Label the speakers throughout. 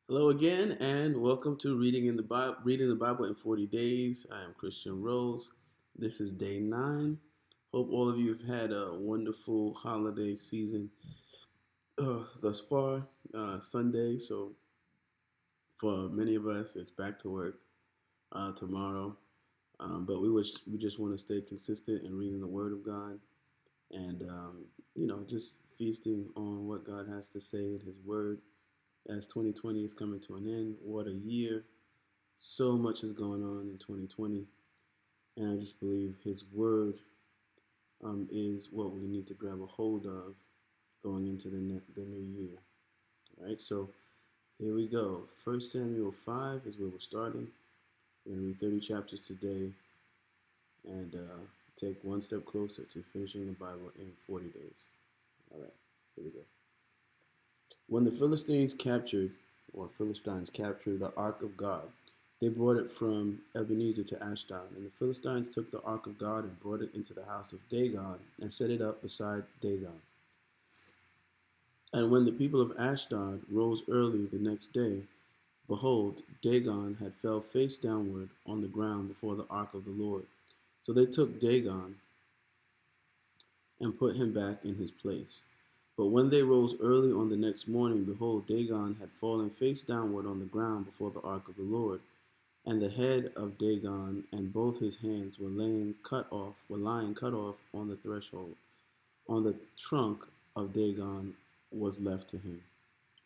Speaker 1: Hello again, and welcome to Reading the Bible in 40 Days. I am Christian Rose. This is day 9. Hope all of you have had a wonderful holiday season thus far. Sunday, so for many of us, it's back to work tomorrow. But we just want to stay consistent in reading the Word of God and just feasting on what God has to say in His Word. As 2020 is coming to an end, what a year! So much is going on in 2020, and I just believe His Word is what we need to grab a hold of going into the new year. All right, so here we go. 1 Samuel 5 is where we're starting. We're going to read 30 chapters today and take one step closer to finishing the Bible in 40 days. All right, here we go. When the Philistines captured the ark of God, they brought it from Ebenezer to Ashdod. And the Philistines took the ark of God and brought it into the house of Dagon and set it up beside Dagon. And when the people of Ashdod rose early the next day, behold, Dagon had fell face downward on the ground before the ark of the Lord. So they took Dagon and put him back in his place. But when they rose early on the next morning, behold, Dagon had fallen face downward on the ground before the ark of the Lord. And the head of Dagon and both his hands were lying cut off on the threshold. On the trunk of Dagon was left to him.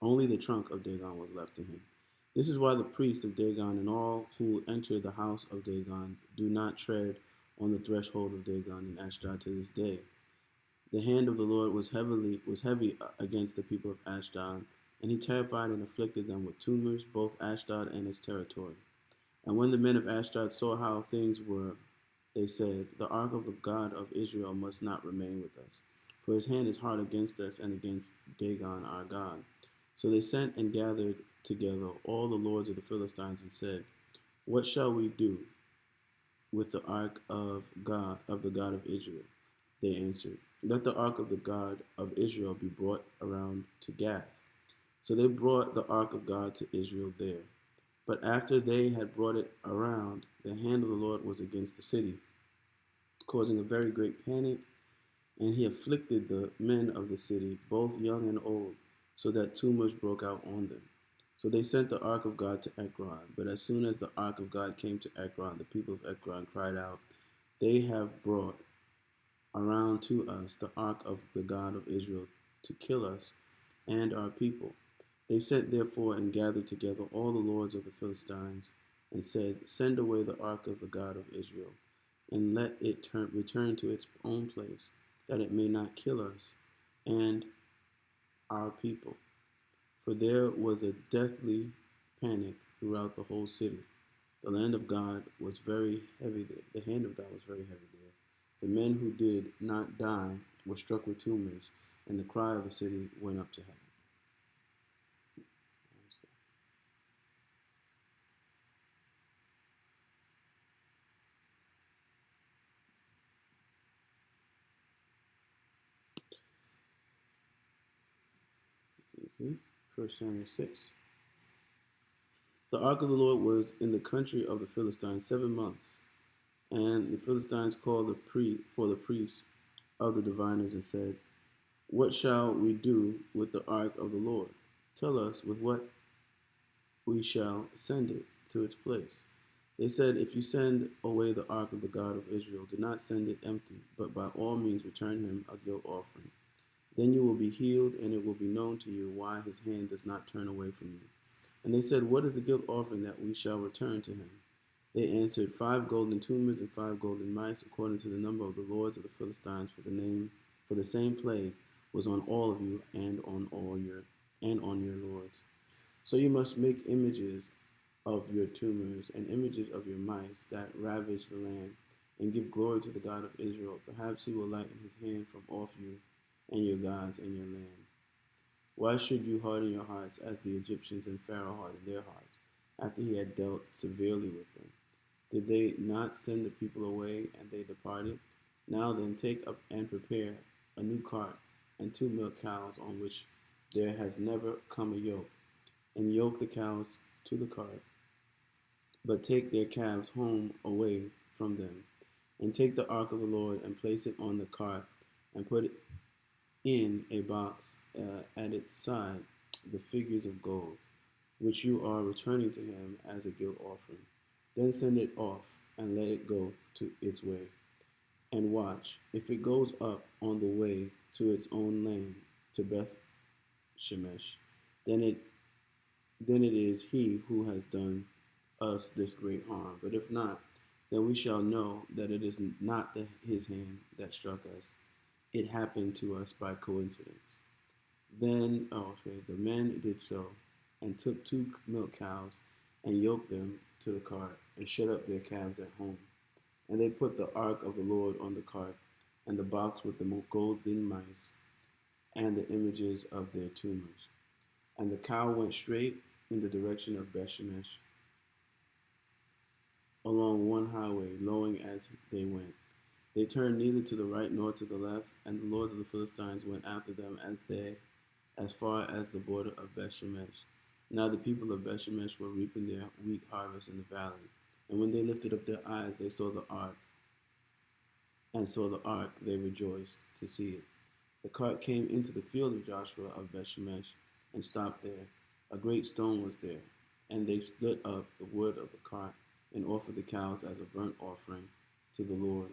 Speaker 1: Only the trunk of Dagon was left to him. This is why the priest of Dagon and all who enter the house of Dagon do not tread on the threshold of Dagon in Ashdod to this day. The hand of the Lord was heavy against the people of Ashdod, and he terrified and afflicted them with tumors, both Ashdod and its territory. And when the men of Ashdod saw how things were, they said, the ark of the God of Israel must not remain with us, for his hand is hard against us and against Dagon our God. So they sent and gathered together all the lords of the Philistines and said, what shall we do with the ark of the God of Israel? They answered, let the ark of the God of Israel be brought around to Gath. So they brought the ark of God to Israel there. But after they had brought it around, the hand of the Lord was against the city, causing a very great panic, and he afflicted the men of the city, both young and old, so that tumors broke out on them. So they sent the ark of God to Ekron. But as soon as the ark of God came to Ekron, the people of Ekron cried out, they have brought around to us the ark of the God of Israel to kill us and our people. They sent therefore and gathered together all the lords of the Philistines and said, send away the ark of the God of Israel, and let it return to its own place, that it may not kill us and our people. For there was a deathly panic throughout the whole city. The land of God was very heavy there. The hand of God was very heavy there. The men who did not die were struck with tumors, and the cry of the city went up to heaven. Okay. 1 Samuel 6. The ark of the Lord was in the country of the Philistines 7 months. And the Philistines called for the priests of the diviners and said, what shall we do with the ark of the Lord? Tell us with what we shall send it to its place. They said, if you send away the ark of the God of Israel, do not send it empty, but by all means return him a guilt offering. Then you will be healed, and it will be known to you why his hand does not turn away from you. And they said, what is the guilt offering that we shall return to him? They answered, 5 golden tumors and 5 golden mice, according to the number of the lords of the Philistines, for the same plague was on all of you and on your lords. So you must make images of your tumors and images of your mice that ravage the land, and give glory to the God of Israel. Perhaps he will lighten his hand from off you and your gods and your land. Why should you harden your hearts as the Egyptians and Pharaoh hardened their hearts, after he had dealt severely with them? Did they not send the people away, and they departed? Now then, take up and prepare a new cart and 2 milk cows on which there has never come a yoke, and yoke the cows to the cart, but take their calves home away from them. And take the ark of the Lord and place it on the cart, and put it in a box at its side the figures of gold, which you are returning to him as a guilt offering. Then send it off and let it go to its way. And watch, if it goes up on the way to its own land, to Beth Shemesh, then it is he who has done us this great harm. But if not, then we shall know that it is not his hand that struck us. It happened to us by coincidence. The men did so, and took 2 milk cows, and yoked them to the cart, and shut up their calves at home. And they put the ark of the Lord on the cart, and the box with the golden mice, and the images of their tumors. And the cow went straight in the direction of Bethshemesh, along one highway, lowing as they went. They turned neither to the right nor to the left, and the lords of the Philistines went after them as far as the border of Bethshemesh. Now the people of Bethshemesh were reaping their wheat harvest in the valley. And when they lifted up their eyes, they saw the ark, they rejoiced to see it. The cart came into the field of Joshua of Bethshemesh and stopped there. A great stone was there, and they split up the wood of the cart and offered the cows as a burnt offering to the Lord.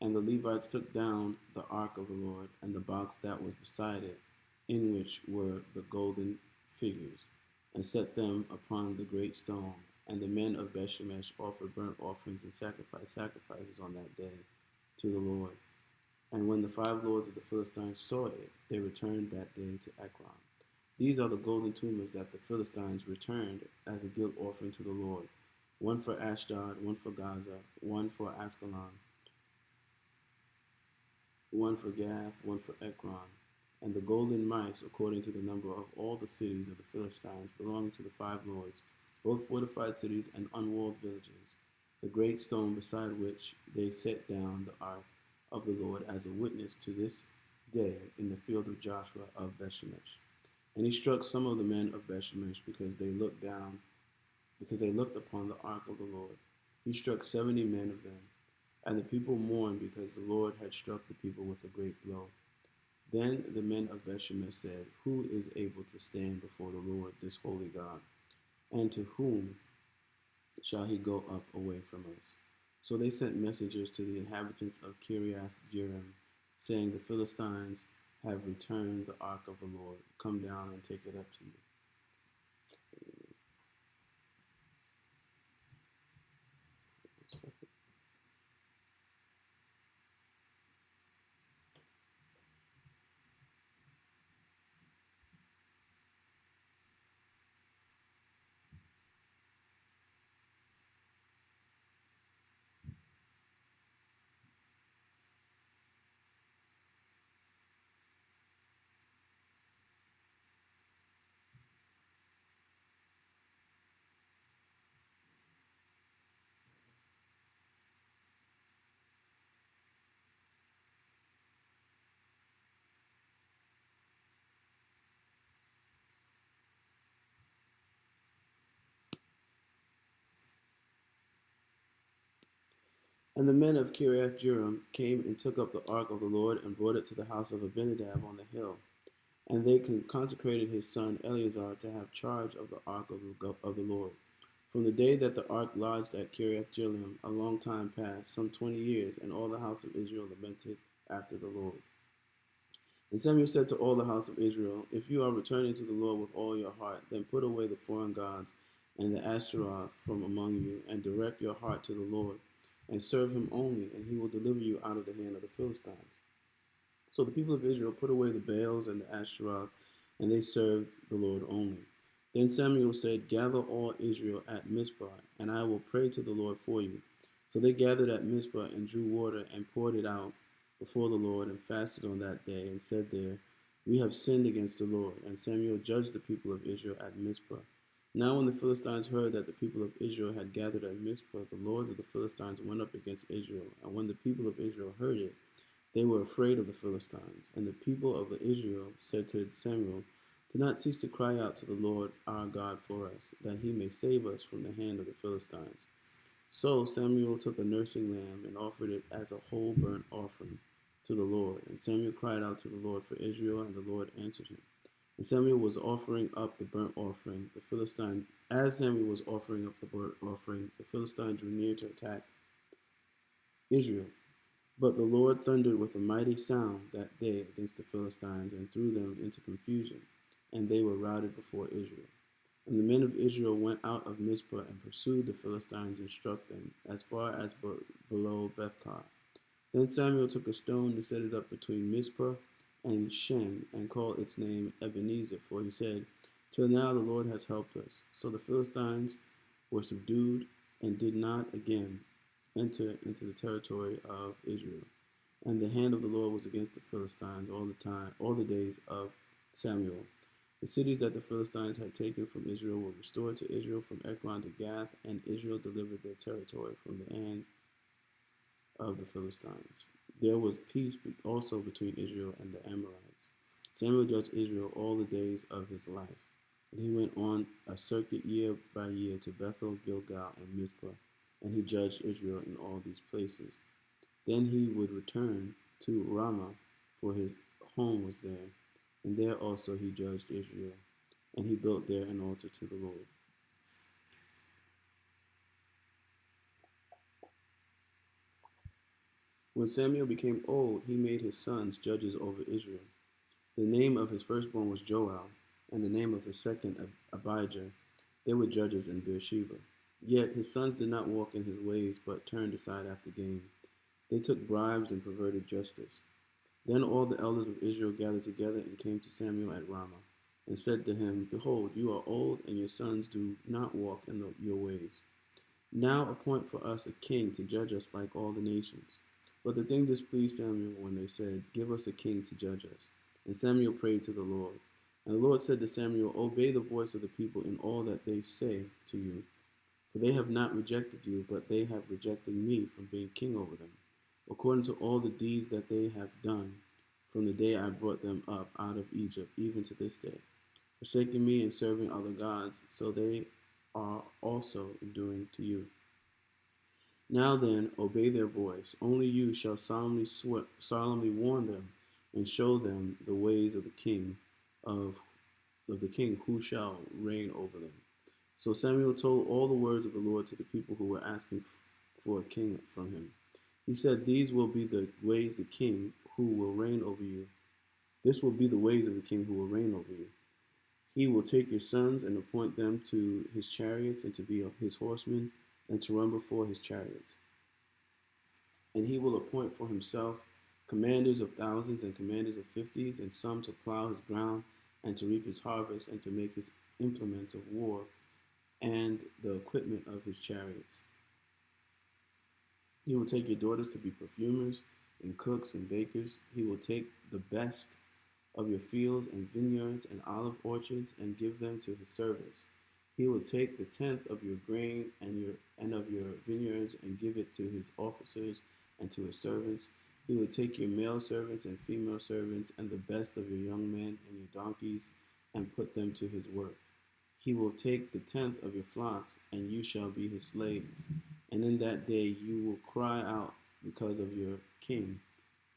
Speaker 1: And the Levites took down the ark of the Lord and the box that was beside it, in which were the golden figures, and set them upon the great stone. And the men of Bethshemesh offered burnt offerings and sacrifices on that day to the Lord. And when the 5 lords of the Philistines saw it, they returned that day to Ekron. These are the golden tumors that the Philistines returned as a guilt offering to the Lord, one for Ashdod, one for Gaza, one for Askelon, one for Gath, one for Ekron. And the golden mice, according to the number of all the cities of the Philistines, belonging to the 5 lords, both fortified cities and unwalled villages, the great stone beside which they set down the ark of the Lord as a witness to this day in the field of Joshua of Bethshemesh. And he struck some of the men of Bethshemesh because they looked upon the ark of the Lord. He struck 70 men of them, and the people mourned because the Lord had struck the people with a great blow. Then the men of Bethshemesh said, who is able to stand before the Lord, this holy God? And to whom shall he go up away from us? So they sent messengers to the inhabitants of Kiriath Jearim, saying, the Philistines have returned the ark of the Lord. Come down and take it up to you. And the men of Kiriath Jearim came and took up the ark of the Lord and brought it to the house of Abinadab on the hill. And they consecrated his son Eleazar to have charge of the ark of the Lord. From the day that the ark lodged at Kiriath Jearim, a long time passed, some 20 years, and all the house of Israel lamented after the Lord. And Samuel said to all the house of Israel, if you are returning to the Lord with all your heart, then put away the foreign gods and the Ashtaroth from among you, and direct your heart to the Lord, and serve him only, and he will deliver you out of the hand of the Philistines. So the people of Israel put away the Baals and the Ashtaroth, and they served the Lord only. Then Samuel said, gather all Israel at Mizpah, and I will pray to the Lord for you. So they gathered at Mizpah and drew water and poured it out before the Lord, and fasted on that day, and said there, we have sinned against the Lord. And Samuel judged the people of Israel at Mizpah. Now when the Philistines heard that the people of Israel had gathered at Mizpah, the lords of the Philistines went up against Israel. And when the people of Israel heard it, they were afraid of the Philistines. And the people of Israel said to Samuel, Do not cease to cry out to the Lord our God for us, that he may save us from the hand of the Philistines. So Samuel took a nursing lamb and offered it as a whole burnt offering to the Lord. And Samuel cried out to the Lord for Israel, and the Lord answered him. And Samuel was offering up the burnt offering. As Samuel was offering up the burnt offering, the Philistines drew near to attack Israel. But the Lord thundered with a mighty sound that day against the Philistines and threw them into confusion, and they were routed before Israel. And the men of Israel went out of Mizpah and pursued the Philistines and struck them as far as below Bethkar. Then Samuel took a stone and set it up between Mizpah and Shen, and called its name Ebenezer, for he said, "Till now the Lord has helped us." So the Philistines were subdued and did not again enter into the territory of Israel. And the hand of the Lord was against the Philistines all the days of Samuel. The cities that the Philistines had taken from Israel were restored to Israel from Ekron to Gath, and Israel delivered their territory from the hand of the Philistines. There was peace also between Israel and the Amorites. Samuel judged Israel all the days of his life, and he went on a circuit year by year to Bethel, Gilgal, and Mizpah, and he judged Israel in all these places. Then he would return to Ramah, for his home was there, and there also he judged Israel, and he built there an altar to the Lord. When Samuel became old, he made his sons judges over Israel. The name of his firstborn was Joel, and the name of his second Abijah. They were judges in Beersheba. Yet his sons did not walk in his ways, but turned aside after gain. They took bribes and perverted justice. Then all the elders of Israel gathered together and came to Samuel at Ramah, and said to him, "Behold, you are old, and your sons do not walk in your ways. Now appoint for us a king to judge us like all the nations." But the thing displeased Samuel when they said, "Give us a king to judge us." And Samuel prayed to the Lord. And the Lord said to Samuel, "Obey the voice of the people in all that they say to you. For they have not rejected you, but they have rejected me from being king over them, according to all the deeds that they have done from the day I brought them up out of Egypt, even to this day, forsaking me and serving other gods, so they are also doing to you. Now then, obey their voice. Only you shall solemnly warn them, and show them the ways of, of the king who shall reign over them." So Samuel told all the words of the Lord to the people who were asking for a king from him. He said, "These will be the ways the king who will reign over you. This will be the ways of the king who will reign over you. He will take your sons and appoint them to his chariots and to be his horsemen and to run before his chariots. And he will appoint for himself commanders of thousands and commanders of fifties, and some to plow his ground and to reap his harvest and to make his implements of war and the equipment of his chariots. He will take your daughters to be perfumers and cooks and bakers. He will take the best of your fields and vineyards and olive orchards and give them to his servants. He will take the tenth of your grain and of your vineyards and give it to his officers and to his servants. He will take your male servants and female servants and the best of your young men and your donkeys and put them to his work. He will take the tenth of your flocks, and you shall be his slaves. And in that day you will cry out because of your king,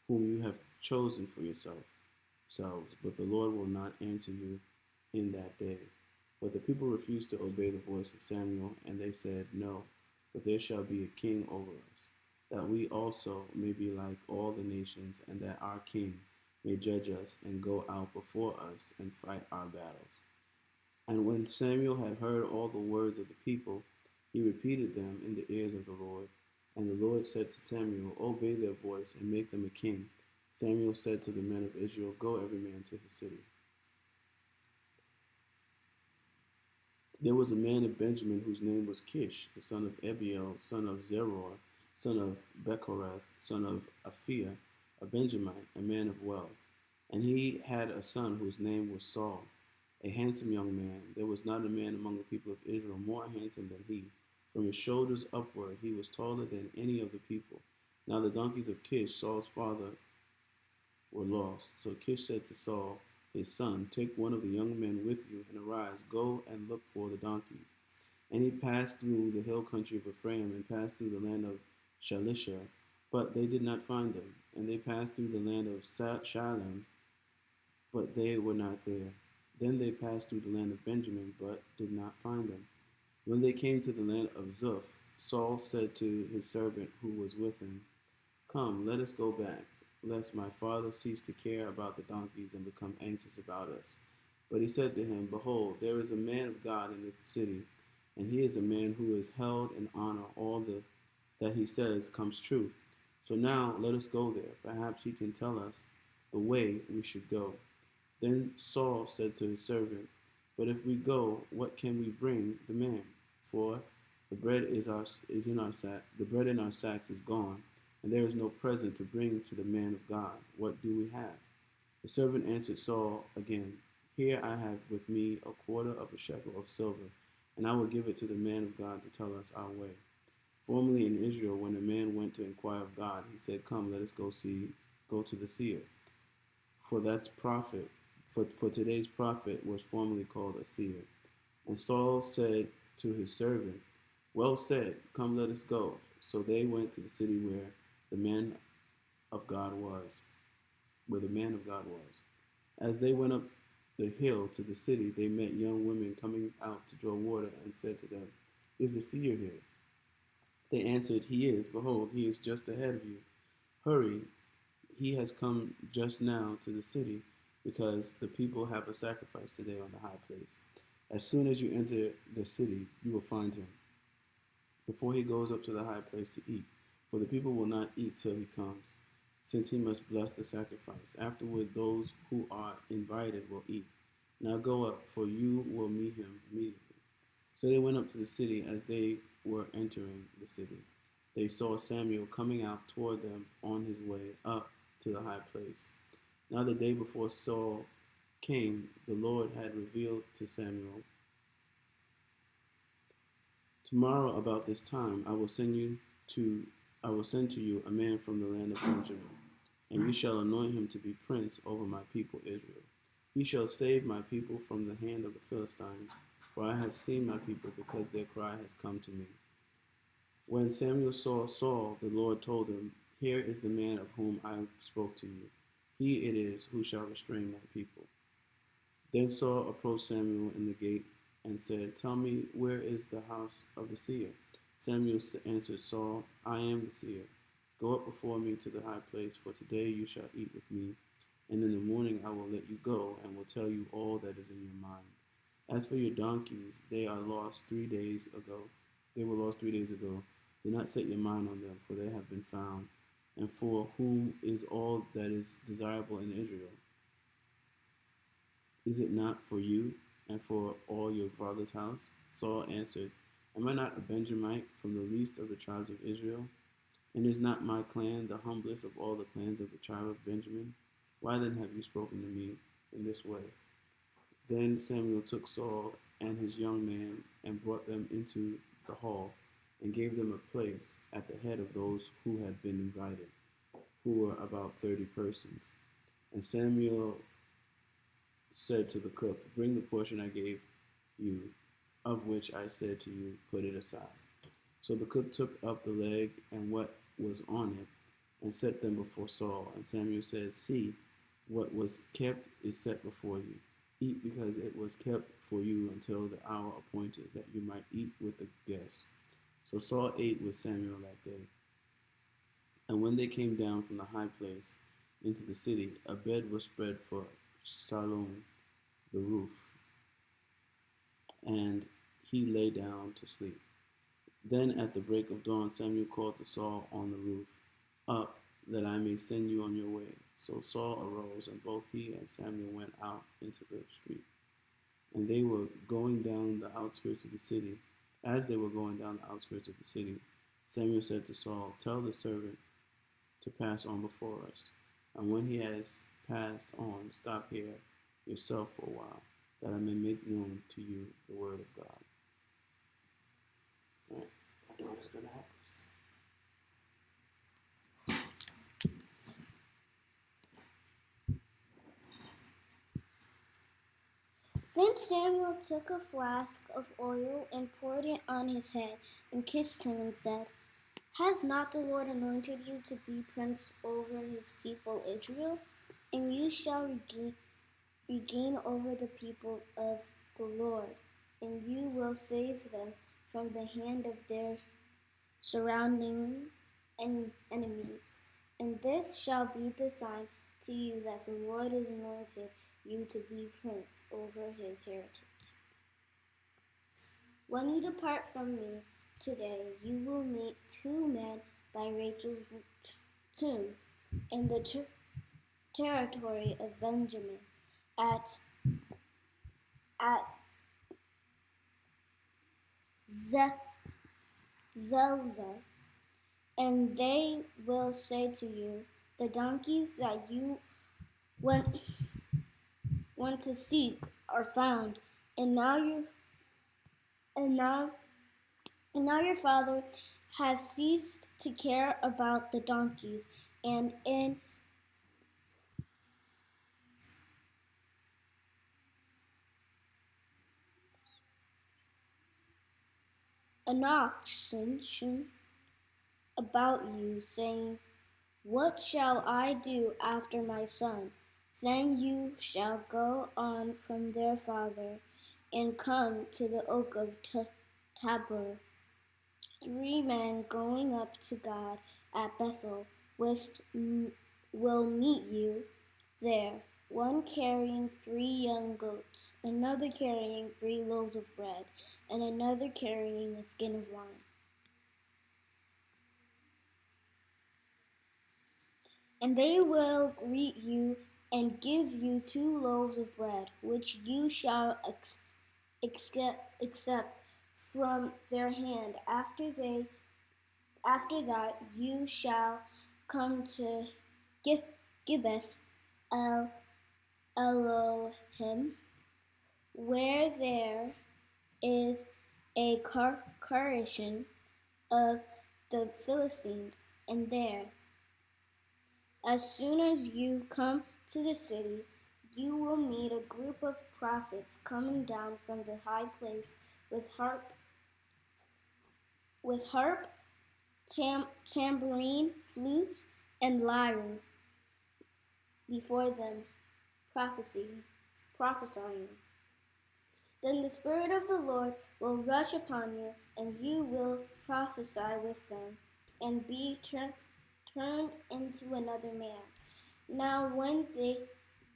Speaker 1: whom you have chosen for yourselves, but the Lord will not answer you in that day. But the people refused to obey the voice of Samuel, and they said, "No, but there shall be a king over us, that we also may be like all the nations, and that our king may judge us and go out before us and fight our battles." And when Samuel had heard all the words of the people, he repeated them in the ears of the Lord. And the Lord said to Samuel, "Obey their voice and make them a king." Samuel said to the men of Israel, "Go every man to his city." There was a man of Benjamin whose name was Kish, the son of Abiel, son of Zeror, son of Bechorath, son of Aphiah, a Benjamite, a man of wealth. And he had a son whose name was Saul, a handsome young man. There was not a man among the people of Israel more handsome than he. From his shoulders upward, he was taller than any of the people. Now the donkeys of Kish, Saul's father, were lost. So Kish said to Saul, his son, take one of the young men with you, and arise, go and look for the donkeys. And he passed through the hill country of Ephraim, and passed through the land of Shalisha, but they did not find them. And they passed through the land of Shalem, but they were not there. Then they passed through the land of Benjamin, but did not find them. When they came to the land of Zuph, Saul said to his servant who was with him, come, let us go back, lest my father cease to care about the donkeys and become anxious about us. But he said to him, behold, there is a man of God in this city, and he is a man who is held in honor. All that he says comes true. So now let us go there. Perhaps he can tell us the way we should go. Then Saul said to his servant, but if we go, what can we bring the man? For the bread is in our sack. The bread in our sacks is gone, and there is no present to bring to the man of God. What do we have? The servant answered Saul again, here I have with me a quarter of a shekel of silver, and I will give it to the man of God to tell us our way. Formerly in Israel, when a man went to inquire of God, he said, come, let us go to the seer. For that's prophet. For today's prophet was formerly called a seer. And Saul said to his servant, well said, come, let us go. So they went to the city where the man of God was. As they went up the hill to the city, they met young women coming out to draw water, and said to them, is the seer here? They answered, he is. Behold, he is just ahead of you. Hurry, he has come just now to the city, because the people have a sacrifice today on the high place. As soon as you enter the city, you will find him, before he goes up to the high place to eat. For the people will not eat till he comes, since he must bless the sacrifice. Afterward, those who are invited will eat. Now go up, for you will meet him immediately. So they went up to the city. As they were entering the city, they saw Samuel coming out toward them on his way up to the high place. Now the day before Saul came, the Lord had revealed to Samuel, tomorrow about this time I will send to you a man from the land of Benjamin, and you shall anoint him to be prince over my people Israel. He shall save my people from the hand of the Philistines, for I have seen my people, because their cry has come to me. When Samuel saw Saul, the Lord told him, here is the man of whom I spoke to you. He it is who shall restrain my people. Then Saul approached Samuel in the gate and said, tell me, where is the house of the seer? Samuel answered Saul, I am the seer. Go up before me to the high place, for today you shall eat with me, and in the morning I will let you go, and will tell you all that is in your mind. As for your donkeys, they were lost 3 days ago. Do not set your mind on them, for they have been found. And for whom is all that is desirable in Israel? Is it not for you and for all your father's house? Saul answered, am I not a Benjamite from the least of the tribes of Israel? And is not my clan the humblest of all the clans of the tribe of Benjamin? Why then have you spoken to me in this way? Then Samuel took Saul and his young man and brought them into the hall, and gave them a place at the head of those who had been invited, who were about 30 persons. And Samuel said to the cook, bring the portion I gave you, of which I said to you, put it aside. So the cook took up the leg and what was on it, and set them before Saul. And Samuel said, see, what was kept is set before you. Eat, because it was kept for you until the hour appointed, that you might eat with the guests. So Saul ate with Samuel that day. And when they came down from the high place into the city, a bed was spread for Salom, the roof, and he lay down to sleep. Then at the break of dawn, Samuel called to Saul on the roof, up, that I may send you on your way. So Saul arose, and both he and Samuel went out into the street. And they were going down the outskirts of the city. As they were going down the outskirts of the city, Samuel said to Saul, tell the servant to pass on before us. And when he has passed on, stop here yourself for a while, that I may make known to you the word of God. All right, my daughter's going to help us.
Speaker 2: Then Samuel took a flask of oil and poured it on his head and kissed him and said, Has not the Lord anointed you to be prince over his people Israel? And you shall regain over the people of the Lord, and you will save them from the hand of their surrounding enemies. And this shall be the sign to you that the Lord has anointed you to be prince over his heritage. When you depart from me today, you will meet two men by Rachel's tomb in the territory of Benjamin at Zelzah, and they will say to you, The donkeys that you went to seek are found, and now your father has ceased to care about the donkeys, and in an auction about you, saying, What shall I do after my son? Then you shall go on from their father and come to the oak of Tabor. 3 men going up to God at Bethel will meet you there, one carrying 3 young goats, another carrying 3 loaves of bread, and another carrying a skin of wine. And they will greet you and give you 2 loaves of bread, which you shall accept from their hand. After that, you shall come to Gibbeth Elohim, where there is a congregation of the Philistines, and there, as soon as you come to the city, you will meet a group of prophets coming down from the high place with harp, tambourine, flute, and lyre before them, prophesying. Then the Spirit of the Lord will rush upon you, and you will prophesy with them, and be turned into another man. Now when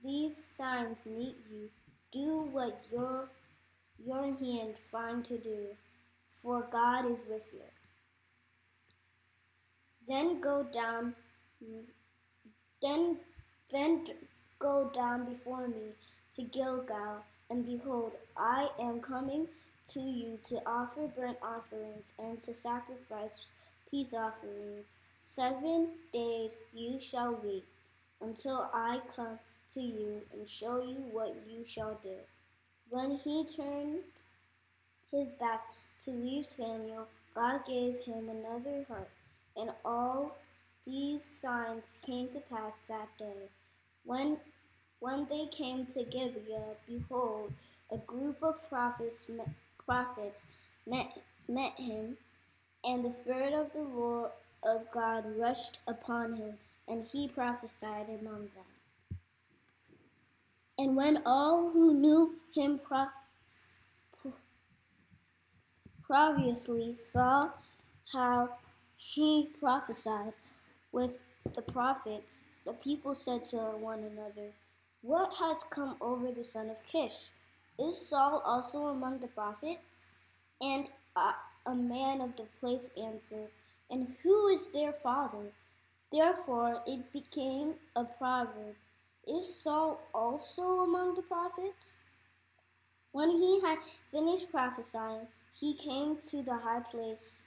Speaker 2: these signs meet you, do what your hand find to do, for God is with you. Then go down before me to Gilgal, and behold, I am coming to you to offer burnt offerings and to sacrifice peace offerings. 7 days you shall wait until I come to you and show you what you shall do. When he turned his back to leave Samuel, God gave him another heart, and all these signs came to pass that day. When they came to Gibeah, behold, a group of prophets met him, and the Spirit of the Lord of God rushed upon him, and he prophesied among them. And when all who knew him previously saw how he prophesied with the prophets, the people said to one another, What has come over the son of Kish? Is Saul also among the prophets? And a man of the place answered, And who is their father? Therefore it became a proverb, Is Saul also among the prophets? When he had finished prophesying, he came to the high place.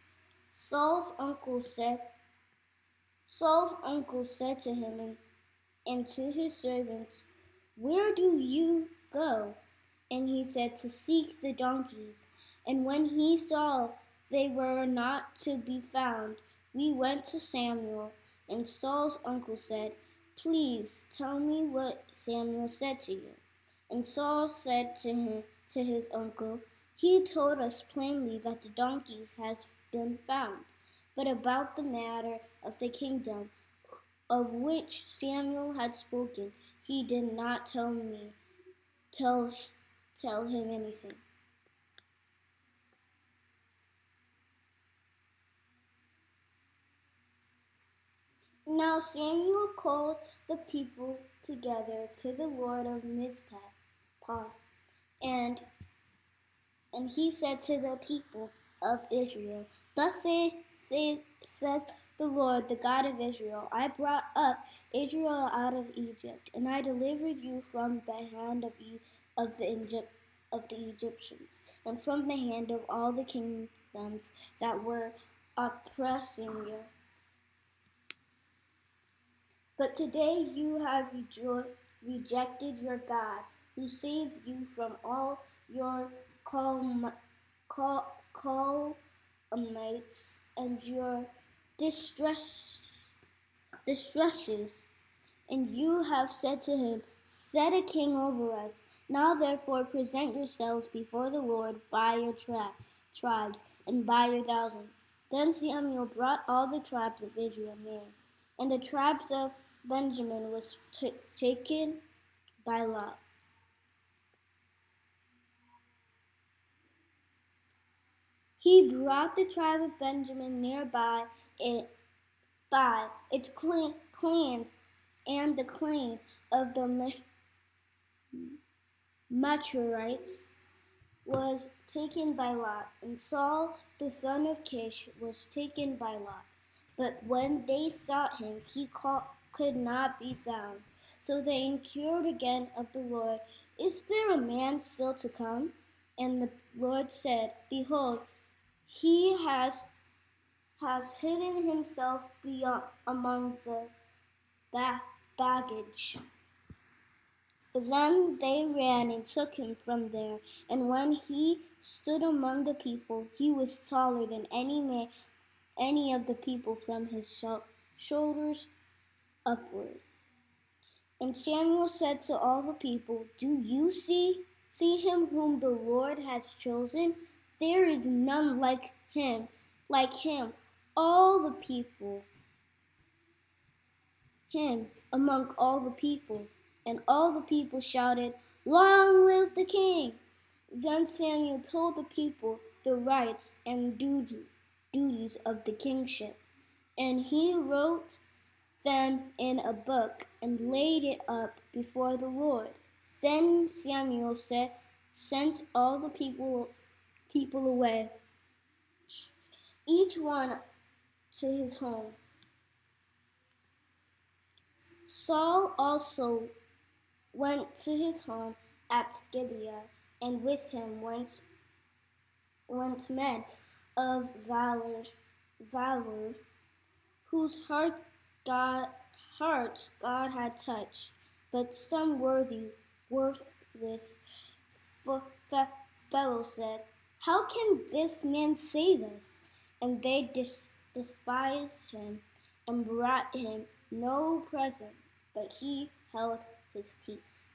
Speaker 2: Saul's uncle said to him and to his servants, Where do you go? And he said, To seek the donkeys. And when he saw they were not to be found, we went to Samuel. And Saul's uncle said, Please tell me what Samuel said to you. And Saul said to his uncle, "He told us plainly that the donkeys has been found. But about the matter of the kingdom of which Samuel had spoken, he did not tell tell him anything." Now Samuel called the people together to the Lord of Mizpah, and and he said to the people of Israel, "Thus says the Lord, the God of Israel, I brought up Israel out of Egypt, and I delivered you from the hand of the Egyptians, and from the hand of all the kingdoms that were oppressing you. But today you have rejected your God, who saves you from all your calamites and your distresses. And you have said to him, 'Set a king over us.' Now therefore present yourselves before the Lord by your tribes and by your thousands." Then Samuel brought all the tribes of Israel near, and the tribes of Benjamin was taken by lot. He brought the tribe of Benjamin nearby it by its clans, and the clan of the Machirites was taken by lot, and Saul the son of Kish was taken by lot. But when they sought him, he could not be found. So they inquired again of the Lord, "Is there a man still to come?" And the Lord said, "Behold, he has hidden himself beyond among the baggage." Then they ran and took him from there, and when he stood among the people, he was taller than any of the people from his shoulders upward. And Samuel said to all the people, "Do you see him whom the Lord has chosen? There is none like him, all the people, him among all the people." And all the people shouted, "Long live the king!" Then Samuel told the people the rights and duties of the kingship, and he wrote them in a book and laid it up before the Lord. Then Samuel sent all the people away, each one to his home. Saul also went to his home at Gibeah, and with him went men of valor, whose hearts God had touched. But some worthless fellow said, "How can this man save us?" And they despised him and brought him no present, but he held his peace.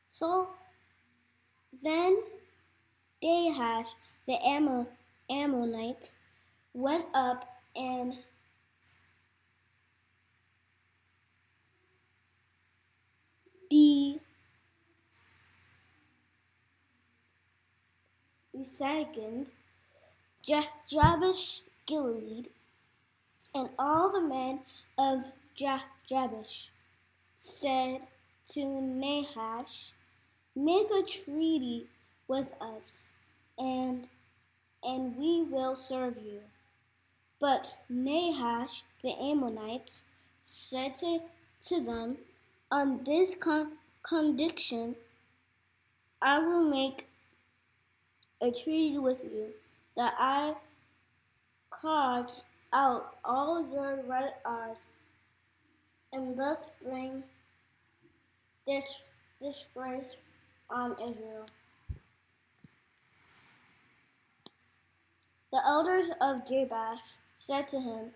Speaker 2: So then Nahash the Ammonite went up and besieged Jabesh Gilead, and all the men of Jabesh said to Nahash, "Make a treaty with us, and we will serve you." But Nahash the Ammonite said to them, "On this condition I will make a treaty with you, that I carve out all your right eyes, and thus bring this disgrace on Israel." The elders of Jabesh said to him,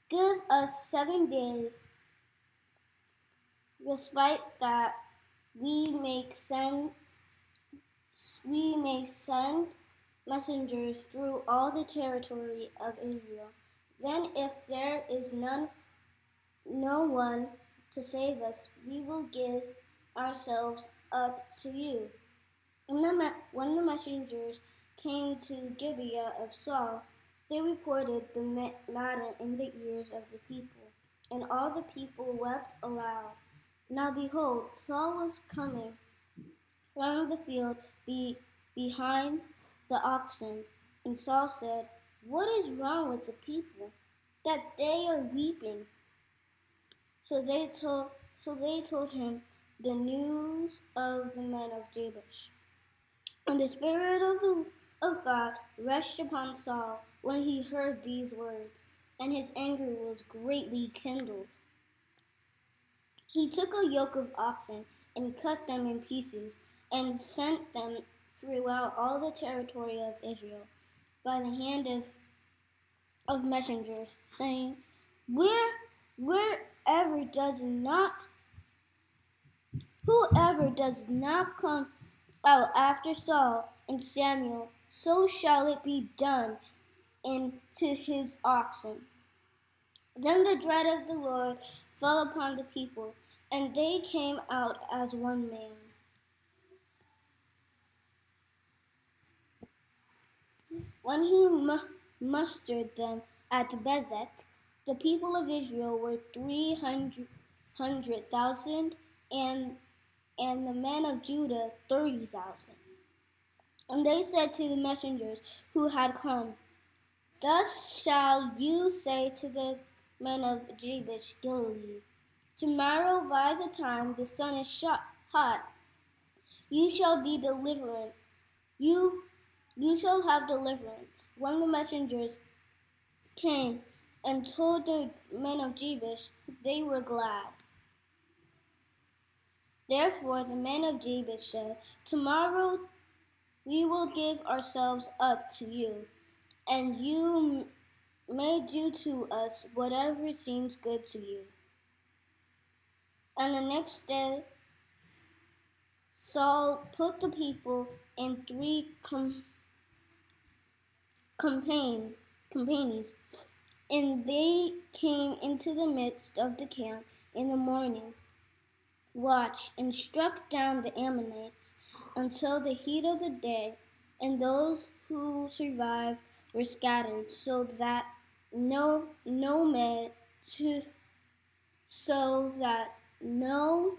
Speaker 2: "Give us 7 days, despite that we may send messengers through all the territory of Israel. Then if there is no one to save us, we will give ourselves up to you. When the messengers came to Gibeah of Saul, they reported the matter in the ears of the people, and all the people wept aloud. Now behold, Saul was coming from the field behind the oxen, and Saul said, "What is wrong with the people, that they are weeping?" So they told him the news of the men of Jabesh. And the Spirit of God rushed upon Saul when he heard these words, and his anger was greatly kindled. He took a yoke of oxen and cut them in pieces, and sent them throughout all the territory of Israel by the hand of messengers, saying, Whoever does not come out after Saul and Samuel, so shall it be done to his oxen. Then the dread of the Lord fell upon the people, and they came out as one man. When he mustered them at Bezek, the people of Israel were 300,000, and the men of Judah 30,000. And they said to the messengers who had come, Thus shall you say to the men of Jabesh Gilead, Tomorrow by the time the sun is hot, you shall be deliverance. You shall have deliverance. When the messengers came and told the men of Jabesh, they were glad. Therefore the men of Jabesh said, Tomorrow we will give ourselves up to you, and you may do to us whatever seems good to you. And the next day Saul put the people in 3 companies, and they came into the midst of the camp in the morning watch and struck down the Ammonites until the heat of the day, and those who survived were scattered, so that no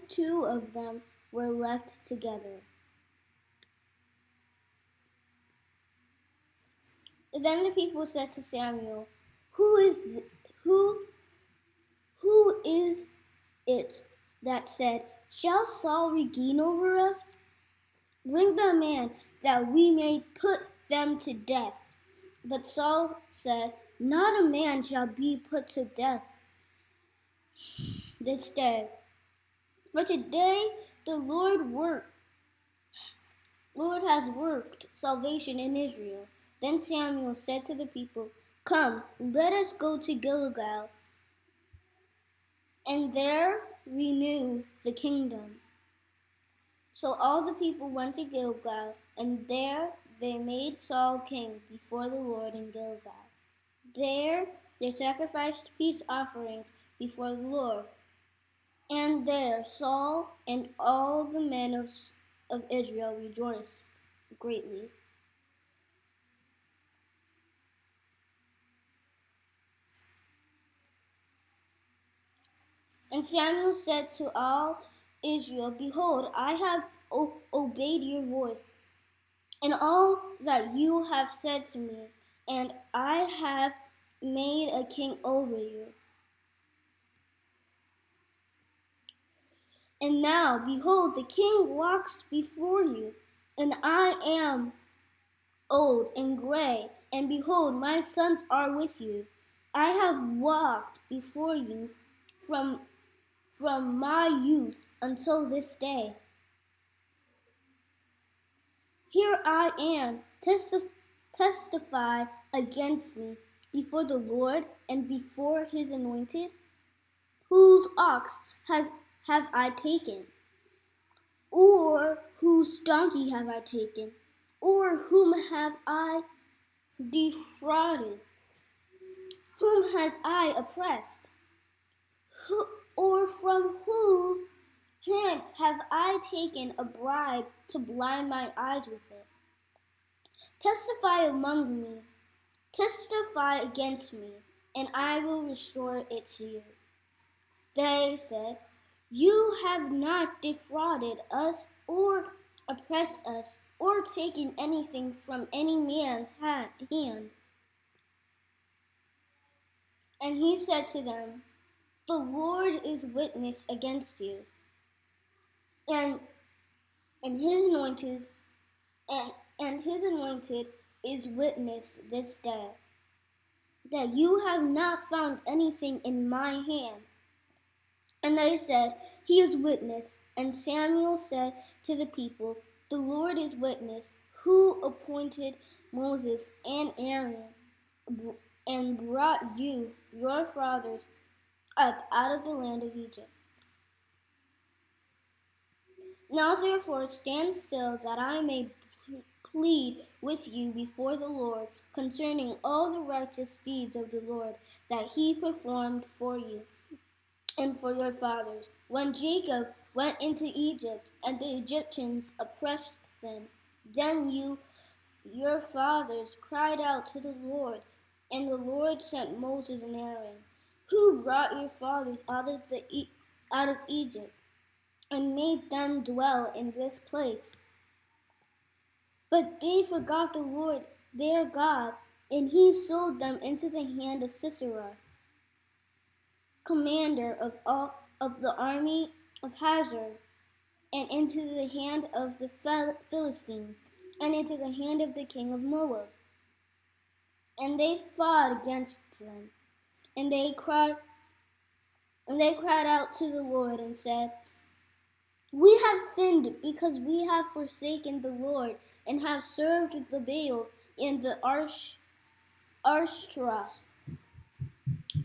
Speaker 2: two of them were left together. Then the people said to Samuel, Who is it that said, Shall Saul regain over us? Bring them in, that we may put them to death. But Saul said, Not a man shall be put to death this day. For today the Lord has worked salvation in Israel. Then Samuel said to the people, Come, let us go to Gilgal, and there renew the kingdom. So all the people went to Gilgal, and there they made Saul king before the Lord in Gilgal. There they sacrificed peace offerings before the Lord. And there Saul and all the men of Israel rejoiced greatly. And Samuel said to all Israel, Behold, I have obeyed your voice in all that you have said to me, and I have made a king over you. And now, behold, the king walks before you, and I am old and gray, and behold, my sons are with you. I have walked before you from my youth until this day. Here I am, testify against me before the Lord and before his anointed, whose ox have I taken? Or whose donkey have I taken? Or whom have I defrauded? Whom has I oppressed? Or from whose hand have I taken a bribe to blind my eyes with it? Testify among me, testify against me, and I will restore it to you. They said, You have not defrauded us or oppressed us or taken anything from any man's hand. And he said to them, The Lord is witness against you, and his anointed and his anointed is witness this day, that you have not found anything in my hand. And they said, He is witness. And Samuel said to the people, The Lord is witness, who appointed Moses and Aaron and brought you, your fathers, up out of the land of Egypt. Now therefore stand still, that I may plead with you before the Lord concerning all the righteous deeds of the Lord that he performed for you and for your fathers, when Jacob went into Egypt, and the Egyptians oppressed them. Then your fathers cried out to the Lord, and the Lord sent Moses and Aaron, who brought your fathers out of Egypt, and made them dwell in this place. But they forgot the Lord their God, and he sold them into the hand of Sisera, commander of the army of Hazor, and into the hand of the Philistines, and into the hand of the king of Moab. And they fought against them, and they cried out to the Lord and said, We have sinned because we have forsaken the Lord and have served the Baals and the Ashtaroth.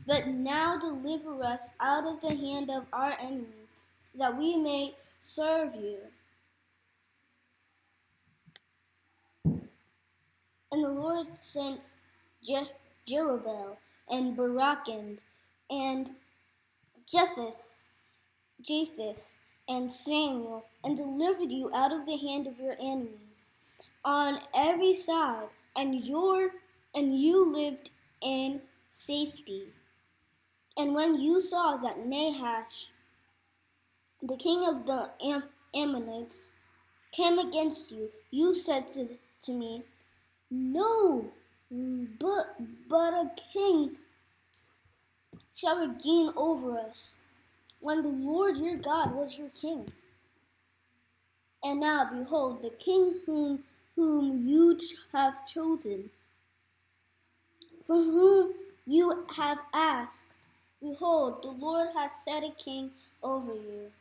Speaker 2: But now deliver us out of the hand of our enemies, that we may serve you. And the Lord sent Jerubbaal and Barak and Japheth and Samuel, and delivered you out of the hand of your enemies on every side, and you lived in safety. And when you saw that Nahash, the king of the Ammonites, came against you, you said to me, No, but a king shall reign over us, when the Lord your God was your king. And now, behold, the king whom you have chosen, for whom you have asked, behold, the Lord has set a king over you.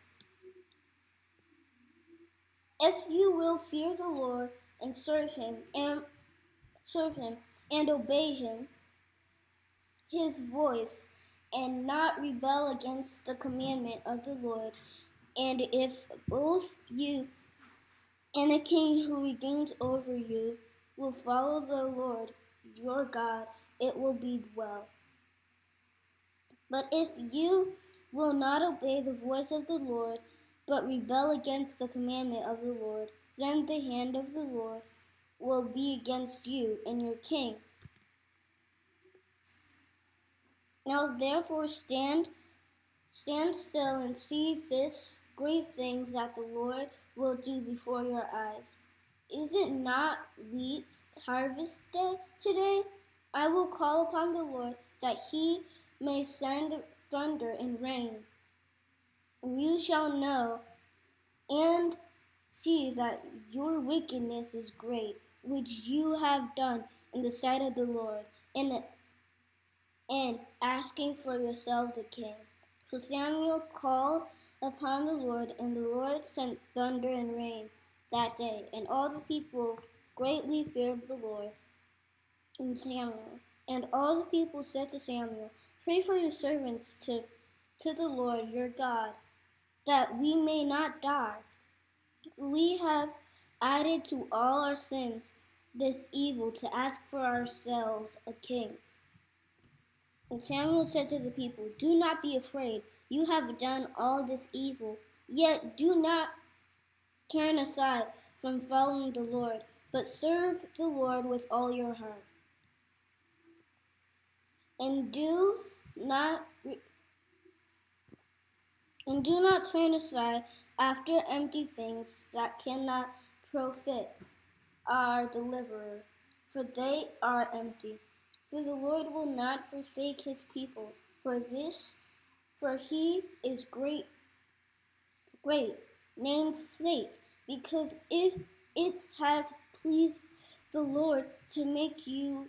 Speaker 2: If you will fear the Lord and serve him and obey his voice, and not rebel against the commandment of the Lord, and if both you and the king who reigns over you will follow the Lord your God, it will be well. But if you will not obey the voice of the Lord, but rebel against the commandment of the Lord, then the hand of the Lord will be against you and your king. Now therefore stand still and see this great thing that the Lord will do before your eyes. Is it not wheat harvest day today? I will call upon the Lord that he may send thunder and rain. And you shall know and see that your wickedness is great, which you have done in the sight of the Lord, and asking for yourselves a king. So Samuel called upon the Lord, and the Lord sent thunder and rain that day, and all the people greatly feared the Lord and Samuel. And all the people said to Samuel, Pray for your servants to the Lord your God, that we may not die. We have added to all our sins this evil to ask for ourselves a king. And Samuel said to the people, do not be afraid. You have done all this evil, yet do not turn aside from following the Lord, but serve the Lord with all your heart. And not and do not turn aside after empty things that cannot profit our deliverer, for they are empty. For the Lord will not forsake his people, for he is great name's sake, because it has pleased the Lord to make you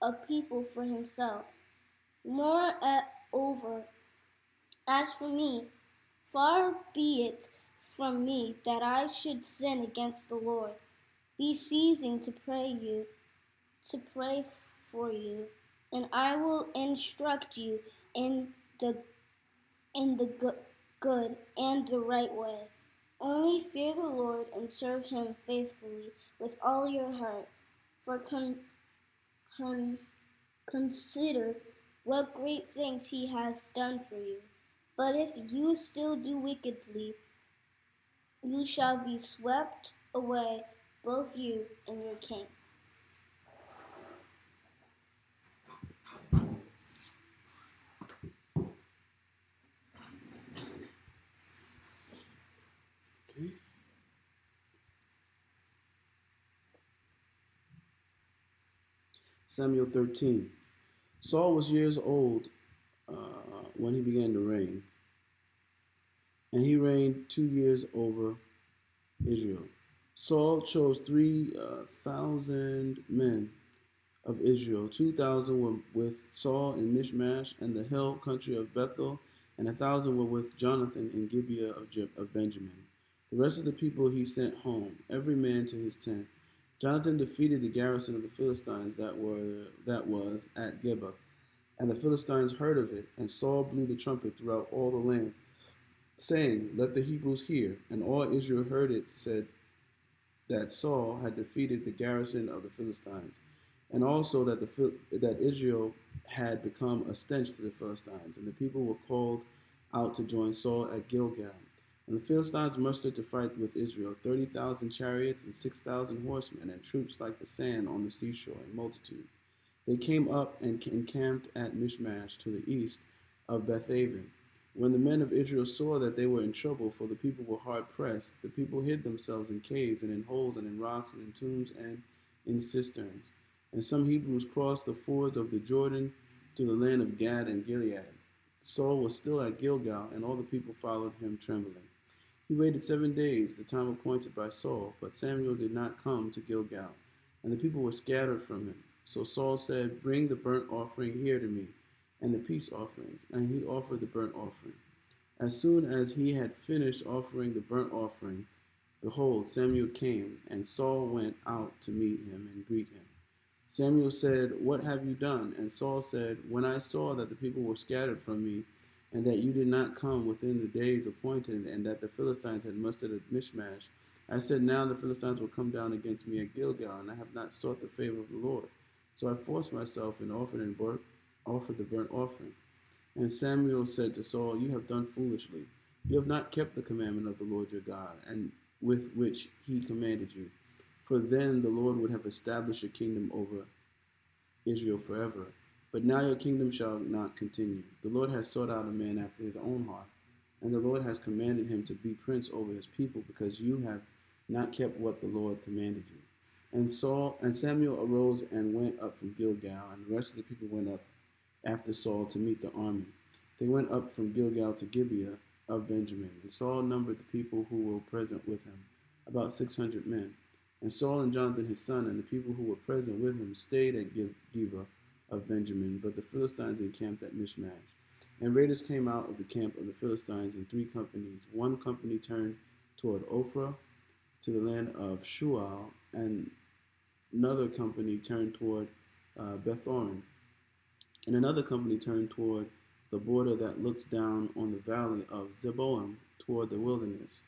Speaker 2: a people for himself. Moreover, as for me, far be it from me that I should sin against the Lord. Be ceasing to pray for you, and I will instruct you in the good and the right way. Only fear the Lord and serve him faithfully with all your heart. For con- consider what great things he has done for you. But if you still do wickedly, you shall be swept away, both you and your king.
Speaker 1: Okay. Samuel 13. Saul was years old when he began to reign, and he reigned 2 years over Israel. Saul chose 3,000 men of Israel. 2,000 were with Saul in Michmash and the hill country of Bethel, and 1,000 were with Jonathan in Gibeah of Benjamin. The rest of the people he sent home, every man to his tent. Jonathan defeated the garrison of the Philistines that was at Gibeah, and the Philistines heard of it, and Saul blew the trumpet throughout all the land, saying, "Let the Hebrews hear." And all Israel heard it said that Saul had defeated the garrison of the Philistines, and also that Israel had become a stench to the Philistines. And the people were called out to join Saul at Gilgal. And the Philistines mustered to fight with Israel 30,000 chariots and 6,000 horsemen, and troops like the sand on the seashore in multitude. They came up and encamped at Michmash to the east of Bethaven. When the men of Israel saw that they were in trouble, for the people were hard pressed, the people hid themselves in caves and in holes and in rocks and in tombs and in cisterns. And some Hebrews crossed the fords of the Jordan to the land of Gad and Gilead. Saul was still at Gilgal, and all the people followed him trembling. He waited 7 days, the time appointed by Saul, but Samuel did not come to Gilgal, and the people were scattered from him. So Saul said, "Bring the burnt offering here to me, and the peace offerings." And he offered the burnt offering. As soon as he had finished offering the burnt offering, behold, Samuel came, and Saul went out to meet him and greet him. Samuel said, "What have you done?" And Saul said, "When I saw that the people were scattered from me, and that you did not come within the days appointed, and that the Philistines had mustered at Michmash, I said, now the Philistines will come down against me at Gilgal, and I have not sought the favor of the Lord. So I forced myself and offered the burnt offering." And Samuel said to Saul, "You have done foolishly. You have not kept the commandment of the Lord your God, and with which he commanded you. For then the Lord would have established a kingdom over Israel forever. But now your kingdom shall not continue. The Lord has sought out a man after his own heart, and the Lord has commanded him to be prince over his people, because you have not kept what the Lord commanded you." And Samuel arose and went up from Gilgal, and the rest of the people went up after Saul to meet the army. They went up from Gilgal to Gibeah of Benjamin, and Saul numbered the people who were present with him, about 600 men. And Saul and Jonathan his son and the people who were present with him stayed at Gibeah of Benjamin, but the Philistines encamped at Michmash. And raiders came out of the camp of the Philistines in 3 companies. One company turned toward Ophrah to the land of Shual, and another company turned toward Bethoron, and another company turned toward the border that looks down on the valley of Zeboim toward the wilderness.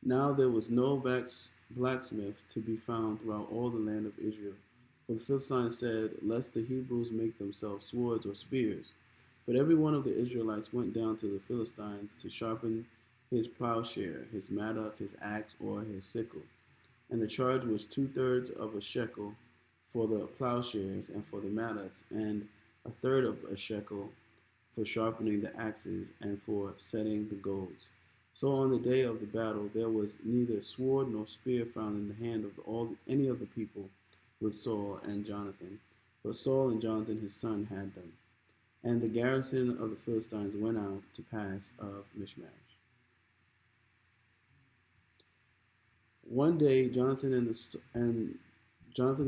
Speaker 1: Now there was no blacksmith to be found throughout all the land of Israel. For the Philistines said, lest the Hebrews make themselves swords or spears. But every one of the Israelites went down to the Philistines to sharpen his plowshare, his mattock, his axe, or his sickle. And the charge was 2/3 of a shekel for the plowshares and for the mattocks, and 1/3 of a shekel for sharpening the axes and for setting the goads. So on the day of the battle there was neither sword nor spear found in the hand of any of the people with Saul and Jonathan, but Saul and Jonathan his son had them. And the garrison of the Philistines went out to pass of Michmash. One day Jonathan the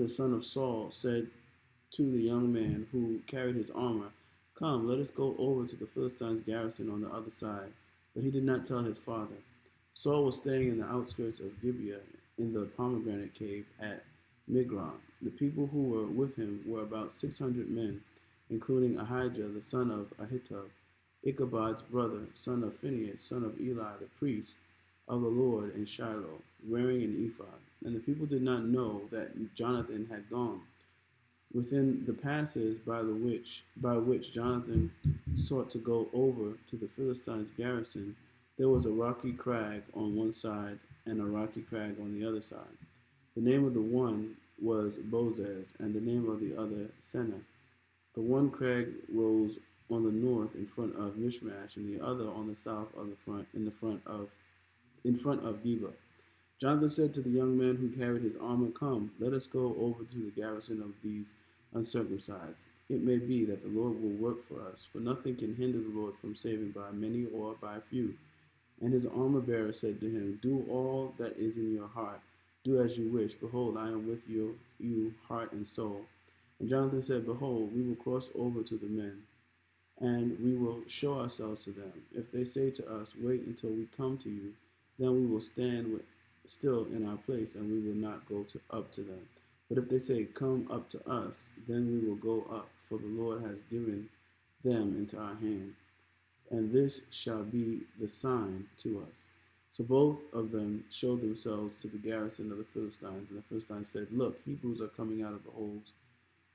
Speaker 1: son of Saul said to the young man who carried his armor, come, let us go over to the Philistines' garrison on the other side. But he did not tell his father. Saul was staying in the outskirts of Gibeah in the pomegranate cave at Migron. The people who were with him were about 600 men, including Ahijah the son of Ahitub, Ichabod's brother, son of Phinehas, son of Eli, the priest of the Lord in Shiloh, wearing an ephod. And the people did not know that Jonathan had gone. Within the passes by which Jonathan sought to go over to the Philistines' garrison, there was a rocky crag on one side and a rocky crag on the other side. The name of the one was Bozez, and the name of the other Seneh. The one crag rose on the north in front of Michmash, and the other on the south of in front of Geba. Jonathan said to the young man who carried his armor, come, let us go over to the garrison of these uncircumcised. It may be that the Lord will work for us, for nothing can hinder the Lord from saving by many or by few. And his armor bearer said to him, do all that is in your heart. Do as you wish. Behold, I am with you, heart and soul. And Jonathan said, behold, we will cross over to the men, and we will show ourselves to them. If they say to us, wait until we come to you, then we will stand still in our place, and we will not go up to them. But if they say, come up to us, then we will go up, for the Lord has given them into our hand, and this shall be the sign to us. So both of them showed themselves to the garrison of the Philistines, and the Philistines said, look, Hebrews are coming out of the holes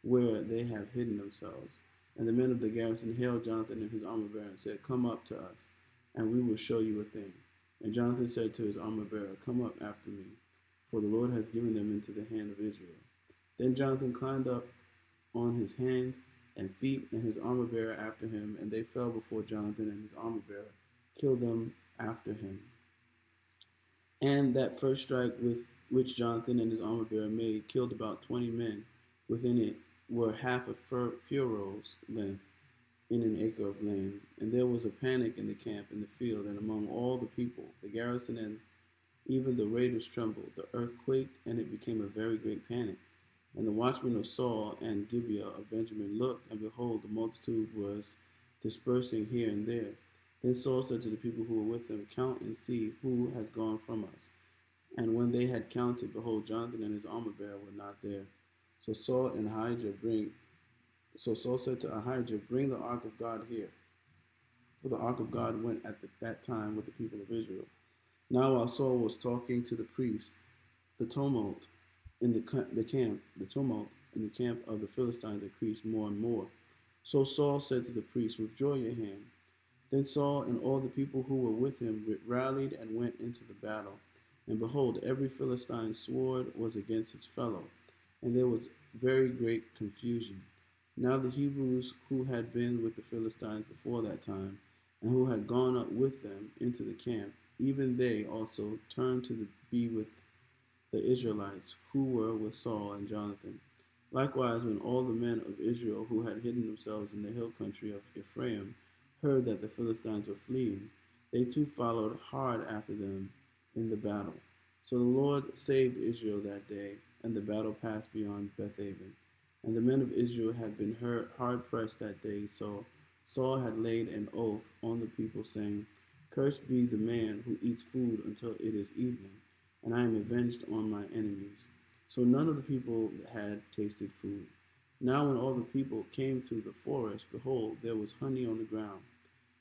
Speaker 1: where they have hidden themselves. And the men of the garrison hailed Jonathan and his armor bearer and said, come up to us, and we will show you a thing. And Jonathan said to his armor bearer, come up after me, for the Lord has given them into the hand of Israel. Then Jonathan climbed up on his hands and feet, and his armor bearer after him, and they fell before Jonathan, and his armor bearer killed them after him. And that first strike with which Jonathan and his armor bearer made killed about 20 men. Within it were half a furrow's length in an acre of land. And there was a panic in the camp, in the field, and among all the people. The garrison and even the raiders trembled. The earth quaked, and it became a very great panic. And the watchmen of Saul and Gibeah of Benjamin looked, and behold, the multitude was dispersing here and there. Then Saul said to the people who were with him, count and see who has gone from us. And when they had counted, behold, Jonathan and his armor bearer were not there. So Saul said to Ahijah, bring the ark of God here. For the ark of God went at that time with the people of Israel. Now while Saul was talking to the priests, the tumult in the camp of the Philistines increased more and more. So Saul said to the priests, withdraw your hand. Then Saul and all the people who were with him rallied and went into the battle. And behold, every Philistine's sword was against his fellow, and there was very great confusion. Now the Hebrews who had been with the Philistines before that time, and who had gone up with them into the camp, even they also turned to be with the Israelites who were with Saul and Jonathan. Likewise, when all the men of Israel who had hidden themselves in the hill country of Ephraim heard that the Philistines were fleeing, they too followed hard after them in the battle. So the Lord saved Israel that day, and the battle passed beyond Bethaven. And the men of Israel had been hard pressed that day, so Saul had laid an oath on the people, saying, cursed be the man who eats food until it is evening, and I am avenged on my enemies. So none of the people had tasted food. Now when all the people came to the forest, behold, there was honey on the ground.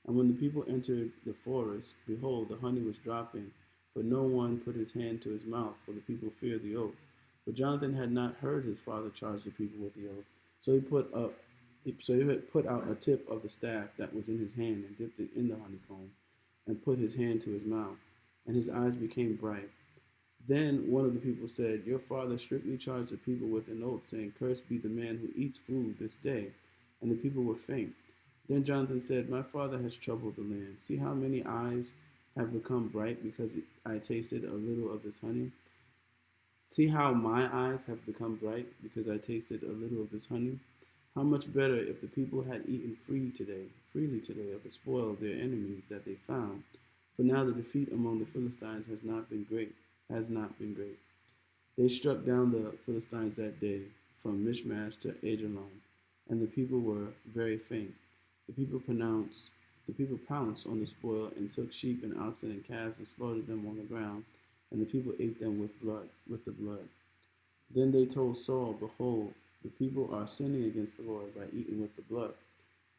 Speaker 1: And when the people entered the forest, behold, the honey was dropping, but no one put his hand to his mouth, for the people feared the oath. But Jonathan had not heard his father charge the people with the oath. So he had put out a tip of the staff that was in his hand and dipped it in the honeycomb, and put his hand to his mouth, and his eyes became bright. Then one of the people said, your father strictly charged the people with an oath, saying, cursed be the man who eats food this day. And the people were faint. Then Jonathan said, my father has troubled the land. See how many eyes have become bright because I tasted a little of this honey? See how my eyes have become bright because I tasted a little of this honey? How much better if the people had eaten freely today of the spoil of their enemies that they found. For now the defeat among the Philistines has not been great. They struck down the Philistines that day from Michmash to Ajalon, and the people were very faint. The people pounced on the spoil and took sheep and oxen and calves and slaughtered them on the ground, and the people ate them with the blood. Then they told Saul, behold, the people are sinning against the Lord by eating with the blood.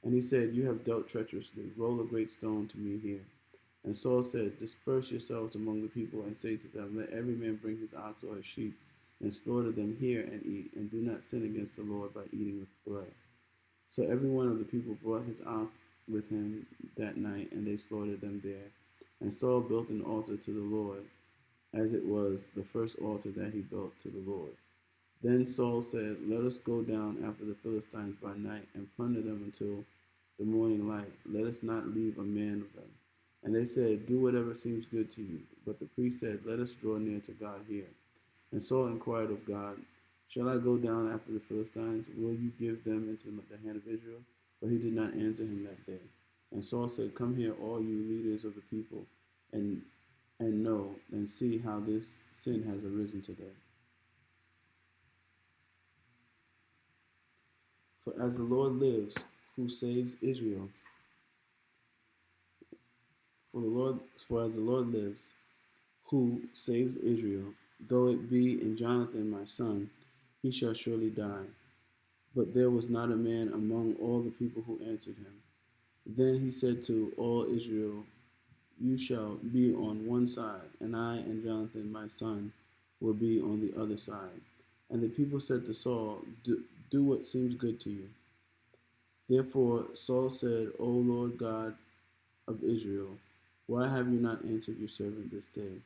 Speaker 1: And he said, you have dealt treacherously. Roll a great stone to me here. And Saul said, disperse yourselves among the people and say to them, let every man bring his ox or his sheep and slaughter them here and eat, and do not sin against the Lord by eating with blood. So every one of the people brought his ox with him that night, and they slaughtered them there. And Saul built an altar to the Lord, as it was the first altar that he built to the Lord. Then Saul said, let us go down after the Philistines by night and plunder them until the morning light. Let us not leave a man of them. And they said, do whatever seems good to you. But the priest said, let us draw near to God here. And Saul inquired of God, shall I go down after the Philistines? Will you give them into the hand of Israel? But he did not answer him that day. And Saul said, come here, all you leaders of the people, and know and see how this sin has arisen today. For as the Lord lives, who saves Israel, for as the Lord lives, who saves Israel, though it be in Jonathan my son, he shall surely die. But there was not a man among all the people who answered him. Then he said to all Israel, you shall be on one side, and I and Jonathan my son will be on the other side. And the people said to Saul, do what seems good to you. Therefore Saul said, O Lord God of Israel, why have you not answered your servant this day?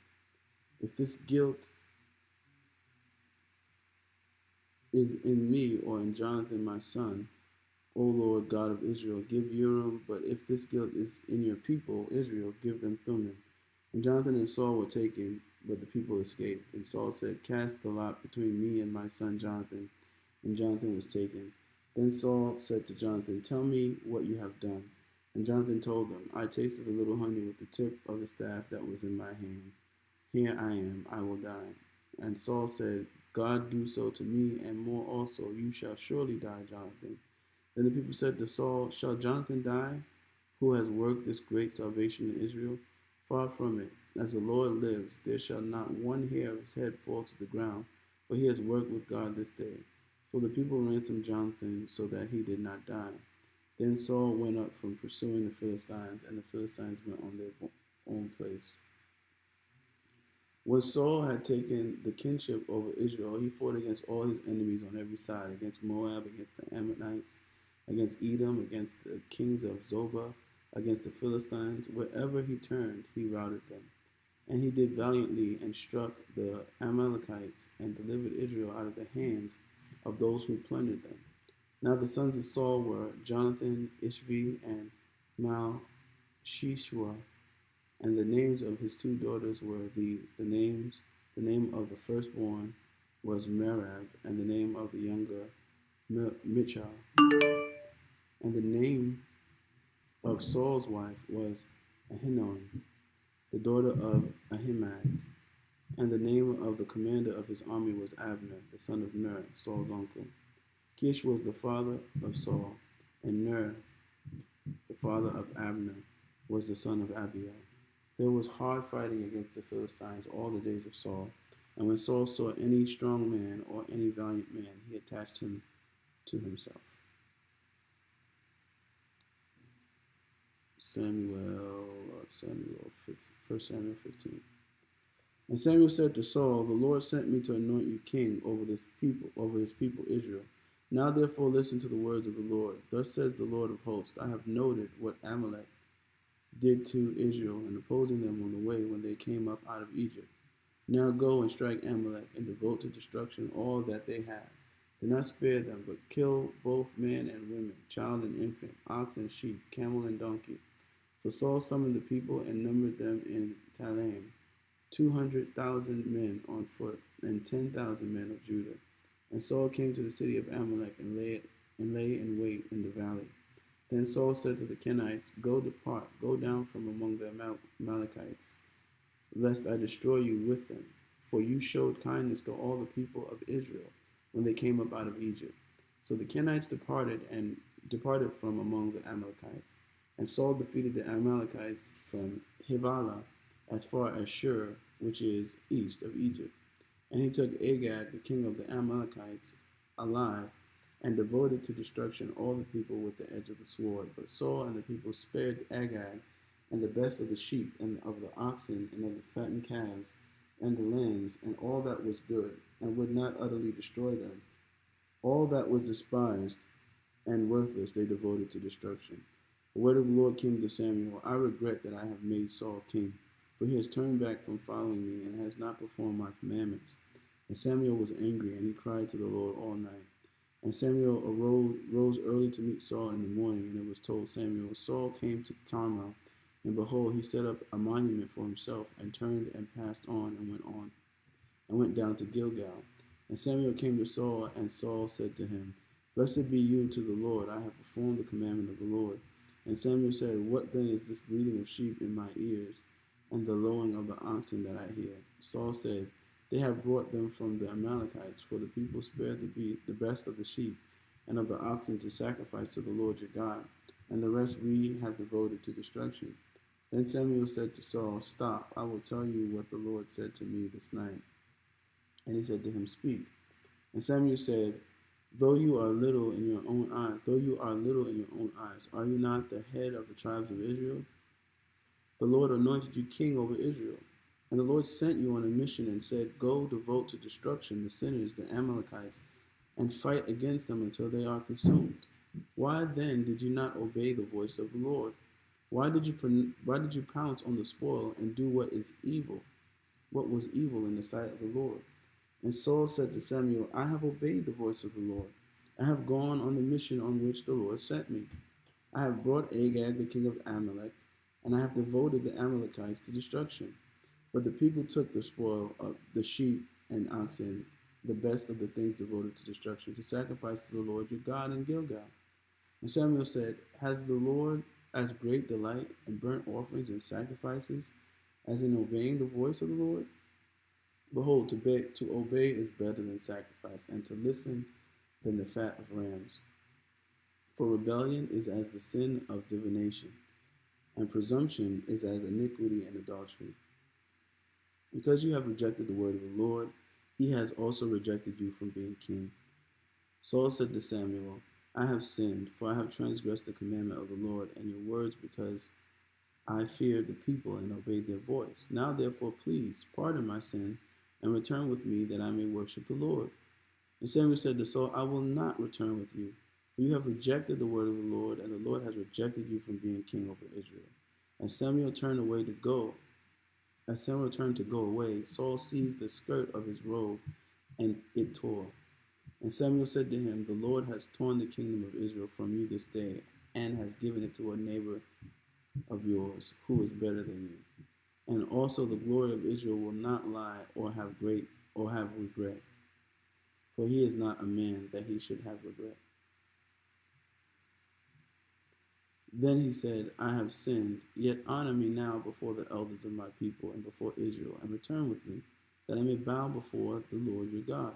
Speaker 1: If this guilt is in me or in Jonathan my son, O Lord God of Israel, give Urim, but if this guilt is in your people, Israel, give them Thummim. And Jonathan and Saul were taken, but the people escaped. And Saul said, cast the lot between me and my son Jonathan. And Jonathan was taken. Then Saul said to Jonathan, tell me what you have done. And Jonathan told him, I tasted a little honey with the tip of the staff that was in my hand. Here I am, I will die. And Saul said, God do so to me, and more also. You shall surely die, Jonathan. Then the people said to Saul, shall Jonathan die, who has worked this great salvation in Israel? Far from it. As the Lord lives, there shall not one hair of his head fall to the ground, for he has worked with God this day. So the people ransomed Jonathan so that he did not die. Then Saul went up from pursuing the Philistines, and the Philistines went on their own place. When Saul had taken the kingship over Israel, he fought against all his enemies on every side, against Moab, against the Ammonites, against Edom, against the kings of Zobah, against the Philistines. Wherever he turned, he routed them. And he did valiantly and struck the Amalekites and delivered Israel out of the hands of those who plundered them. Now the sons of Saul were Jonathan, Ishvi, and Malchishua, and the names of his two daughters were these. The name of the firstborn was Merab, and the name of the younger Michal. And the name of Saul's wife was Ahinoam, the daughter of Ahimaaz. And the name of the commander of his army was Abner, the son of Ner, Saul's uncle. Kish was the father of Saul, and Ner, the father of Abner, was the son of Abiel. There was hard fighting against the Philistines all the days of Saul, and when Saul saw any strong man or any valiant man, he attached him to himself. First Samuel 15. And Samuel said to Saul, "The Lord sent me to anoint you king over his people Israel. Now therefore listen to the words of the Lord. Thus says the Lord of hosts, I have noted what Amalek did to Israel in opposing them on the way when they came up out of Egypt. Now go and strike Amalek and devote to destruction all that they have. Do not spare them, but kill both men and women, child and infant, ox and sheep, camel and donkey." So Saul summoned the people and numbered them in Telaim, 200,000 men on foot, and 10,000 men of Judah. And Saul came to the city of Amalek and lay in wait in the valley. Then Saul said to the Kenites, Depart, go down from among the Amalekites, lest I destroy you with them. For you showed kindness to all the people of Israel when they came up out of Egypt. So the Kenites departed from among the Amalekites. And Saul defeated the Amalekites from Havilah as far as Shur, which is east of Egypt. And he took Agag, the king of the Amalekites, alive, and devoted to destruction all the people with the edge of the sword. But Saul and the people spared Agag and the best of the sheep and of the oxen and of the fattened calves and the lambs and all that was good, and would not utterly destroy them. All that was despised and worthless they devoted to destruction. The word of the Lord came to Samuel, I regret that I have made Saul king, for he has turned back from following me and has not performed my commandments. And Samuel was angry, and he cried to the Lord all night. And Samuel rose early to meet Saul in the morning, and it was told Samuel, Saul came to Carmel, and behold, he set up a monument for himself, and turned and passed on, and went down to Gilgal. And Samuel came to Saul, and Saul said to him, Blessed be you to the Lord, I have performed the commandment of the Lord. And Samuel said, What then is this bleating of sheep in my ears, and the lowing of the oxen that I hear? Saul said, They have brought them from the Amalekites, for the people spared the best of the sheep and of the oxen to sacrifice to the Lord your God, and the rest we have devoted to destruction. Then Samuel said to Saul, Stop, I will tell you what the Lord said to me this night. And he said to him, Speak. And Samuel said, Though you are little in your own eyes, are you not the head of the tribes of Israel? The Lord anointed you king over Israel. And the Lord sent you on a mission and said, Go devote to destruction the sinners, the Amalekites, and fight against them until they are consumed. Why then did you not obey the voice of the Lord? Why did you pounce on the spoil and do what was evil in the sight of the Lord? And Saul said to Samuel, I have obeyed the voice of the Lord. I have gone on the mission on which the Lord sent me. I have brought Agag, the king of Amalek, and I have devoted the Amalekites to destruction. But the people took the spoil of the sheep and oxen, the best of the things devoted to destruction, to sacrifice to the Lord your God in Gilgal. And Samuel said, Has the Lord as great delight in burnt offerings and sacrifices as in obeying the voice of the Lord? Behold, to obey is better than sacrifice, and to listen than the fat of rams. For rebellion is as the sin of divination, and presumption is as iniquity and adultery. Because you have rejected the word of the Lord, he has also rejected you from being king. Saul said to Samuel, I have sinned, for I have transgressed the commandment of the Lord and your words, because I feared the people and obeyed their voice. Now therefore, please pardon my sin and return with me, that I may worship the Lord. And Samuel said to Saul, I will not return with you, for you have rejected the word of the Lord, and the Lord has rejected you from being king over Israel. As Samuel turned to go away, Saul seized the skirt of his robe, and it tore. And Samuel said to him, The Lord has torn the kingdom of Israel from you this day, and has given it to a neighbor of yours, who is better than you. And also the glory of Israel will not lie or have regret, for he is not a man that he should have regret. Then he said, I have sinned, yet honor me now before the elders of my people and before Israel, and return with me, that I may bow before the Lord your God.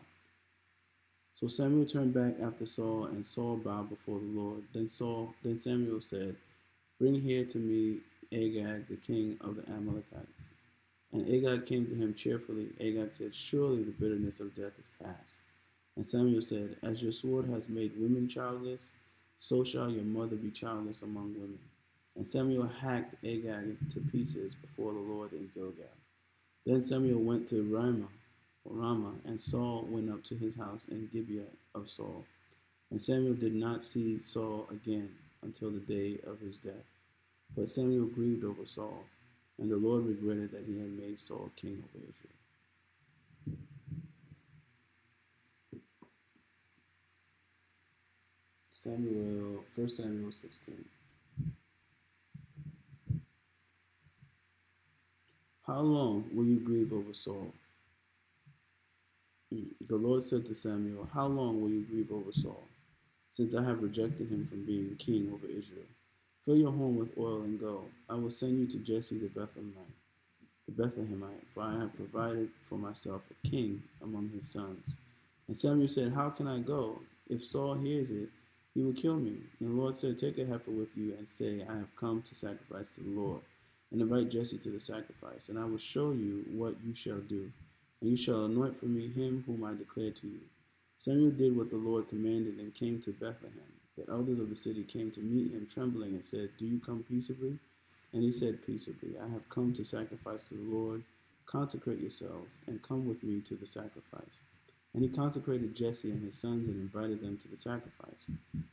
Speaker 1: So Samuel turned back after Saul, and Saul bowed before the Lord. Then Samuel said, Bring here to me Agag, the king of the Amalekites. And Agag came to him cheerfully. Agag said, Surely the bitterness of death is past. And Samuel said, As your sword has made women childless, so shall your mother be childless among women. And Samuel hacked Agag to pieces before the Lord in Gilgal. Then Samuel went to Ramah, and Saul went up to his house in Gibeah of Saul. And Samuel did not see Saul again until the day of his death. But Samuel grieved over Saul, and the Lord regretted that he had made Saul king over Israel. Samuel, 1 Samuel 16. How long will you grieve over Saul? The Lord said to Samuel, how long will you grieve over Saul, since I have rejected him from being king over Israel? Fill your home with oil and go. I will send you to Jesse the Bethlehemite, for I have provided for myself a king among his sons. And Samuel said, how can I go? If Saul hears it, he will kill me. And the Lord said, take a heifer with you and say, I have come to sacrifice to the Lord. And invite Jesse to the sacrifice, and I will show you what you shall do. And you shall anoint for me him whom I declare to you. Samuel did what the Lord commanded and came to Bethlehem. The elders of the city came to meet him trembling and said, do you come peaceably? And he said peaceably, I have come to sacrifice to the Lord. Consecrate yourselves and come with me to the sacrifice. And he consecrated Jesse and his sons and invited them to the sacrifice.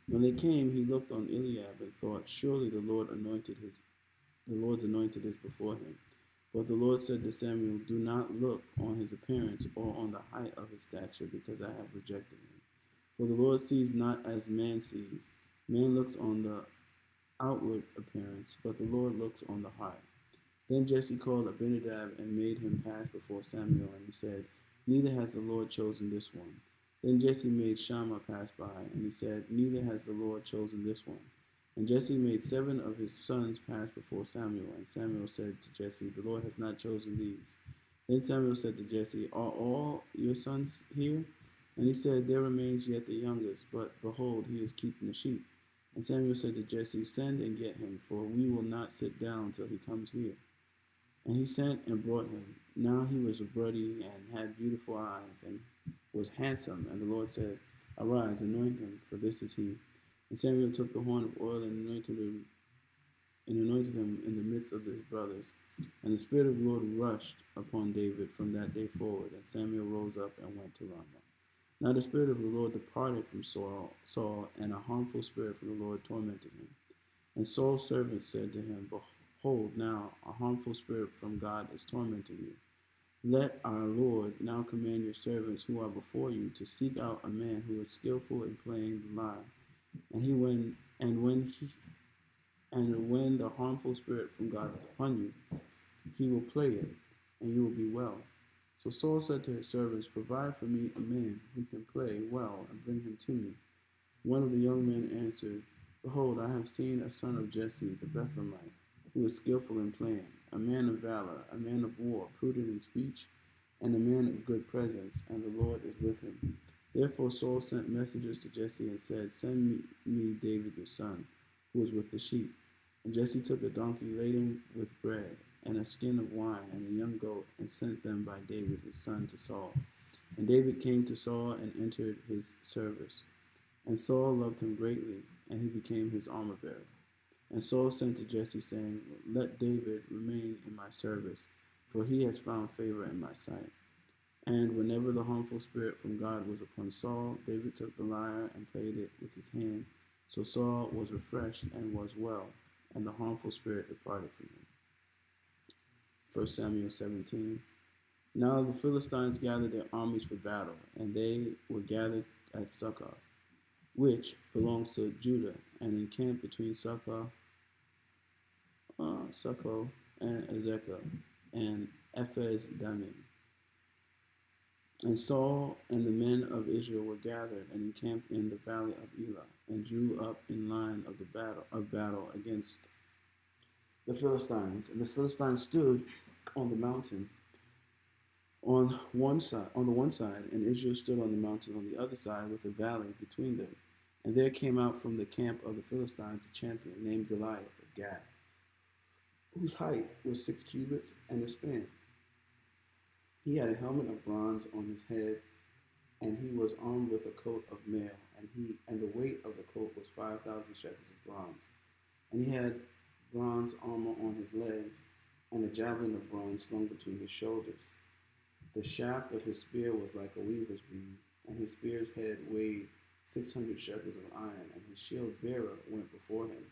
Speaker 1: When they came, he looked on Eliab and thought, surely the Lord's anointed is before him. But the Lord said to Samuel, do not look on his appearance or on the height of his stature, because I have rejected him. For the Lord sees not as man sees. Man looks on the outward appearance, but the Lord looks on the heart. Then Jesse called Abinadab and made him pass before Samuel, and he said, neither has the Lord chosen this one. Then Jesse made Shammah pass by, and he said, neither has the Lord chosen this one. And Jesse made 7 of his sons pass before Samuel, and Samuel said to Jesse, the Lord has not chosen these. Then Samuel said to Jesse, are all your sons here? And he said, there remains yet the youngest, but behold, he is keeping the sheep. And Samuel said to Jesse, send and get him, for we will not sit down till he comes here. And he sent and brought him. Now he was ruddy and had beautiful eyes and was handsome. And the Lord said, arise, anoint him, for this is he. And Samuel took the horn of oil and anointed him in the midst of his brothers. And the Spirit of the Lord rushed upon David from that day forward. And Samuel rose up and went to Ramah. Now the Spirit of the Lord departed from Saul, and a harmful spirit from the Lord tormented him. And Saul's servants said to him, behold, now a harmful spirit from God is tormenting you. Let our Lord now command your servants who are before you to seek out a man who is skillful in playing the lyre. And when the harmful spirit from God is upon you, he will play it, and you will be well. So Saul said to his servants, provide for me a man who can play well, and bring him to me. One of the young men answered, behold, I have seen a son of Jesse the Bethlehemite, who is skillful in playing, a man of valor, a man of war, prudent in speech, and a man of good presence, and the Lord is with him. Therefore Saul sent messengers to Jesse and said, send me David your son, who is with the sheep. And Jesse took a donkey laden with bread, and a skin of wine, and a young goat, and sent them by David his son to Saul. And David came to Saul and entered his service. And Saul loved him greatly, and he became his armor-bearer. And Saul sent to Jesse, saying, let David remain in my service, for he has found favor in my sight. And whenever the harmful spirit from God was upon Saul, David took the lyre and played it with his hand. So Saul was refreshed and was well, and the harmful spirit departed from him. 1 Samuel 17. Now the Philistines gathered their armies for battle, and they were gathered at Succoth, which belongs to Judah, and encamped between Succoth and Azekah, and Ephes Dammim. And Saul and the men of Israel were gathered and encamped in the valley of Elah, and drew up in line of battle against the Philistines. And the Philistines stood on the mountain on the one side, and Israel stood on the mountain on the other side, with a valley between them. And there came out from the camp of the Philistines a champion named Goliath of Gath, whose height was 6 cubits and a span. He had a helmet of bronze on his head, and he was armed with a coat of mail, and the weight of the coat was 5,000 shekels of bronze. And he had bronze armor on his legs, and a javelin of bronze slung between his shoulders. The shaft of his spear was like a weaver's beam, and his spear's head weighed 600 shekels of iron, and his shield bearer went before him.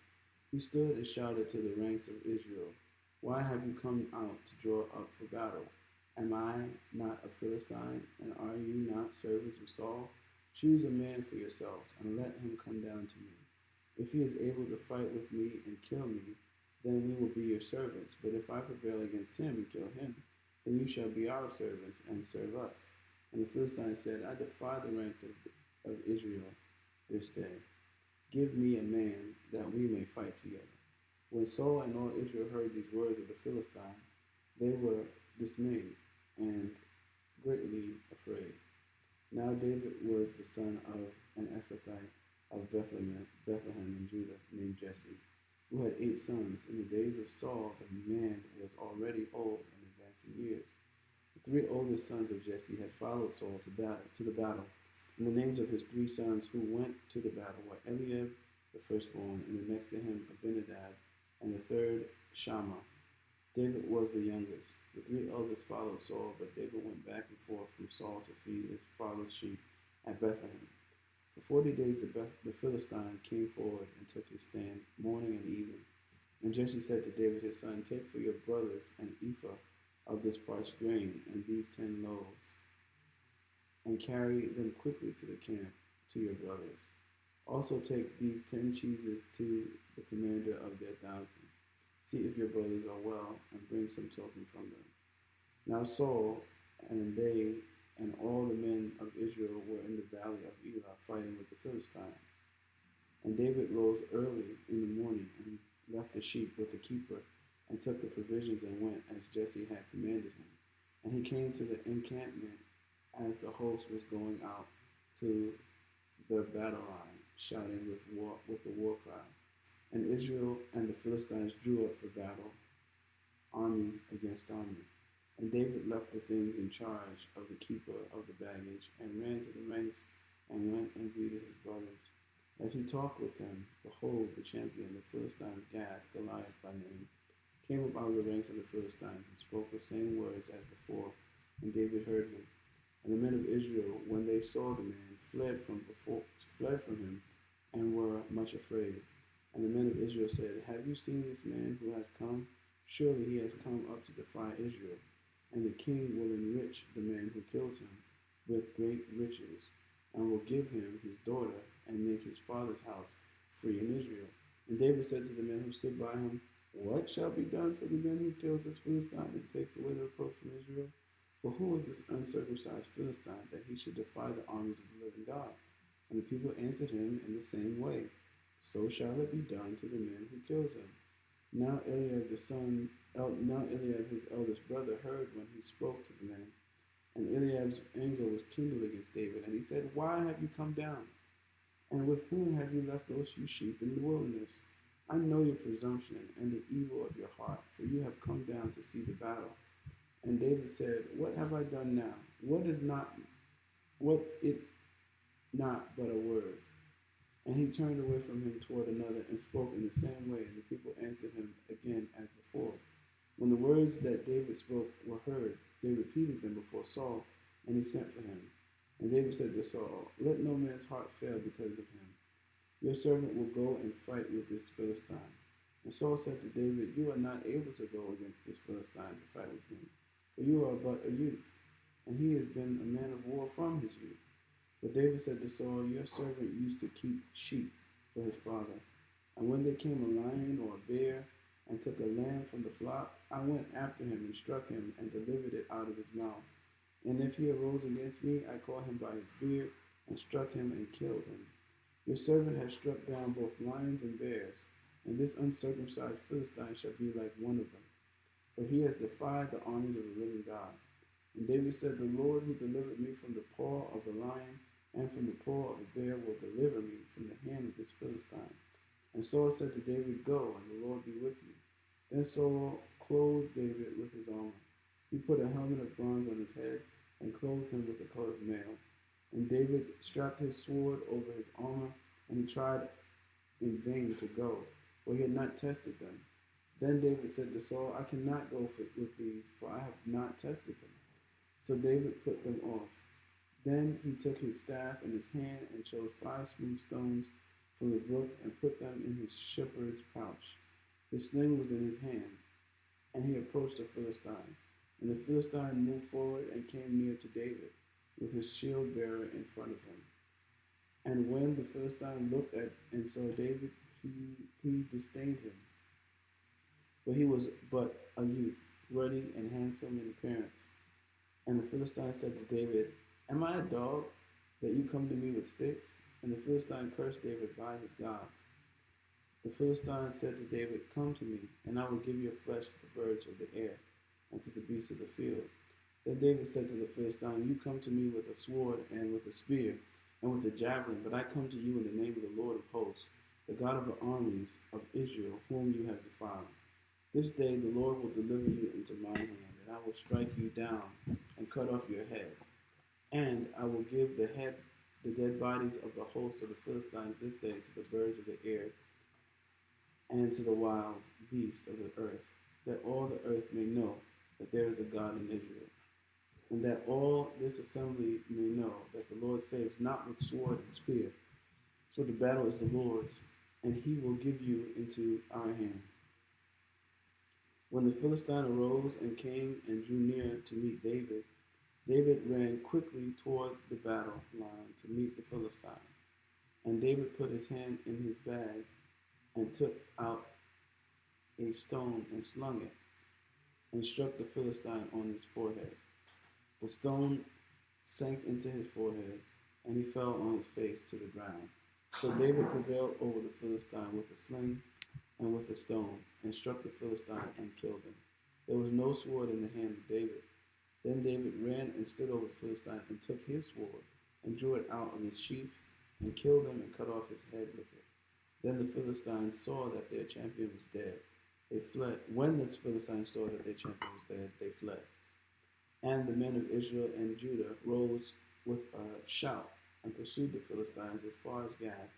Speaker 1: He stood and shouted to the ranks of Israel, "Why have you come out to draw up for battle? Am I not a Philistine, and are you not servants of Saul? Choose a man for yourselves, and let him come down to me. If he is able to fight with me and kill me, then we will be your servants. But if I prevail against him and kill him, then you shall be our servants and serve us." And the Philistine said, "I defy the ranks of Israel this day. Give me a man that we may fight together." When Saul and all Israel heard these words of the Philistine, they were dismayed and greatly afraid. Now David was the son of an Ephrathite of Bethlehem in Judah, named Jesse, who had 8 sons. In the days of Saul, the man was already old and advancing years. The 3 oldest sons of Jesse had followed Saul to the battle, and the names of his 3 sons who went to the battle were Eliab, the firstborn, and the next to him Abinadab, and the third Shammah. David was the youngest. The 3 eldest followed Saul, but David went back and forth from Saul to feed his father's sheep at Bethlehem. For 40 days the Philistine came forward and took his stand, morning and evening. And Jesse said to David his son, "Take for your brothers an ephah of this parched grain and these 10 loaves, and carry them quickly to the camp to your brothers. Also take these 10 cheeses to the commander of their 1,000. See if your brothers are well, and bring some token from them." Now Saul and they and all the men of Israel were in the valley of Elah fighting with the Philistines. And David rose early in the morning and left the sheep with the keeper, and took the provisions and went as Jesse had commanded him. And he came to the encampment as the host was going out to the battle line, shouting with the war cry. And Israel and the Philistines drew up for battle, army against army. And David left the things in charge of the keeper of the baggage, and ran to the ranks, and went and greeted his brothers. As he talked with them, behold, the champion, the Philistine Gath, Goliath by name, came up out of the ranks of the Philistines, and spoke the same words as before, and David heard him. And the men of Israel, when they saw the man, fled from him, and were much afraid. And the men of Israel said, "Have you seen this man who has come? Surely he has come up to defy Israel. And the king will enrich the man who kills him with great riches, and will give him his daughter, and make his father's house free in Israel." And David said to the men who stood by him, "What shall be done for the man who kills this Philistine and takes away the reproach from Israel? For who is this uncircumcised Philistine that he should defy the armies of the living God?" And the people answered him in the same way, "So shall it be done to the man who kills him." Now Eliab his eldest brother heard when he spoke to the men. And Eliab's anger was kindled against David, and he said, "Why have you come down? And with whom have you left those few sheep in the wilderness? I know your presumption and the evil of your heart, for you have come down to see the battle." And David said, "What have I done now? What it not but a word?" And he turned away from him toward another, and spoke in the same way, and the people answered him again as before. When the words that David spoke were heard, they repeated them before Saul, and he sent for him. And David said to Saul, "Let no man's heart fail because of him. Your servant will go and fight with this Philistine." And Saul said to David, "You are not able to go against this Philistine to fight with him, for you are but a youth, and he has been a man of war from his youth." But David said to Saul, "Your servant used to keep sheep for his father. And when there came a lion or a bear, and took a lamb from the flock, I went after him and struck him and delivered it out of his mouth. And if he arose against me, I caught him by his beard and struck him and killed him. Your servant has struck down both lions and bears, and this uncircumcised Philistine shall be like one of them, for he has defied the armies of the living God." And David said, "The Lord who delivered me from the paw of the lion and from the paw of the bear will deliver me from the hand of this Philistine." And Saul said to David, "Go, and the Lord be with you." Then Saul clothed David with his armor. He put a helmet of bronze on his head, and clothed him with a coat of mail. And David strapped his sword over his armor, and he tried in vain to go, for he had not tested them. Then David said to Saul, I cannot go with these, for I have not tested them. So David put them off. Then he took his staff in his hand and chose 5 smooth stones from the brook and put them in his shepherd's pouch. His sling was in his hand, and he approached the Philistine. And the Philistine moved forward and came near to David, with his shield bearer in front of him. And when the Philistine looked at and saw David, he disdained him, for he was but a youth, ruddy and handsome in appearance. And the Philistine said to David, Am I a dog, that you come to me with sticks? And the Philistine cursed David by his gods. The Philistine said to David, Come to me, and I will give your flesh to the birds of the air, and to the beasts of the field. Then David said to the Philistine, You come to me with a sword and with a spear and with a javelin, but I come to you in the name of the Lord of hosts, the God of the armies of Israel, whom you have defiled. This day the Lord will deliver you into my hand, and I will strike you down and cut off your head. And I will give the dead bodies of the host of the Philistines this day to the birds of the air and to the wild beasts of the earth, that all the earth may know that there is a God in Israel, and that all this assembly may know that the Lord saves not with sword and spear. So the battle is the Lord's, and he will give you into our hand. When the Philistine arose and came and drew near to meet David, David ran quickly toward the battle line to meet the Philistine. And David put his hand in his bag and took out a stone and slung it, and struck the Philistine on his forehead. The stone sank into his forehead, and he fell on his face to the ground. So David prevailed over the Philistine with a sling and with a stone, and struck the Philistine and killed him. There was no sword in the hand of David. Then David ran and stood over the Philistine and took his sword and drew it out of its sheath and killed him and cut off his head with it. Then the Philistines saw that their champion was dead. They fled. When the Philistines saw that their champion was dead, they fled. And the men of Israel and Judah rose with a shout and pursued the Philistines as far as Gath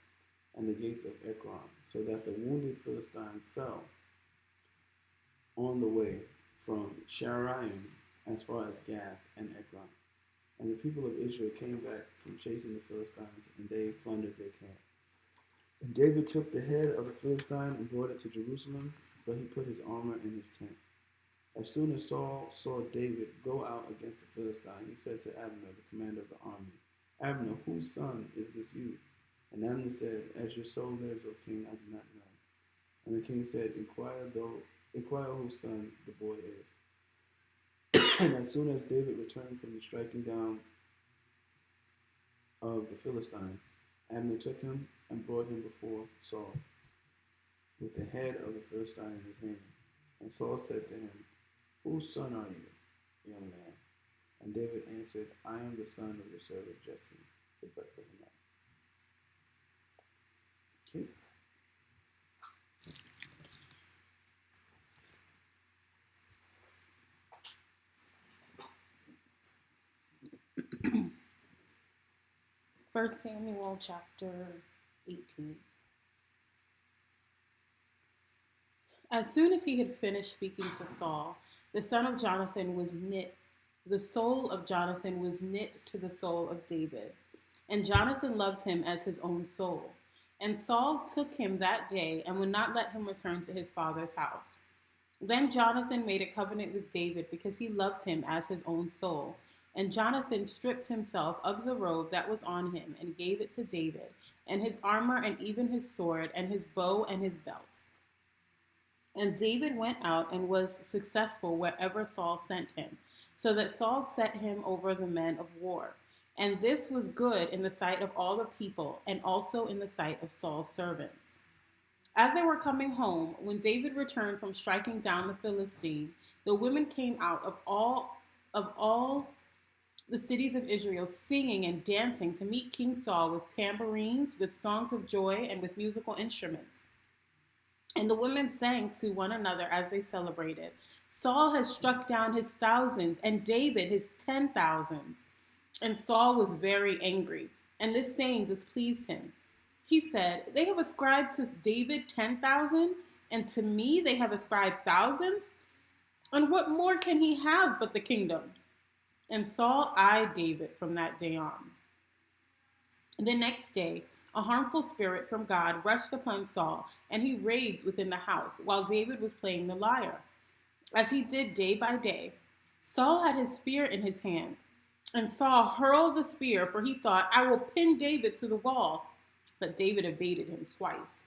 Speaker 1: and the gates of Ekron, so that the wounded Philistine fell on the way from Sharaim as far as Gath and Ekron. And the people of Israel came back from chasing the Philistines, and they plundered their camp. And David took the head of the Philistine and brought it to Jerusalem, but he put his armor in his tent. As soon as Saul saw David go out against the Philistine, he said to Abner, the commander of the army, Abner, whose son is this youth? And Abner said, As your soul lives, O king, I do not know. And the king said, Inquire whose son the boy is. And as soon as David returned from the striking down of the Philistine, Abner took him and brought him before Saul, with the head of the Philistine in his hand. And Saul said to him, Whose son are you, young man? And David answered, I am the son of your servant Jesse, the Bethlehemite. Okay.
Speaker 3: 1 Samuel chapter 18. As soon as he had finished speaking to Saul, the soul of Jonathan was knit to the soul of David, and Jonathan loved him as his own soul. And Saul took him that day and would not let him return to his father's house. Then Jonathan made a covenant with David because he loved him as his own soul. And Jonathan stripped himself of the robe that was on him and gave it to David, and his armor and even his sword and his bow and his belt. And David went out and was successful wherever Saul sent him, so that Saul set him over the men of war. And this was good in the sight of all the people, and also in the sight of Saul's servants. As they were coming home, when David returned from striking down the Philistine, the women came out of all the cities of Israel, singing and dancing to meet King Saul with tambourines, with songs of joy, and with musical instruments. And the women sang to one another as they celebrated, Saul has struck down his thousands, and David his 10,000s. And Saul was very angry, and this saying displeased him. He said, They have ascribed to David 10,000, and to me they have ascribed thousands. And what more can he have but the kingdom?" And Saul eyed David from that day on. The next day, a harmful spirit from God rushed upon Saul, and he raged within the house while David was playing the lyre, as he did day by day. Saul had his spear in his hand, and Saul hurled the spear, for he thought, "I will pin David to the wall." But David evaded him twice.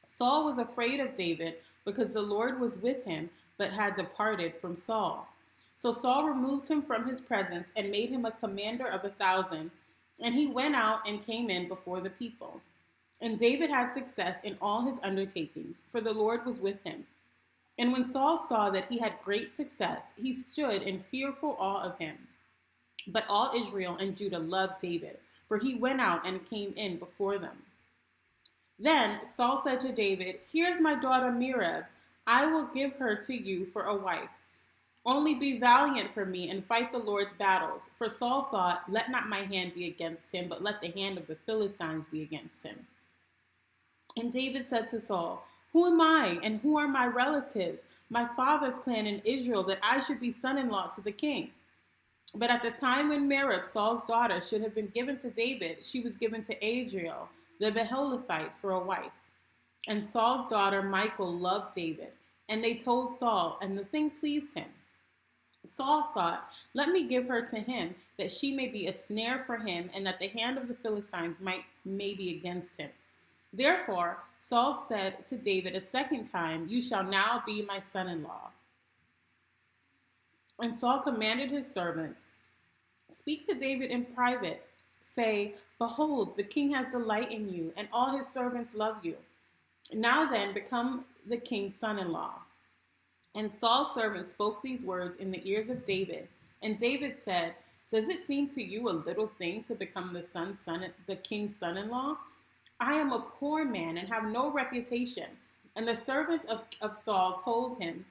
Speaker 3: Saul was afraid of David because the Lord was with him, but had departed from Saul. So Saul removed him from his presence and made him a commander of 1,000, and he went out and came in before the people. And David had success in all his undertakings, for the Lord was with him. And when Saul saw that he had great success, he stood in fearful awe of him. But all Israel and Judah loved David, for he went out and came in before them. Then Saul said to David, "Here is my daughter Merab. I will give her to you for a wife. Only be valiant for me and fight the Lord's battles." For Saul thought, "Let not my hand be against him, but let the hand of the Philistines be against him." And David said to Saul, "Who am I and who are my relatives, my father's clan in Israel, that I should be son-in-law to the king?" But at the time when Merab, Saul's daughter, should have been given to David, she was given to Adriel, the Beholithite, for a wife. And Saul's daughter Michal loved David, and they told Saul, and the thing pleased him. Saul thought, "Let me give her to him, that she may be a snare for him, and that the hand of the Philistines may be against him." Therefore Saul said to David a second time, "You shall now be my son-in-law." And Saul commanded his servants, "Speak to David in private. Say, 'Behold, the king has delight in you, and all his servants love you. Now then, become the king's son-in-law.'" And Saul's servant spoke these words in the ears of David. And David said, "Does it seem to you a little thing to become the king's son-in-law? I am a poor man and have no reputation." And the servants of Saul told him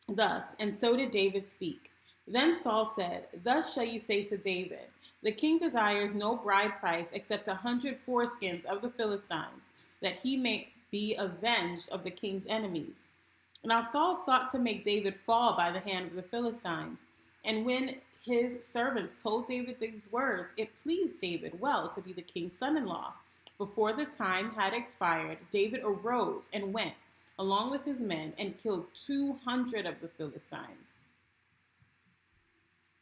Speaker 3: thus, and so did David speak. Then Saul said, "Thus shall you say to David, the king desires no bride price except 100 foreskins of the Philistines, that he may be avenged of the king's enemies." Now Saul sought to make David fall by the hand of the Philistines. And when his servants told David these words, it pleased David well to be the king's son-in-law. Before the time had expired, David arose and went, along with his men, and killed 200 of the Philistines.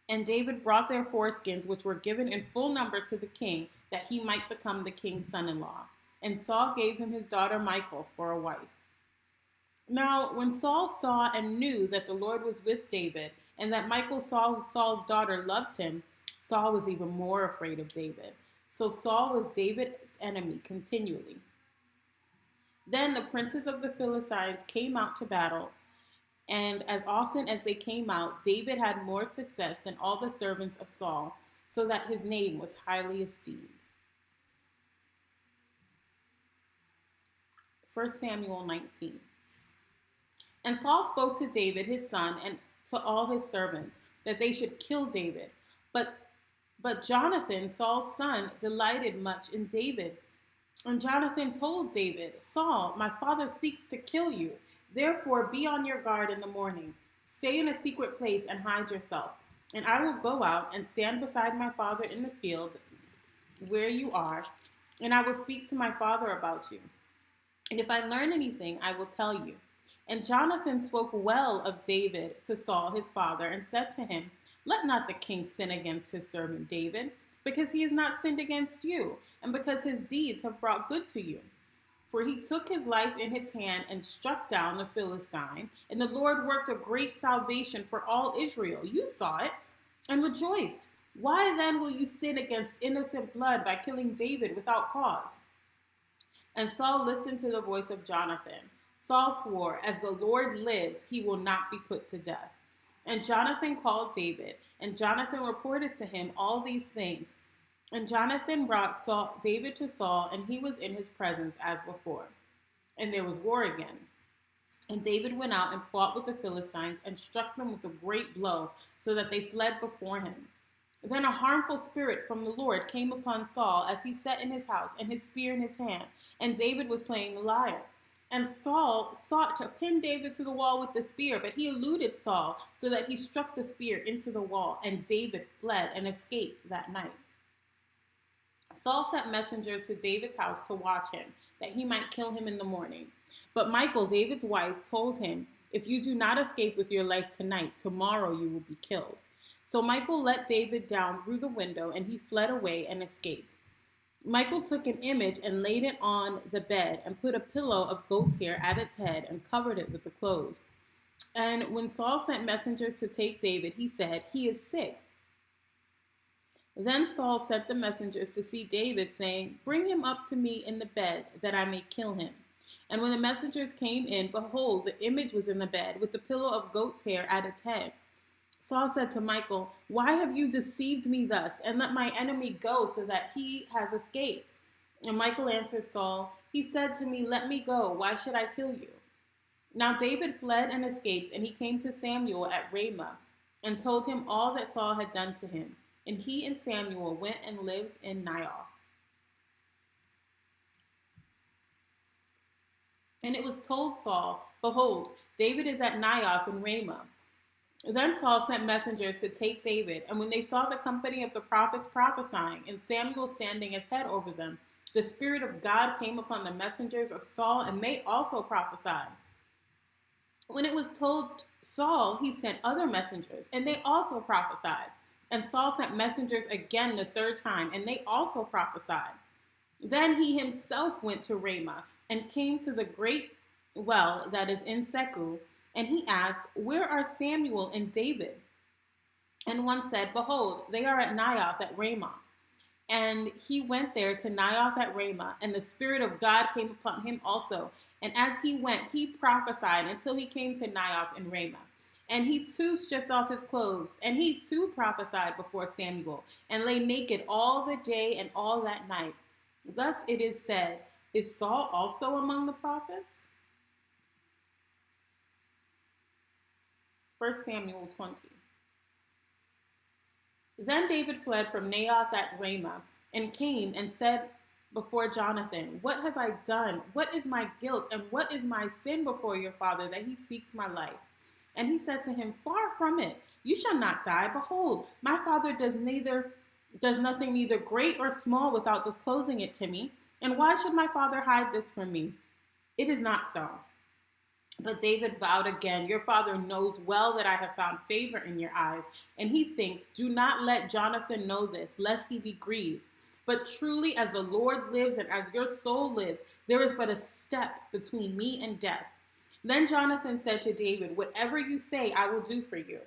Speaker 3: And David brought their foreskins, which were given in full number to the king, that he might become the king's son-in-law. And Saul gave him his daughter Michal for a wife. Now, when Saul saw and knew that the Lord was with David, and that Michal, Saul's daughter, loved him, Saul was even more afraid of David. So Saul was David's enemy continually. Then the princes of the Philistines came out to battle, and as often as they came out, David had more success than all the servants of Saul, so that his name was highly esteemed. 1 Samuel 19. And Saul spoke to David, his son, and to all his servants, that they should kill David. But Jonathan, Saul's son, delighted much in David. And Jonathan told David, "Saul, my father seeks to kill you. Therefore be on your guard in the morning. Stay in a secret place and hide yourself. And I will go out and stand beside my father in the field where you are, and I will speak to my father about you. And if I learn anything, I will tell you." And Jonathan spoke well of David to Saul his father, and said to him, "Let not the king sin against his servant David, because he has not sinned against you, and because his deeds have brought good to you. For he took his life in his hand and struck down the Philistine, and the Lord worked a great salvation for all Israel. You saw it and rejoiced. Why then will you sin against innocent blood by killing David without cause?" And Saul listened to the voice of Jonathan. Saul swore, "As the Lord lives, he will not be put to death." And Jonathan called David, and Jonathan reported to him all these things. And Jonathan brought David to Saul, and he was in his presence as before. And there was war again. And David went out and fought with the Philistines, and struck them with a great blow, so that they fled before him. Then a harmful spirit from the Lord came upon Saul as he sat in his house, and his spear in his hand, and David was playing the lyre. And Saul sought to pin David to the wall with the spear, but he eluded Saul so that he struck the spear into the wall, and David fled and escaped that night. Saul sent messengers to David's house to watch him, that he might kill him in the morning. But Michal, David's wife, told him, "If you do not escape with your life tonight, tomorrow you will be killed." So Michal let David down through the window, and he fled away and escaped. Michal took an image and laid it on the bed and put a pillow of goat's hair at its head and covered it with the clothes. And when Saul sent messengers to take David, he said, "He is sick." Then Saul sent the messengers to see David, saying, "Bring him up to me in the bed, that I may kill him." And when the messengers came in, behold, the image was in the bed, with the pillow of goat's hair at its head. Saul said to Michal, "Why have you deceived me thus, and let my enemy go so that he has escaped?" And Michal answered Saul, "He said to me, 'Let me go. Why should I kill you?'" Now David fled and escaped, and he came to Samuel at Ramah and told him all that Saul had done to him. And he and Samuel went and lived in Naioth. And it was told Saul, "Behold, David is at Naioth in Ramah." Then Saul sent messengers to take David, and when they saw the company of the prophets prophesying, and Samuel standing as head over them, the Spirit of God came upon the messengers of Saul, and they also prophesied. When it was told Saul, he sent other messengers, and they also prophesied. And Saul sent messengers again the third time, and they also prophesied. Then he himself went to Ramah, and came to the great well that is in Secu, and he asked, "Where are Samuel and David?" And one said, "Behold, they are at Naioth at Ramah." And he went there to Naioth at Ramah, and the Spirit of God came upon him also. And as he went, he prophesied until he came to Naioth in Ramah. And he too stripped off his clothes, and he too prophesied before Samuel, and lay naked all the day and all that night. Thus it is said, "Is Saul also among the prophets?" 1 Samuel 20. Then David fled from Naioth at Ramah, and came and said before Jonathan, "What have I done? What is my guilt, and what is my sin before your father, that he seeks my life?" And he said to him, "Far from it. You shall not die. Behold, my father does nothing neither great or small without disclosing it to me. And why should my father hide this from me? It is not so." But David vowed again, "Your father knows well that I have found favor in your eyes." And he thinks, "Do not let Jonathan know this, lest he be grieved. But truly, as the Lord lives and as your soul lives, there is but a step between me and death." Then Jonathan said to David, "Whatever you say, I will do for you."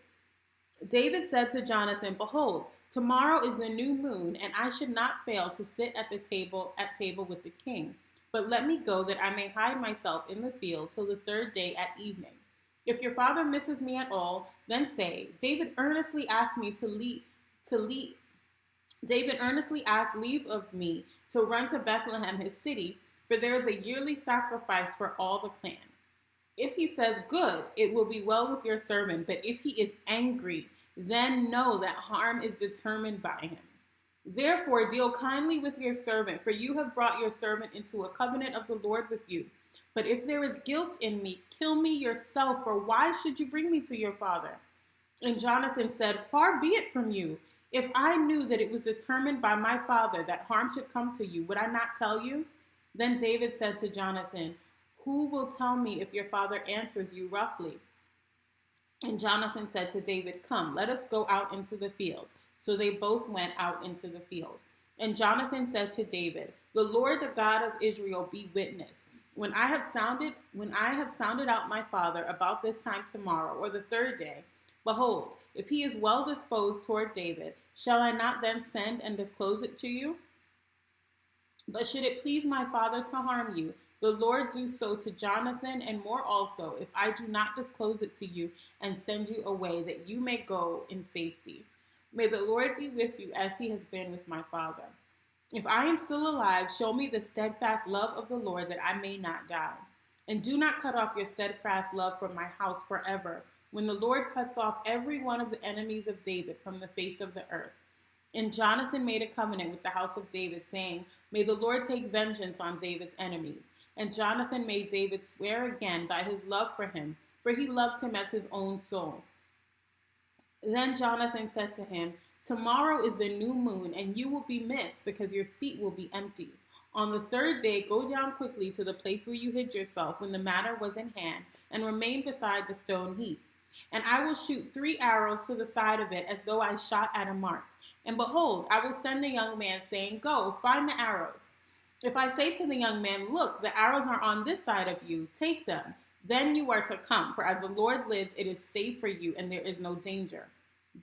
Speaker 3: David said to Jonathan, "Behold, tomorrow is a new moon, and I should not fail to sit at table with the king. But let me go, that I may hide myself in the field till the third day at evening. If your father misses me at all, then say, David earnestly asked leave of me to run to Bethlehem, his city, for there is a yearly sacrifice for all the clan. If he says, 'Good, it will be well with your servant,' but if he is angry, then know that harm is determined by him. Therefore, deal kindly with your servant, for you have brought your servant into a covenant of the Lord with you. But if there is guilt in me, kill me yourself, for why should you bring me to your father?" And Jonathan said, "Far be it from you. If I knew that it was determined by my father that harm should come to you, would I not tell you?" Then David said to Jonathan, "Who will tell me if your father answers you roughly?" And Jonathan said to David, "Come, let us go out into the field." So they both went out into the field. And Jonathan said to David, "The Lord, the God of Israel, be witness. When I have sounded out my father about this time tomorrow, or the third day, behold, if he is well disposed toward David, shall I not then send and disclose it to you? But should it please my father to harm you, the Lord do so to Jonathan and more also, if I do not disclose it to you and send you away, that you may go in safety. May the Lord be with you as he has been with my father. If I am still alive, show me the steadfast love of the Lord, that I may not die. And do not cut off your steadfast love from my house forever, when the Lord cuts off every one of the enemies of David from the face of the earth." And Jonathan made a covenant with the house of David, saying, "May the Lord take vengeance on David's enemies." And Jonathan made David swear again by his love for him, for he loved him as his own soul. Then Jonathan said to him, "Tomorrow is the new moon, and you will be missed because your seat will be empty. On the third day, go down quickly to the place where you hid yourself when the matter was in hand, and remain beside the stone heap. And I will shoot 3 arrows to the side of it as though I shot at a mark. And behold, I will send the young man, saying, 'Go, find the arrows.' If I say to the young man, 'Look, the arrows are on this side of you, take them,' then you are to come, for as the Lord lives, it is safe for you, and there is no danger.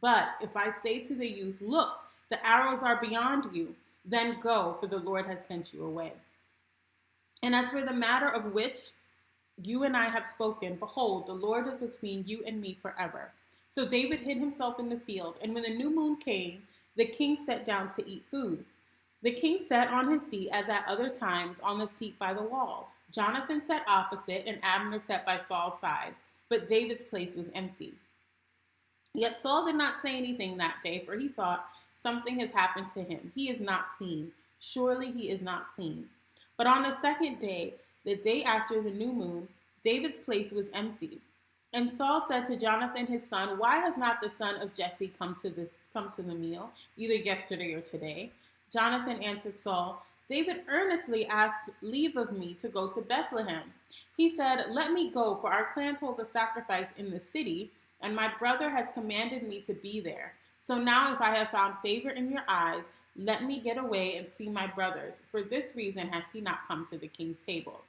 Speaker 3: But if I say to the youth, 'Look, the arrows are beyond you,' then go, for the Lord has sent you away. And as for the matter of which you and I have spoken, behold, the Lord is between you and me forever." So David hid himself in the field, and when the new moon came, the king sat down to eat food. The king sat on his seat, as at other times, on the seat by the wall. Jonathan sat opposite, and Abner sat by Saul's side, but David's place was empty. Yet Saul did not say anything that day, for he thought, "Something has happened to him. He is not clean. Surely he is not clean." But on the second day, the day after the new moon, David's place was empty. And Saul said to Jonathan his son, "Why has not the son of Jesse come to the meal, either yesterday or today?" Jonathan answered Saul, "David earnestly asked leave of me to go to Bethlehem. He said, 'Let me go, for our clans hold a sacrifice in the city, and my brother has commanded me to be there. So now if I have found favor in your eyes, let me get away and see my brothers. For this reason has he not come to the king's table.'"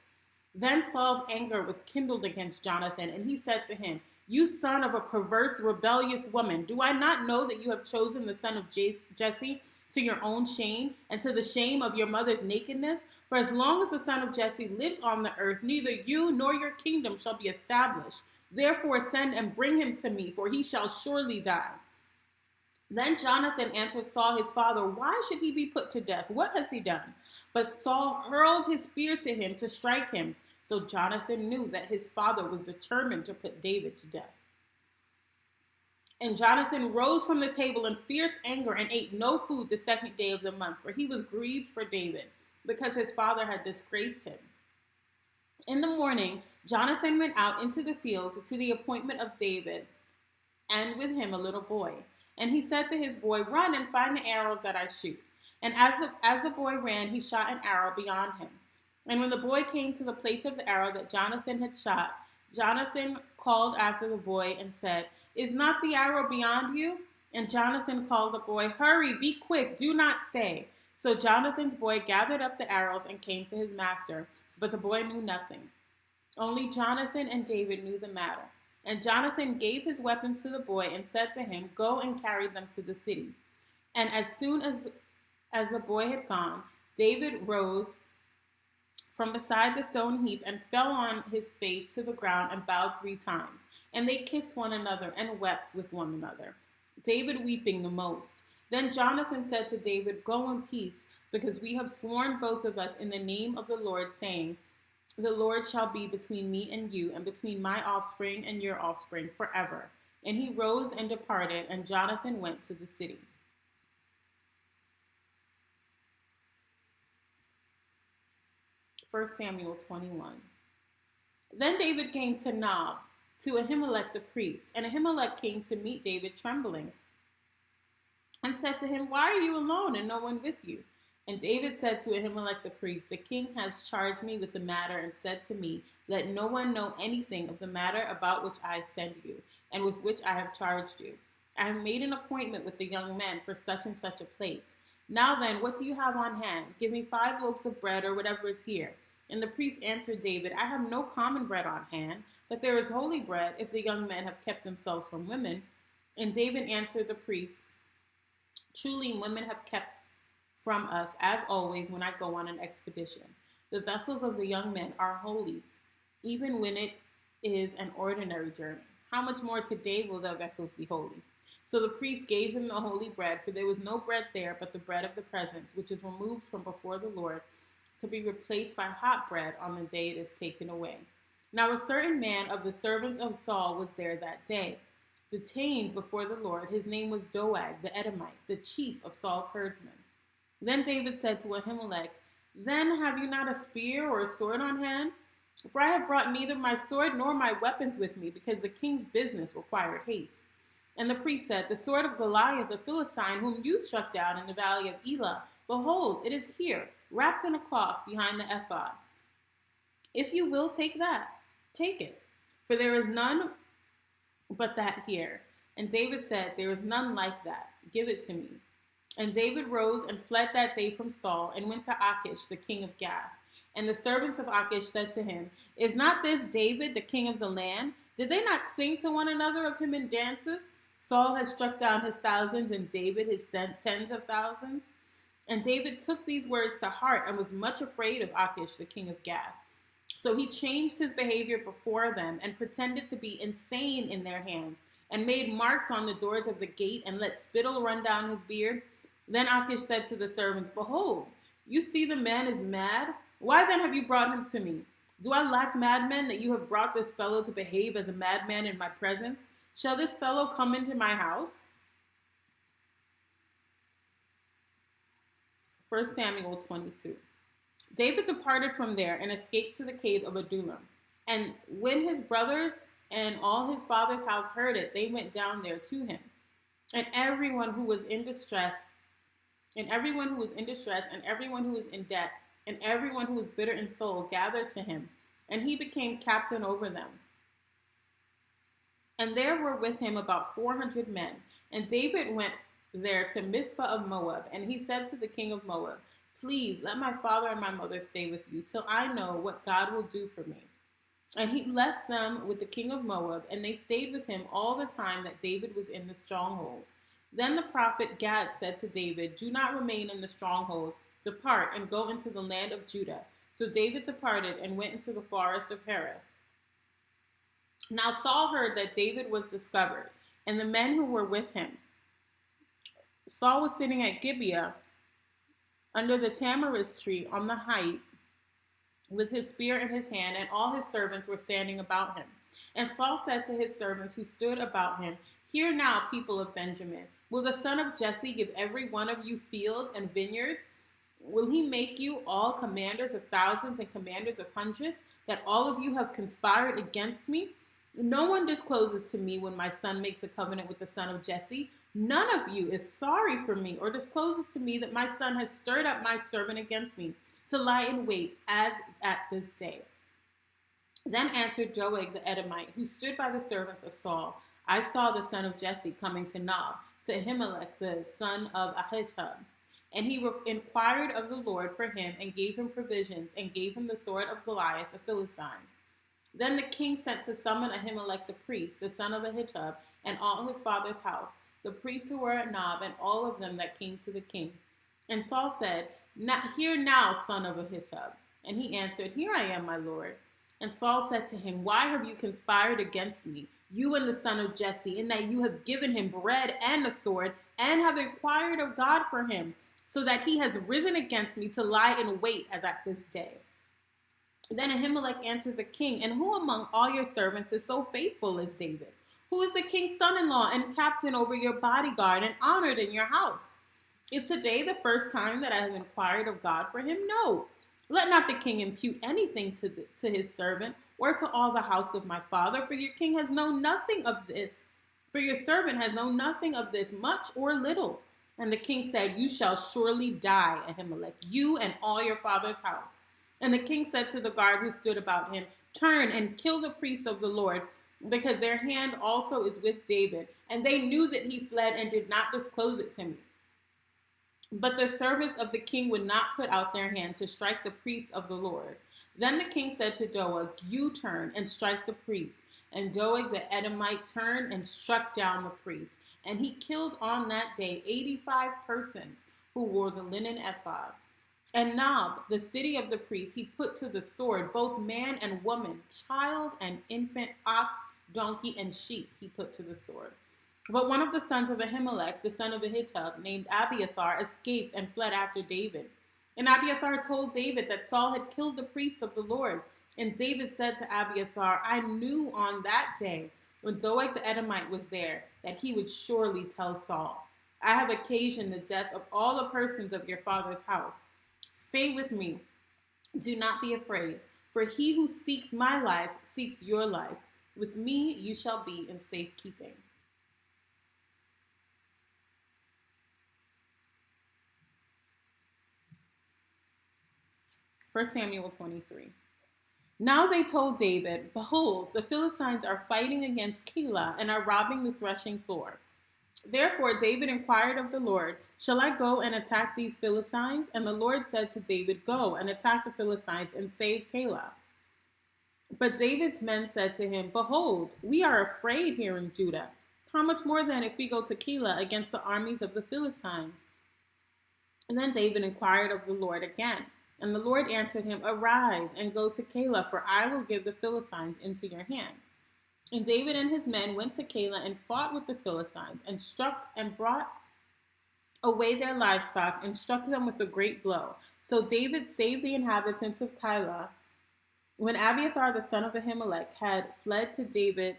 Speaker 3: Then Saul's anger was kindled against Jonathan, and he said to him, "You son of a perverse, rebellious woman, do I not know that you have chosen the son of Jesse to your own shame and to the shame of your mother's nakedness? For as long as the son of Jesse lives on the earth, neither you nor your kingdom shall be established. Therefore send and bring him to me, for he shall surely die." Then Jonathan answered Saul his father, "Why should he be put to death? What has he done?" But Saul hurled his spear to him to strike him. So Jonathan knew that his father was determined to put David to death. And Jonathan rose from the table in fierce anger and ate no food the second day of the month, for he was grieved for David, because his father had disgraced him. In the morning, Jonathan went out into the field to the appointment of David, and with him a little boy. And he said to his boy, "Run and find the arrows that I shoot." And as the boy ran, he shot an arrow beyond him. And when the boy came to the place of the arrow that Jonathan had shot, Jonathan called after the boy and said, "Is not the arrow beyond you?" And Jonathan called the boy, "Hurry, be quick, do not stay." So Jonathan's boy gathered up the arrows and came to his master, but the boy knew nothing. Only Jonathan and David knew the matter. And Jonathan gave his weapons to the boy and said to him, "Go and carry them to the city." And as soon as the boy had gone, David rose from beside the stone heap and fell on his face to the ground and bowed 3 times. And they kissed one another and wept with one another, David weeping the most. Then Jonathan said to David, "Go in peace, because we have sworn both of us in the name of the Lord, saying, 'The Lord shall be between me and you, and between my offspring and your offspring forever.'" And he rose and departed, and Jonathan went to the city. 1 Samuel 21. Then David came to Nob, to Ahimelech the priest, and Ahimelech came to meet David trembling, and said to him, "Why are you alone and no one with you?" And David said to Ahimelech the priest, "The king has charged me with the matter and said to me, 'Let no one know anything of the matter about which I send you, and with which I have charged you. I have made an appointment with the young men for such and such a place. Now then, what do you have on hand? Give me 5 loaves of bread or whatever is here." And the priest answered David, "I have no common bread on hand, but there is holy bread, if the young men have kept themselves from women." And David answered the priest, "Truly women have kept from us, as always, when I go on an expedition. The vessels of the young men are holy, even when it is an ordinary journey. How much more today will their vessels be holy?" So the priest gave him the holy bread, for there was no bread there but the bread of the presence, which is removed from before the Lord, to be replaced by hot bread on the day it is taken away. Now a certain man of the servants of Saul was there that day, detained before the Lord. His name was Doeg the Edomite, the chief of Saul's herdsmen. Then David said to Ahimelech, Then have you not a spear or a sword on hand? For I have brought neither my sword nor my weapons with me, because the king's business required haste. And the priest said, The sword of Goliath the Philistine, whom you struck down in the valley of Elah, behold, it is here, wrapped in a cloth behind the ephod. If you will take that, take it, for there is none but that here. And David said, There is none like that. Give it to me. And David rose and fled that day from Saul and went to Achish, the king of Gath. And the servants of Achish said to him, Is not this David, the king of the land? Did they not sing to one another of him in dances? Saul has struck down his thousands, and David his tens of thousands. And David took these words to heart and was much afraid of Achish, the king of Gath. So he changed his behavior before them and pretended to be insane in their hands, and made marks on the doors of the gate and let spittle run down his beard. Then Achish said to the servants, Behold, you see the man is mad? Why then have you brought him to me? Do I lack madmen that you have brought this fellow to behave as a madman in my presence? Shall this fellow come into my house? 1 Samuel 22. David departed from there and escaped to the cave of Adullam. And when his brothers and all his father's house heard it, they went down there to him. And everyone who was in distress, and everyone who was in debt, and everyone who was bitter in soul gathered to him, and he became captain over them. And there were with him about 400 men. And David went there to Mizpah of Moab, and he said to the king of Moab, Please let my father and my mother stay with you till I know what God will do for me. And he left them with the king of Moab, and they stayed with him all the time that David was in the stronghold. Then the prophet Gad said to David, Do not remain in the stronghold. Depart and go into the land of Judah. So David departed and went into the forest of Hereth. Now Saul heard that David was discovered, and the men who were with him. Saul was sitting at Gibeah under the tamarisk tree on the height with his spear in his hand, and all his servants were standing about him. And Saul said to his servants who stood about him, Hear now, people of Benjamin, will the son of Jesse give every one of you fields and vineyards? Will he make you all commanders of thousands and commanders of hundreds, that all of you have conspired against me? No one discloses to me when my son makes a covenant with the son of Jesse. None of you is sorry for me or discloses to me that my son has stirred up my servant against me to lie in wait as at this day. Then answered Doeg the Edomite, who stood by the servants of Saul, I saw the son of Jesse coming to Nob, to Ahimelech the son of Ahitub. And he inquired of the Lord for him, and gave him provisions, and gave him the sword of Goliath the Philistine. Then the king sent to summon Ahimelech the priest, the son of Ahitub, and all his father's house, the priests who were at Nob, and all of them that came to the king. And Saul said, Hear now, son of Ahitub. And he answered, Here I am, my lord. And Saul said to him, Why have you conspired against me, you and the son of Jesse, in that you have given him bread and a sword, and have inquired of God for him, so that he has risen against me to lie in wait as at this day? Then Ahimelech answered the king, And who among all your servants is so faithful as David, who is the king's son-in-law and captain over your bodyguard and honored in your house? Is today the first time that I have inquired of God for him? No. Let not the king impute anything to his servant or to all the house of my father, for your king has known nothing of this. For your servant has known nothing of this, much or little. And the king said, You shall surely die, Ahimelech, you and all your father's house. And the king said to the guard who stood about him, Turn and kill the priests of the Lord, because their hand also is with David. And they knew that he fled and did not disclose it to me. But the servants of the king would not put out their hand to strike the priests of the Lord. Then the king said to Doeg, You turn and strike the priests. And Doeg the Edomite turned and struck down the priests. And he killed on that day 85 persons who wore the linen ephod. And Nob, the city of the priests, he put to the sword, both man and woman, child and infant, ox, donkey, and sheep he put to the sword. But one of the sons of Ahimelech, the son of Ahitub, named Abiathar, escaped and fled after David. And Abiathar told David that Saul had killed the priests of the Lord. And David said to Abiathar, I knew on that day, when Doeg the Edomite was there, that he would surely tell Saul, I have occasioned the death of all the persons of your father's house. Stay with me. Do not be afraid, for he who seeks my life seeks your life. With me you shall be in safekeeping. 1 Samuel 23. Now they told David, behold, the Philistines are fighting against Keilah and are robbing the threshing floor. Therefore David inquired of the Lord, shall I go and attack these Philistines? And the Lord said to David, go and attack the Philistines and save Keilah. But David's men said to him, behold, we are afraid here in Judah. How much more then if we go to Keilah against the armies of the Philistines? And then David inquired of the Lord again. And the Lord answered him, arise and go to Keilah, for I will give the Philistines into your hand. And David and his men went to Keilah and fought with the Philistines, and struck and brought away their livestock, and struck them with a great blow. So David saved the inhabitants of Keilah. When Abiathar the son of Ahimelech had fled to David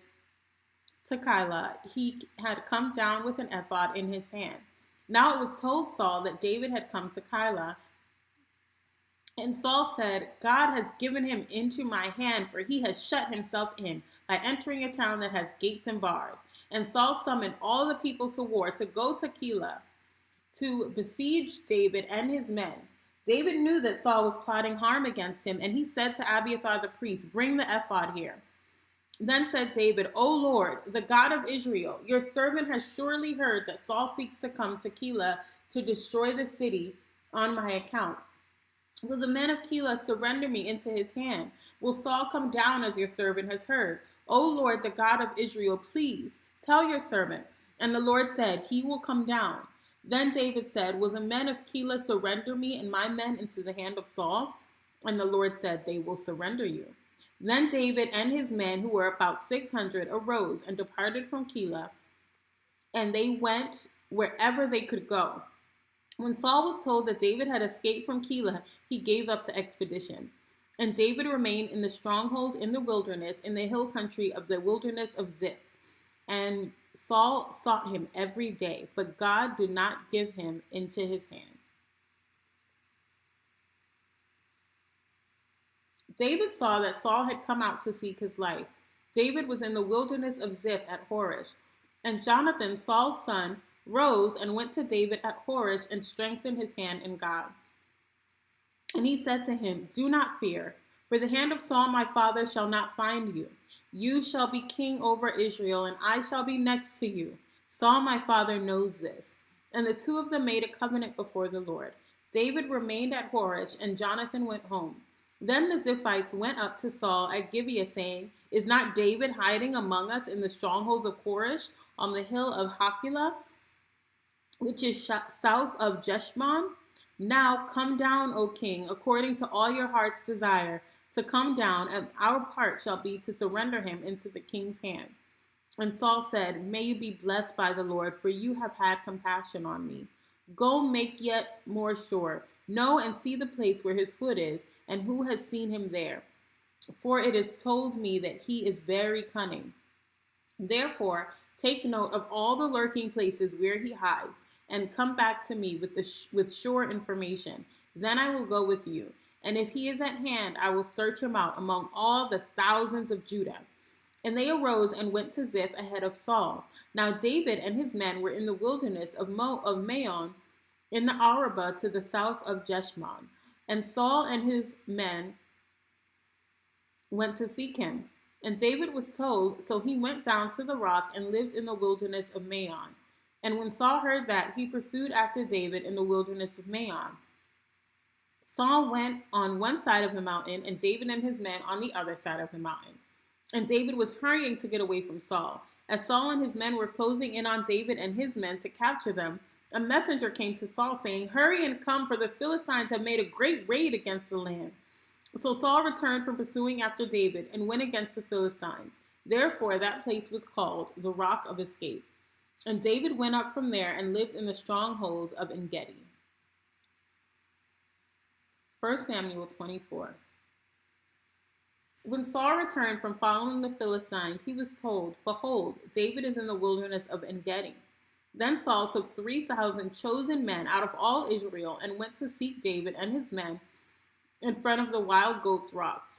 Speaker 3: to Keilah, he had come down with an ephod in his hand. Now it was told Saul that David had come to Keilah. And Saul said, God has given him into my hand, for he has shut himself in by entering a town that has gates and bars. And Saul summoned all the people to war to go to Keilah to besiege David and his men. David knew that Saul was plotting harm against him, and he said to Abiathar the priest, bring the ephod here. Then said David, O Lord, the God of Israel, your servant has surely heard that Saul seeks to come to Keilah to destroy the city on my account. Will the men of Keilah surrender me into his hand? Will Saul come down as your servant has heard? O Lord, the God of Israel, please tell your servant. And the Lord said, he will come down. Then David said, will the men of Keilah surrender me and my men into the hand of Saul? And the Lord said, they will surrender you. Then David and his men, who were about 600, arose and departed from Keilah, and they went wherever they could go. When Saul was told that David had escaped from Keilah, he gave up the expedition. And David remained in the stronghold in the wilderness, in the hill country of the wilderness of Ziph. And Saul sought him every day, but God did not give him into his hand. David saw that Saul had come out to seek his life. David was in the wilderness of Ziph at Horish. And Jonathan, Saul's son, rose and went to David at Horish and strengthened his hand in God. And he said to him, do not fear, for the hand of Saul my father shall not find you. You shall be king over Israel, and I shall be next to you. Saul my father knows this. And the two of them made a covenant before the Lord. David remained at Horish, and Jonathan went home. Then the Ziphites went up to Saul at Gibeah, saying, is not David hiding among us in the strongholds of Horish on the hill of Hachilah, which is south of Jeshimon? Now come down, O king, according to all your heart's desire, to come down, and our part shall be to surrender him into the king's hand. And Saul said, may you be blessed by the Lord, for you have had compassion on me. Go make yet more sure. Know and see the place where his foot is, and who has seen him there. For it is told me that he is very cunning. Therefore, take note of all the lurking places where he hides, and come back to me with sure information. Then I will go with you. And if he is at hand, I will search him out among all the thousands of Judah. And they arose and went to Ziph ahead of Saul. Now David and his men were in the wilderness of Maon, in the Arabah to the south of Jeshimon. And Saul and his men went to seek him. And David was told, so he went down to the rock and lived in the wilderness of Maon. And when Saul heard that, he pursued after David in the wilderness of Maon. Saul went on one side of the mountain, and David and his men on the other side of the mountain. And David was hurrying to get away from Saul. As Saul and his men were closing in on David and his men to capture them, a messenger came to Saul saying, hurry and come, for the Philistines have made a great raid against the land. So Saul returned from pursuing after David and went against the Philistines. Therefore that place was called the Rock of Escape. And David went up from there and lived in the stronghold of En-gedi. 1 Samuel 24. When Saul returned from following the Philistines, he was told, behold, David is in the wilderness of En-gedi. Then Saul took 3,000 chosen men out of all Israel and went to seek David and his men in front of the wild goats' rocks.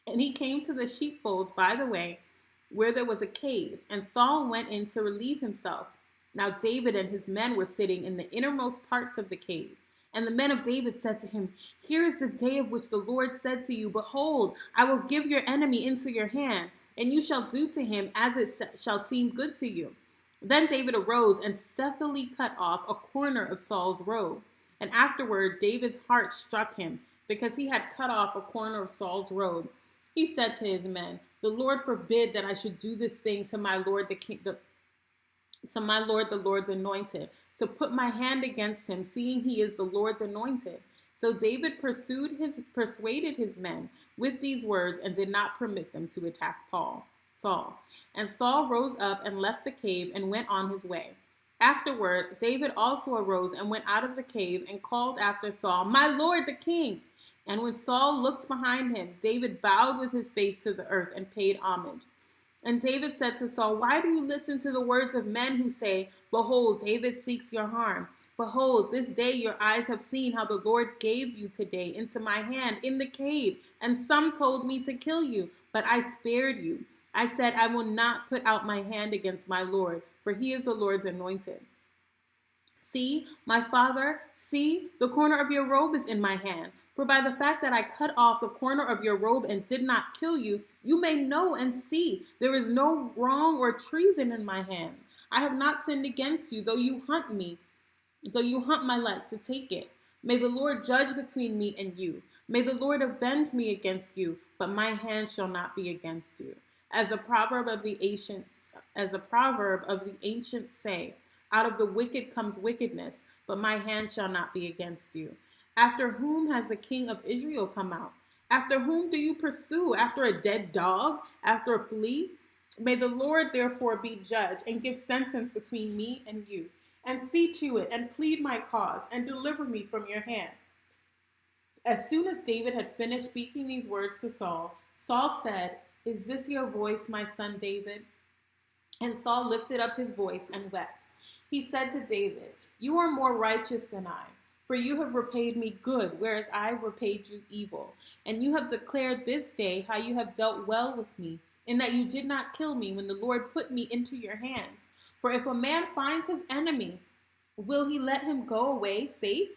Speaker 3: And he came to the sheepfolds by the way, where there was a cave, and Saul went in to relieve himself. Now David and his men were sitting in the innermost parts of the cave. And the men of David said to him, "Here is the day of which the Lord said to you, Behold, I will give your enemy into your hand, and you shall do to him as it shall seem good to you." Then David arose and stealthily cut off a corner of Saul's robe. And afterward David's heart struck him, because he had cut off a corner of Saul's robe. He said to his men, "The Lord forbid that I should do this thing to my lord the king, to my lord the Lord's anointed, to put my hand against him, seeing he is the Lord's anointed." So David persuaded his men with these words and did not permit them to attack Saul. And Saul rose up and left the cave and went on his way. Afterward, David also arose and went out of the cave and called after Saul, "My lord the king." And when Saul looked behind him, David bowed with his face to the earth and paid homage. And David said to Saul, "Why do you listen to the words of men who say, Behold, David seeks your harm? Behold, this day your eyes have seen how the Lord gave you today into my hand in the cave, and some told me to kill you, but I spared you. I said, I will not put out my hand against my Lord, for he is the Lord's anointed. See, my father, see, the corner of your robe is in my hand. For by the fact that I cut off the corner of your robe and did not kill you, you may know and see there is no wrong or treason in my hand. I have not sinned against you, though you hunt my life to take it. May the Lord judge between me and you. May the Lord avenge me against you, but my hand shall not be against you. As the proverb of the ancients say, out of the wicked comes wickedness, but my hand shall not be against you. After whom has the king of Israel come out? After whom do you pursue? After a dead dog? After a flea? May the Lord therefore be judge and give sentence between me and you, and see to it and plead my cause and deliver me from your hand." As soon as David had finished speaking these words to Saul, Saul said, "Is this your voice, my son David?" And Saul lifted up his voice and wept. He said to David, "You are more righteous than I, for you have repaid me good, whereas I repaid you evil. And you have declared this day how you have dealt well with me, in that you did not kill me when the Lord put me into your hands. For if a man finds his enemy, will he let him go away safe?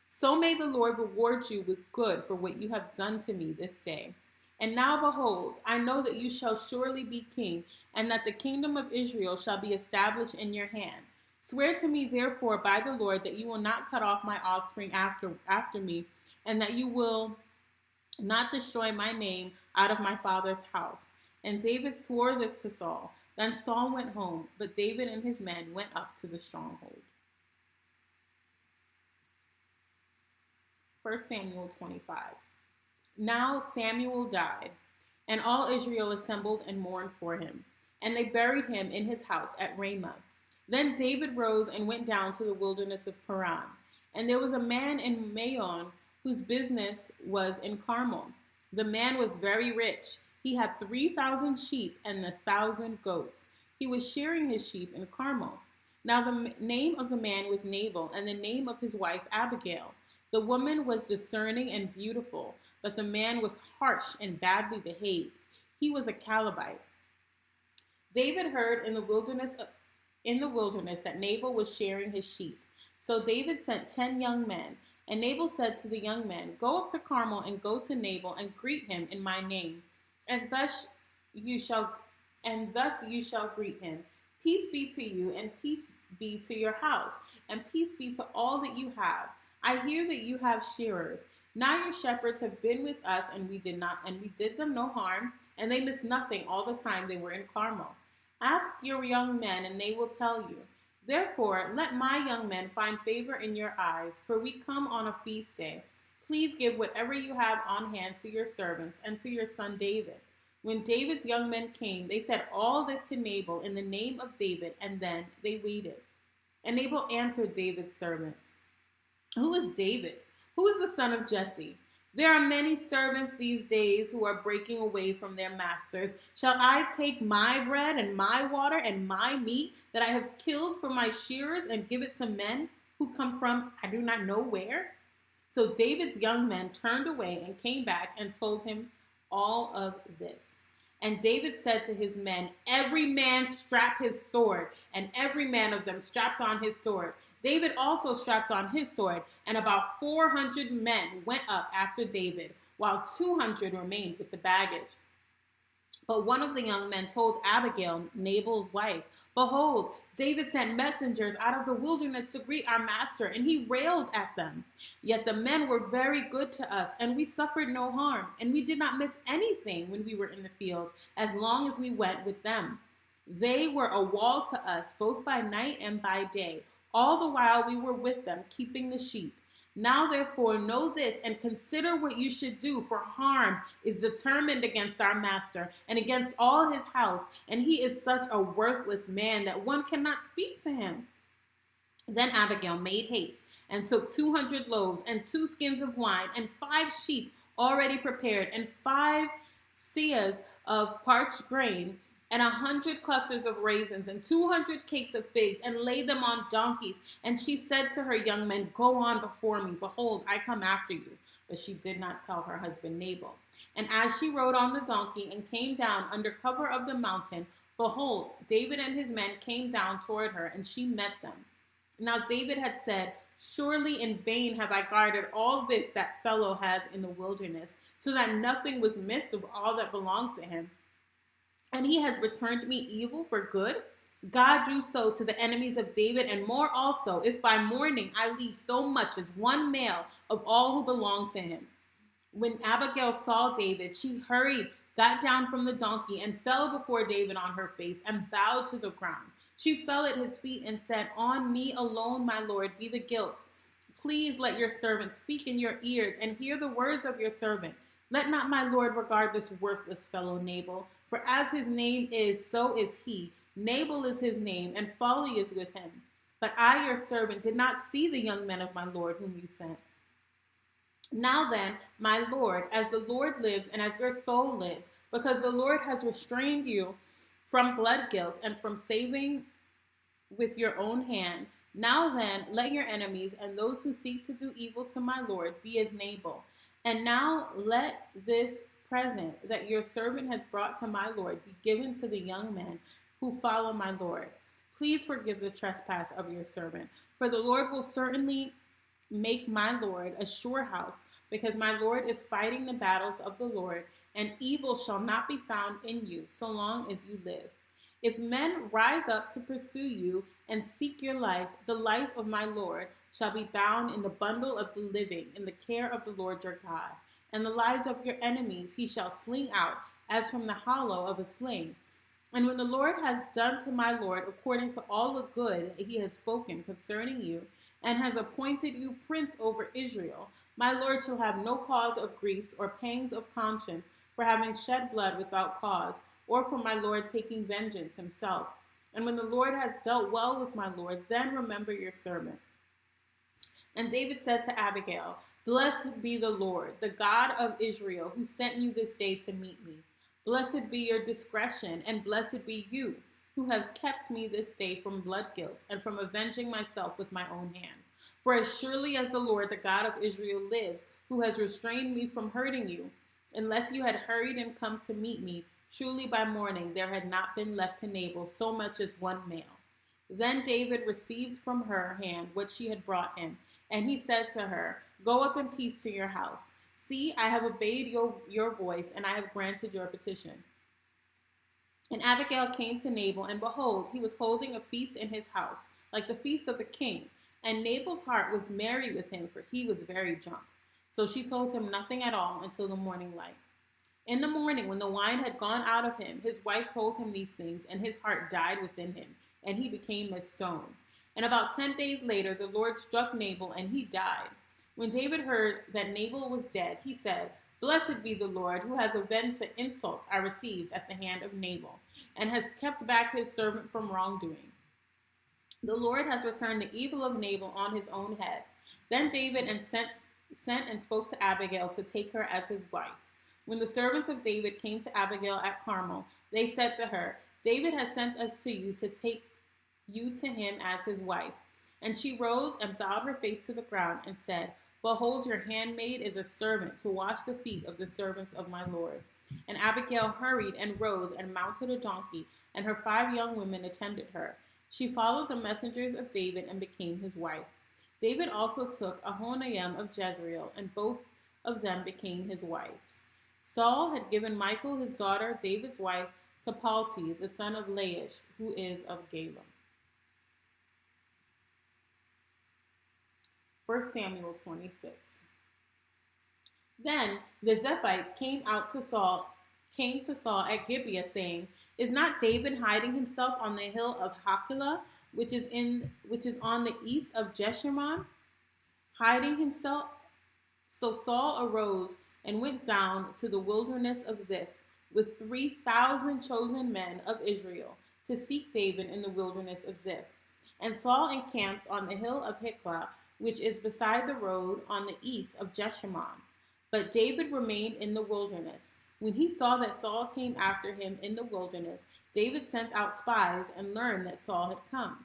Speaker 3: So may the Lord reward you with good for what you have done to me this day. And now behold, I know that you shall surely be king, and that the kingdom of Israel shall be established in your hand. Swear to me therefore by the Lord that you will not cut off my offspring after me, and that you will not destroy my name out of my father's house." And David swore this to Saul. Then Saul went home, but David and his men went up to the stronghold. 1 Samuel 25. Now Samuel died, and all Israel assembled and mourned for him, and they buried him in his house at Ramah. Then David rose and went down to the wilderness of Paran. And there was a man in Maon whose business was in Carmel. The man was very rich. He had 3,000 sheep and 1,000 goats. He was shearing his sheep in Carmel. Now the name of the man was Nabal, and the name of his wife Abigail. The woman was discerning and beautiful, but the man was harsh and badly behaved. He was a Calebite. David heard in the wilderness that Nabal was shearing his sheep. So David sent 10 young men, and Nabal said to the young men, "Go up to Carmel and go to Nabal and greet him in my name, and thus you shall greet him. Peace be to you, and peace be to your house, and peace be to all that you have. I hear that you have shearers. Now your shepherds have been with us, and we did them no harm, and they missed nothing all the time they were in Carmel. Ask your young men, and they will tell you. Therefore, let my young men find favor in your eyes, for we come on a feast day. Please give whatever you have on hand to your servants and to your son David." When David's young men came, they said all this to Nabal in the name of David, and then they waited. And Nabal answered David's servants, "Who is David? Who is the son of Jesse?" There are many servants these days who are breaking away from their masters. Shall I take my bread and my water and my meat that I have killed for my shearers and give it to men who come from I do not know where? So David's young men turned away and came back and told him all of this. And David said to his men, every man strap his sword, and every man of them strapped on his sword. David also strapped on his sword, and about 400 men went up after David, while 200 remained with the baggage. But one of the young men told Abigail, Nabal's wife, behold, David sent messengers out of the wilderness to greet our master, and he railed at them. Yet the men were very good to us, and we suffered no harm, and we did not miss anything when we were in the fields, as long as we went with them. They were a wall to us, both by night and by day, all the while we were with them, keeping the sheep. Now, therefore, know this and consider what you should do, for harm is determined against our master and against all his house, and he is such a worthless man that one cannot speak to him. Then Abigail made haste and took 200 loaves and 2 skins of wine and 5 sheep already prepared and 5 seahs of parched grain and 100 clusters of raisins and 200 cakes of figs, and laid them on donkeys. And she said to her young men, go on before me. Behold, I come after you. But she did not tell her husband Nabal. And as she rode on the donkey and came down under cover of the mountain, behold, David and his men came down toward her, and she met them. Now David had said, surely in vain have I guarded all this that fellow has in the wilderness, so that nothing was missed of all that belonged to him. And he has returned me evil for good. God do so to the enemies of David, and more also, if by morning I leave so much as one male of all who belong to him. When Abigail saw David, she hurried, got down from the donkey, and fell before David on her face, and bowed to the ground. She fell at his feet and said, on me alone, my lord, be the guilt. Please let your servant speak in your ears, and hear the words of your servant. Let not my lord regard this worthless fellow Nabal, for as his name is, so is he. Nabal is his name, and folly is with him. But I, your servant, did not see the young men of my lord whom you sent. Now then, my lord, as the Lord lives and as your soul lives, because the Lord has restrained you from blood guilt and from saving with your own hand, now then, let your enemies and those who seek to do evil to my lord be as Nabal. And now let this present that your servant has brought to my lord be given to the young men who follow my lord. Please forgive the trespass of your servant, for the Lord will certainly make my lord a sure house, because my lord is fighting the battles of the Lord, and evil shall not be found in you so long as you live. If men rise up to pursue you and seek your life, the life of my lord shall be bound in the bundle of the living in the care of the Lord your God. And the lives of your enemies he shall sling out as from the hollow of a sling. And when the Lord has done to my lord according to all the good he has spoken concerning you, and has appointed you prince over Israel, my lord shall have no cause of griefs or pangs of conscience for having shed blood without cause, or for my lord taking vengeance himself. And when the Lord has dealt well with my lord, then remember your servant. And David said to Abigail, blessed be the Lord, the God of Israel, who sent you this day to meet me. Blessed be your discretion, and blessed be you, who have kept me this day from blood guilt, and from avenging myself with my own hand. For as surely as the Lord, the God of Israel, lives, who has restrained me from hurting you, unless you had hurried and come to meet me, truly by morning there had not been left to Nabal so much as one male. Then David received from her hand what she had brought him, and he said to her, go up in peace to your house. See, I have obeyed your voice, and I have granted your petition. And Abigail came to Nabal, and behold, he was holding a feast in his house, like the feast of a king. And Nabal's heart was merry with him, for he was very drunk. So she told him nothing at all until the morning light. In the morning, when the wine had gone out of him, his wife told him these things, and his heart died within him, and he became as stone. And about 10 days later, the Lord struck Nabal, and he died. When David heard that Nabal was dead, he said, blessed be the Lord, who has avenged the insult I received at the hand of Nabal, and has kept back his servant from wrongdoing. The Lord has returned the evil of Nabal on his own head. Then David sent and spoke to Abigail to take her as his wife. When the servants of David came to Abigail at Carmel, they said to her, David has sent us to you to take you to him as his wife. And she rose and bowed her face to the ground and said, Behold, your handmaid is a servant to wash the feet of the servants of my Lord. And Abigail hurried and rose and mounted a donkey, and her 5 young women attended her. She followed the messengers of David and became his wife. David also took Ahinoam of Jezreel, and both of them became his wives. Saul had given Michal, his daughter, David's wife, to Palti, the son of Laish, who is of Galem. 1 Samuel 26. Then the Ziphites came to Saul at Gibeah, saying, Is not David hiding himself on the hill of Hachilah, which is on the east of Jeshimon? Hiding himself. So Saul arose and went down to the wilderness of Ziph with 3,000 chosen men of Israel to seek David in the wilderness of Ziph. And Saul encamped on the hill of Hiklah, which is beside the road on the east of Jeshimon. But David remained in the wilderness. When he saw that Saul came after him in the wilderness, David sent out spies and learned that Saul had come.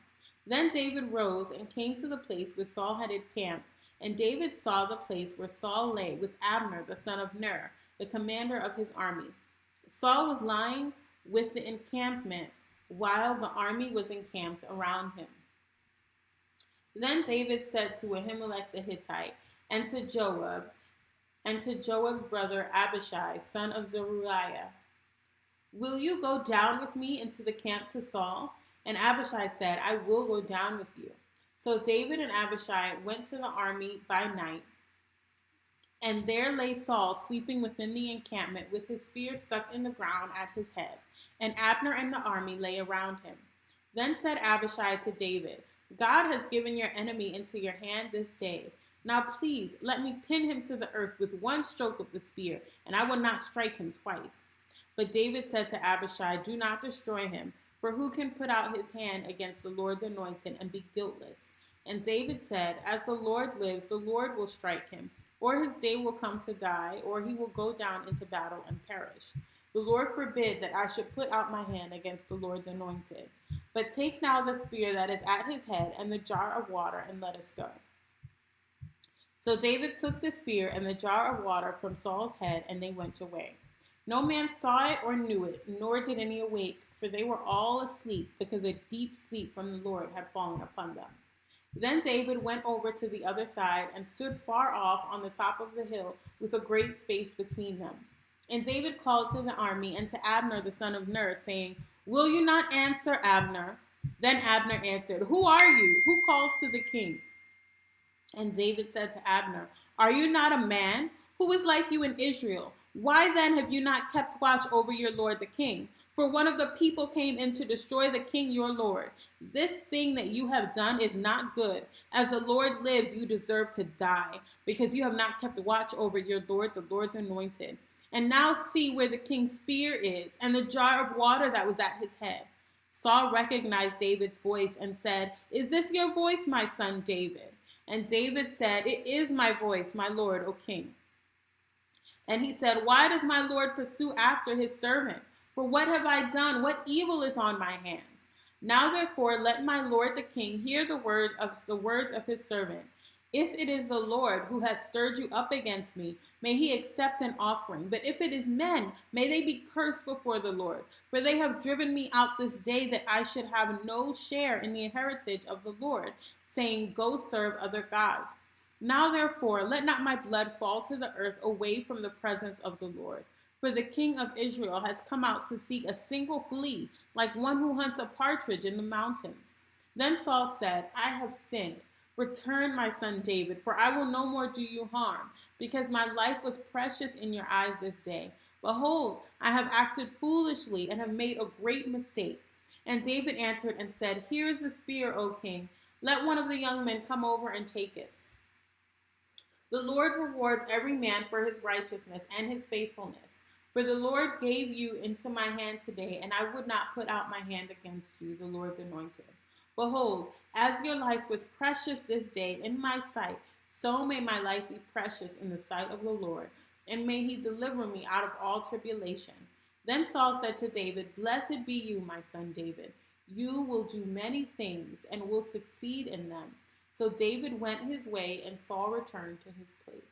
Speaker 3: Then David rose and came to the place where Saul had encamped, and David saw the place where Saul lay with Abner the son of Ner, the commander of his army. Saul was lying with the encampment while the army was encamped around him. Then David said to Ahimelech the Hittite and to Joab's brother Abishai, son of Zeruiah, Will you go down with me into the camp to Saul? And Abishai said, I will go down with you. So David and Abishai went to the army by night, and there lay Saul sleeping within the encampment with his spear stuck in the ground at his head, and Abner and the army lay around him. Then said Abishai to David, God has given your enemy into your hand this day. Now please let me pin him to the earth with one stroke of the spear, and I will not strike him twice. But David said to Abishai, Do not destroy him, for who can put out his hand against the Lord's anointed and be guiltless? And David said, As the Lord lives, the Lord will strike him, or his day will come to die, or he will go down into battle and perish. The Lord forbid that I should put out my hand against the Lord's anointed. But take now the spear that is at his head and the jar of water, and let us go. So David took the spear and the jar of water from Saul's head, and they went away. No man saw it or knew it, nor did any awake, for they were all asleep, because a deep sleep from the Lord had fallen upon them. Then David went over to the other side and stood far off on the top of the hill with a great space between them. And David called to the army and to Abner the son of Ner, saying, Will you not answer, Abner? Then Abner answered, Who are you? Who calls to the king? And David said to Abner, Are you not a man? Who is like you in Israel? Why then have you not kept watch over your lord the king? For one of the people came in to destroy the king your lord. This thing that you have done is not good. As the Lord lives, you deserve to die, because you have not kept watch over your lord, the Lord's anointed. And now see where the king's spear is, and the jar of water that was at his head. Saul recognized David's voice and said, Is this your voice, my son David? And David said, It is my voice, my lord, O king. And he said, Why does my lord pursue after his servant? For what have I done? What evil is on my hands? Now therefore let my lord the king hear the words of his servant. If it is the Lord who has stirred you up against me, may he accept an offering. But if it is men, may they be cursed before the Lord. For they have driven me out this day that I should have no share in the heritage of the Lord, saying, Go serve other gods. Now therefore let not my blood fall to the earth away from the presence of the Lord. For the king of Israel has come out to seek a single flea, like one who hunts a partridge in the mountains. Then Saul said, I have sinned. Return, my son David, for I will no more do you harm, because my life was precious in your eyes this day. Behold, I have acted foolishly and have made a great mistake. And David answered and said, Here is the spear, O king. Let one of the young men come over and take it. The Lord rewards every man for his righteousness and his faithfulness. For the Lord gave you into my hand today, and I would not put out my hand against you, the Lord's anointed. Behold, as your life was precious this day in my sight, So may my life be precious in the sight of the Lord, and may he deliver me out of all tribulation. Then Saul said to David, Blessed be you, my son David. You will do many things and will succeed in them. So David went his way, and Saul returned to his place.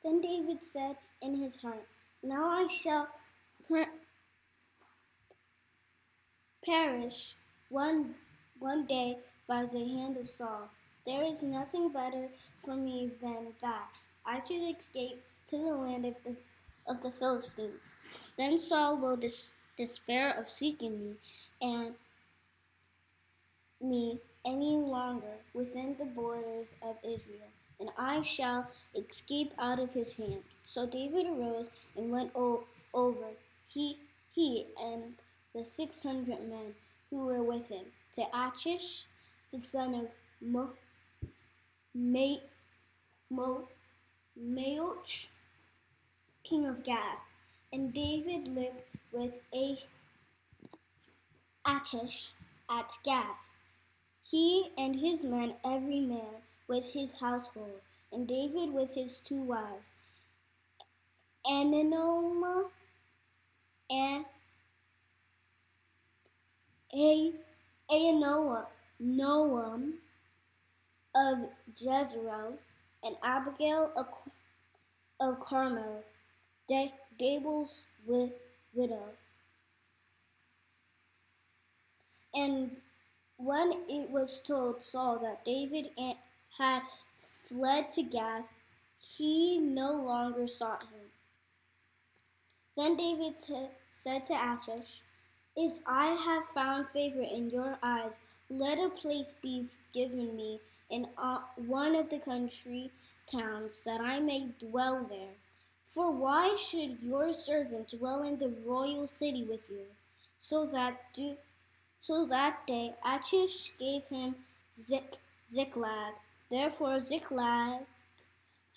Speaker 2: Then David said in his heart, Now I shall perish one day by the hand of Saul. There is nothing better for me than that I should escape to the land of the Philistines. Then Saul will despair of seeking me any longer within the borders of Israel, and I shall escape out of his hand. So David arose and went over, he and the 600 men who were with him, to Achish, the son of Maoch, king of Gath. And David lived with Achish at Gath, he and his men, every man with his household, and David with his 2 wives, Ahinoam and Ahinoam of Jezreel, and Abigail of Carmel, Nabal's widow. And when it was told Saul that David had fled to Gath, he no longer sought him. Then David said to Achish, If I have found favor in your eyes, let a place be given me in one of the country towns, that I may dwell there. For why should your servant dwell in the royal city with you? So that day Achish gave him Ziklag. Therefore Ziklag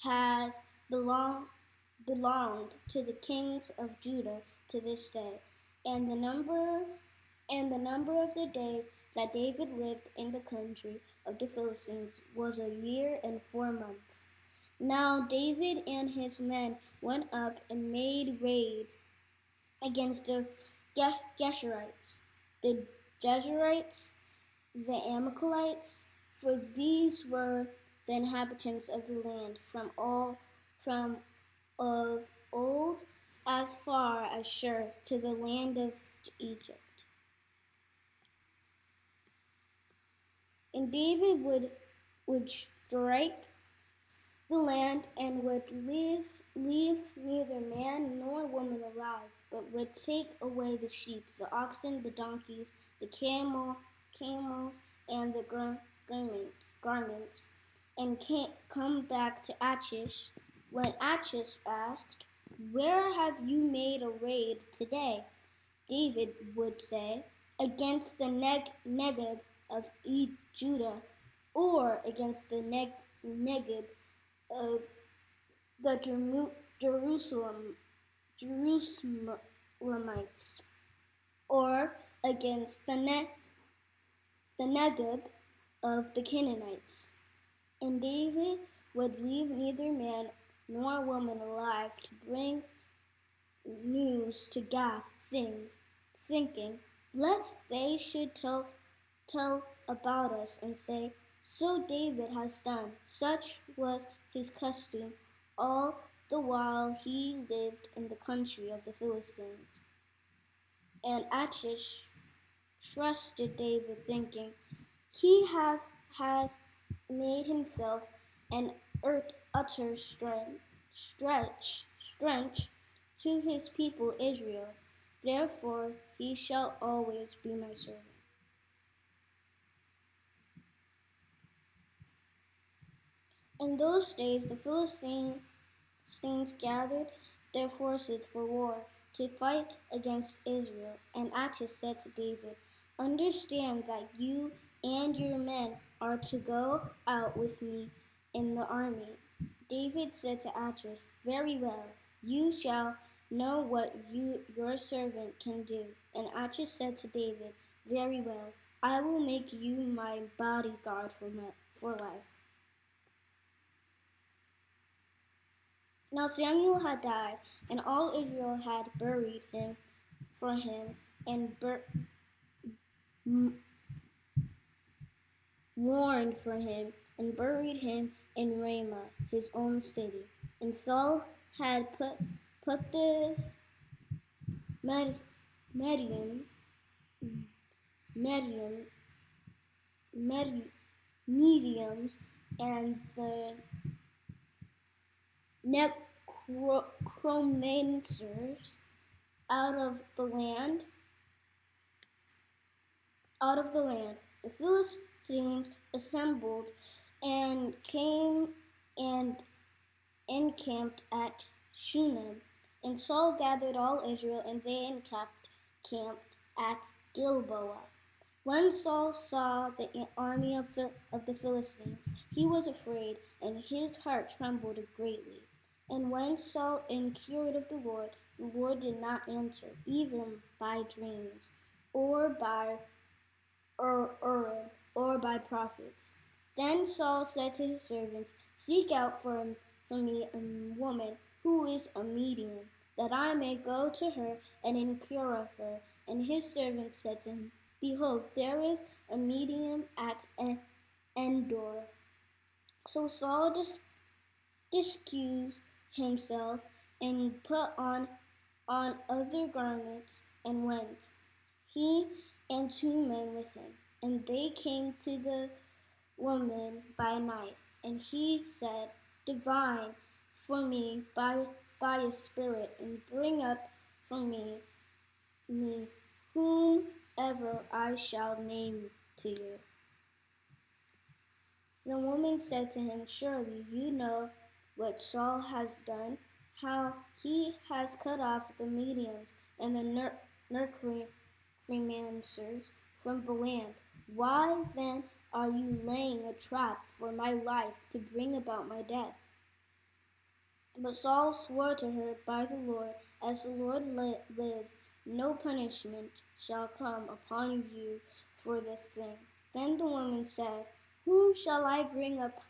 Speaker 2: has belonged to the kings of Judah to this day. And the number of the days that David lived in the country of the Philistines was 1 year and 4 months. Now David and his men went up and made raids against the Geshurites, the Jezreelites, the Amalekites, for these were the inhabitants of the land from of old as far as Shur to the land of Egypt. And David would strike the land and would leave neither man nor woman alive, but would take away the sheep, the oxen, the donkeys, the camels, and the garments, and come back to Achish. When Achish asked, Where have you made a raid today? David would say, Against the Negeb of Judah, or against the Negeb of the Jerusalemites, or against the Negeb of the Canaanites. And David would leave neither man nor woman alive to bring news to Gath, thinking, lest they should tell about us and say, So David has done. Such was his custom all the while he lived in the country of the Philistines. And Achish trusted David, thinking, He has made himself an utter strength to his people Israel. Therefore he shall always be my servant. In those days the Philistines gathered their forces for war to fight against Israel. And Achish said to David, Understand that you and your men are to go out with me in the army. David said to Achish, "Very well, you shall know what your servant can do." And Achish said to David, "Very well, I will make you my bodyguard for life." Now Samuel had died, and all Israel had buried him for him, and mourned for him, and buried him in Ramah, his own city. And Saul had put the medium, medium, mediums and the necromancers out of the land. The Philistines assembled and came and encamped at Shunem. And Saul gathered all Israel, and they encamped at Gilboa. When Saul saw the army of the Philistines, he was afraid, and his heart trembled greatly. And when Saul inquired of the Lord did not answer, even by dreams, or by Urim, or by prophets. Then Saul said to his servants, "Seek out for me a woman who is a medium, that I may go to her and inquire of her." And his servants said to him, "Behold, there is a medium at Endor." So Saul disguised himself and put on other garments and went, he and 2 men with him. And they came to the woman by night, and he said, "Divine for me by a spirit, and bring up for me whomever I shall name to you." The woman said to him, "Surely you know what Saul has done, how he has cut off the mediums and the necromancers from the land. Why then are you laying a trap for my life to bring about my death?" But Saul swore to her by the Lord, "As the Lord lives, no punishment shall come upon you for this thing." Then the woman said, "Who shall I bring up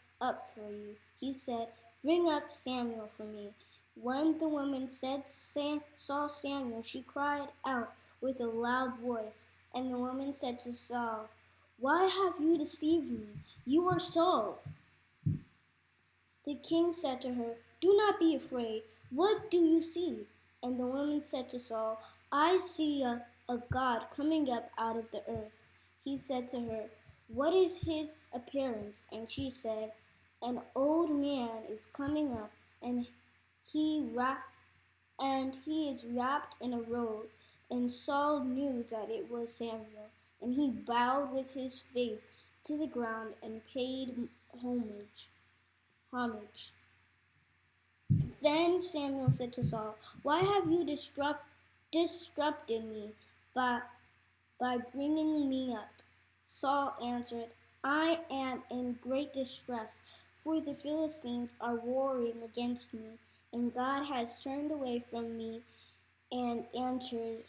Speaker 2: for you?" He said, "Bring up Samuel for me." When the woman saw Samuel, she cried out with a loud voice. And the woman said to Saul, "Why have you deceived me? You are Saul." The king said to her, "Do not be afraid. What do you see?" And the woman said to Saul, "I see a god coming up out of the earth." He said to her, "What is his appearance?" And she said, "An old man is coming up, and he is wrapped in a robe." And Saul knew that it was Samuel, and he bowed with his face to the ground and paid homage. Then Samuel said to Saul, "Why have you disrupted me by bringing me up?" Saul answered, "I am in great distress, for the Philistines are warring against me, and God has turned away from me and answers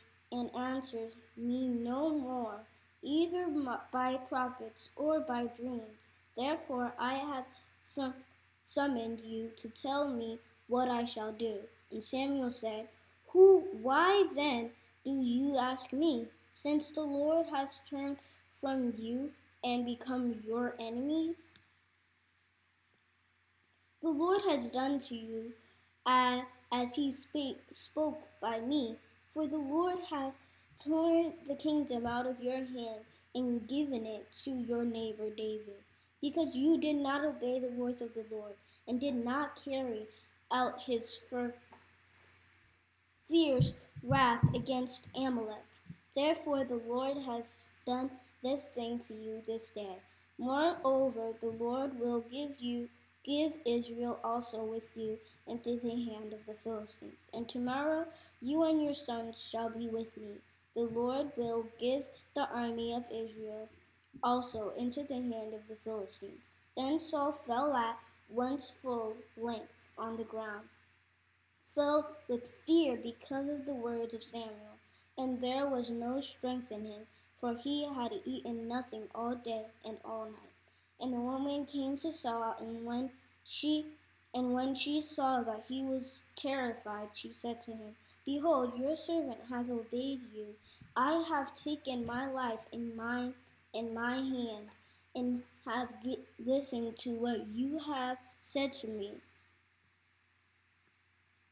Speaker 2: me no more, either by prophets or by dreams. Therefore I have summoned you to tell me what I shall do." And Samuel said, Why then do you ask me, since the Lord has turned from you and become your enemy? The Lord has done to you as he spoke by me, for the Lord has torn the kingdom out of your hand and given it to your neighbor David, because you did not obey the voice of the Lord and did not carry out his fierce wrath against Amalek. Therefore the Lord has done this thing to you this day. Moreover, the Lord will give Israel also with you into the hand of the Philistines. And tomorrow you and your sons shall be with me. The Lord will give the army of Israel also into the hand of the Philistines. Then Saul fell once full length on the ground, filled with fear because of the words of Samuel. And there was no strength in him, for he had eaten nothing all day and all night. And the woman came to Saul, and when she saw that he was terrified, she said to him, Behold, your servant has obeyed you. I have taken my life in my hand, and have listened to what you have said to me.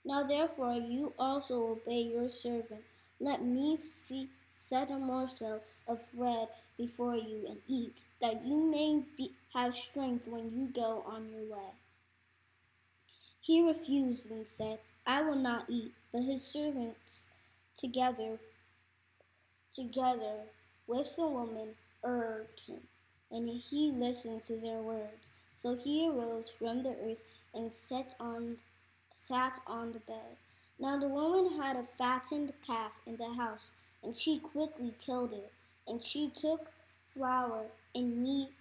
Speaker 2: Now therefore you also obey your servant. Let me set a morsel of bread before you and eat, that you may have strength when you go on your way. He refused and said, I will not eat. But his servants together with the woman urged him, and he listened to their words. So he arose from the earth and sat on the bed. Now the woman had a fattened calf in the house, and she quickly killed it. And she took flour and kneaded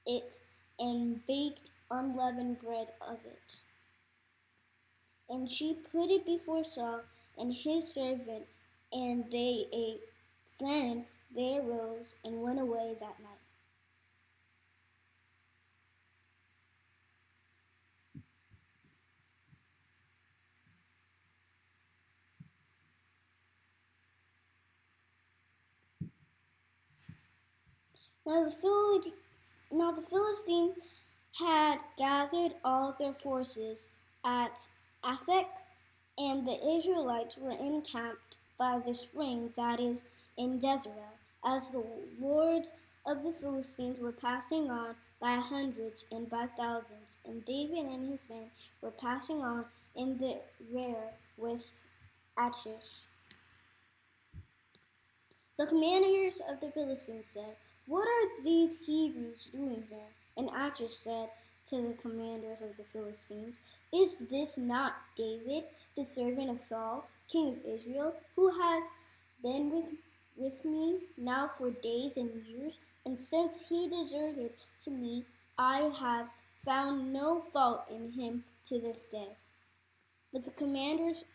Speaker 2: it and baked unleavened bread of it. And she put it before Saul and his servant, and they ate. Then they arose and went away that night. Now the Philistines had gathered all their forces at Aphek, and the Israelites were encamped by the spring that is in Jezreel, as the lords of the Philistines were passing on by hundreds and by thousands, and David and his men were passing on in the rear with Achish. The commanders of the Philistines said, What are these Hebrews doing here? And Achish said to the commanders of the Philistines, Is this not David, the servant of Saul, king of Israel, who has been with me now for days and years? And since he deserted to me, I have found no fault in him to this day. But the commanders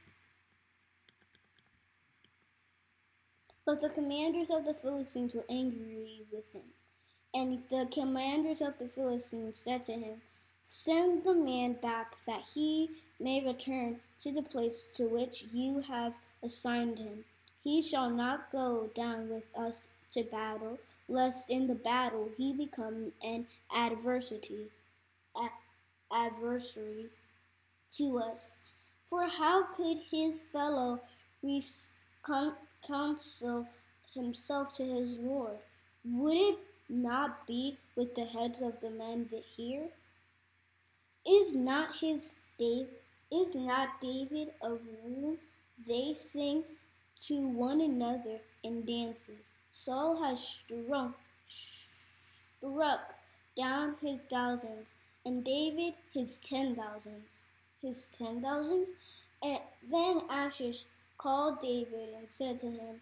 Speaker 2: of the Philistines were angry with him. And the commanders of the Philistines said to him, Send the man back, that he may return to the place to which you have assigned him. He shall not go down with us to battle, lest in the battle he become an adversary to us. For how could his fellow counsel himself to his Lord? Would it not be with the heads of the men that hear? Is not David of whom they sing to one another in dances? Saul has struck down his thousands, and David his 10,000s. And then Achish called David and said to him,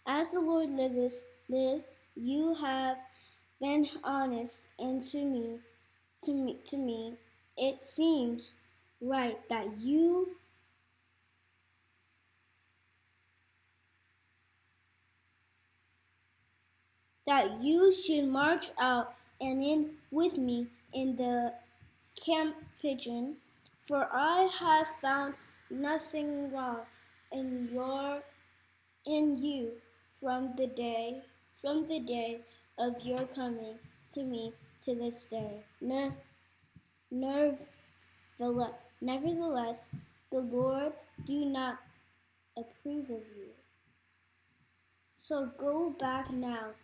Speaker 2: As the Lord lives, you have been honest, and to me, it seems right that you should march out and in with me in the camp pigeon, for I have found nothing wrong in you from the day of your coming to me to this day. Nevertheless, the Lord do not approve of you. So go back now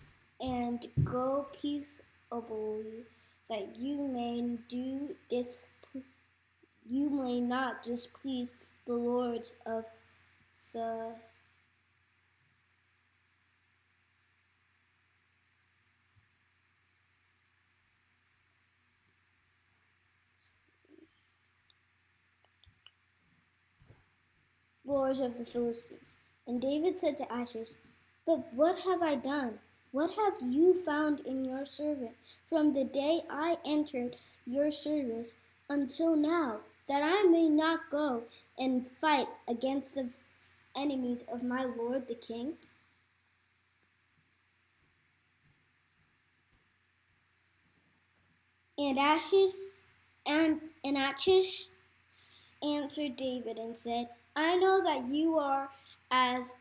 Speaker 2: and go peaceably, that you may not displease the lords of the wars of the Philistines. And David said to Achish, "But what have I done? What have you found in your servant from the day I entered your service until now, that I may not go and fight against the enemies of my lord the king?" And Achish answered David and said, "I know that you are as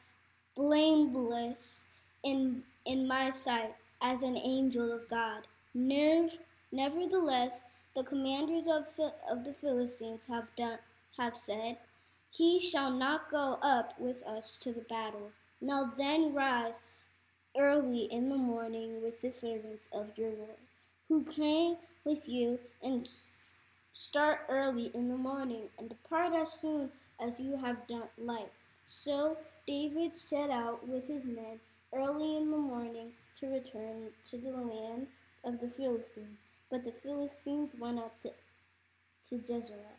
Speaker 2: blameless in my sight as an angel of God. Nevertheless, the commanders of the Philistines have said, 'He shall not go up with us to the battle.' Now then rise early in the morning with the servants of your Lord, who came with you, and start early in the morning, and depart as soon as you have done light." So David set out with his men early in the morning to return to the land of the Philistines. But the Philistines went up to Jezreel.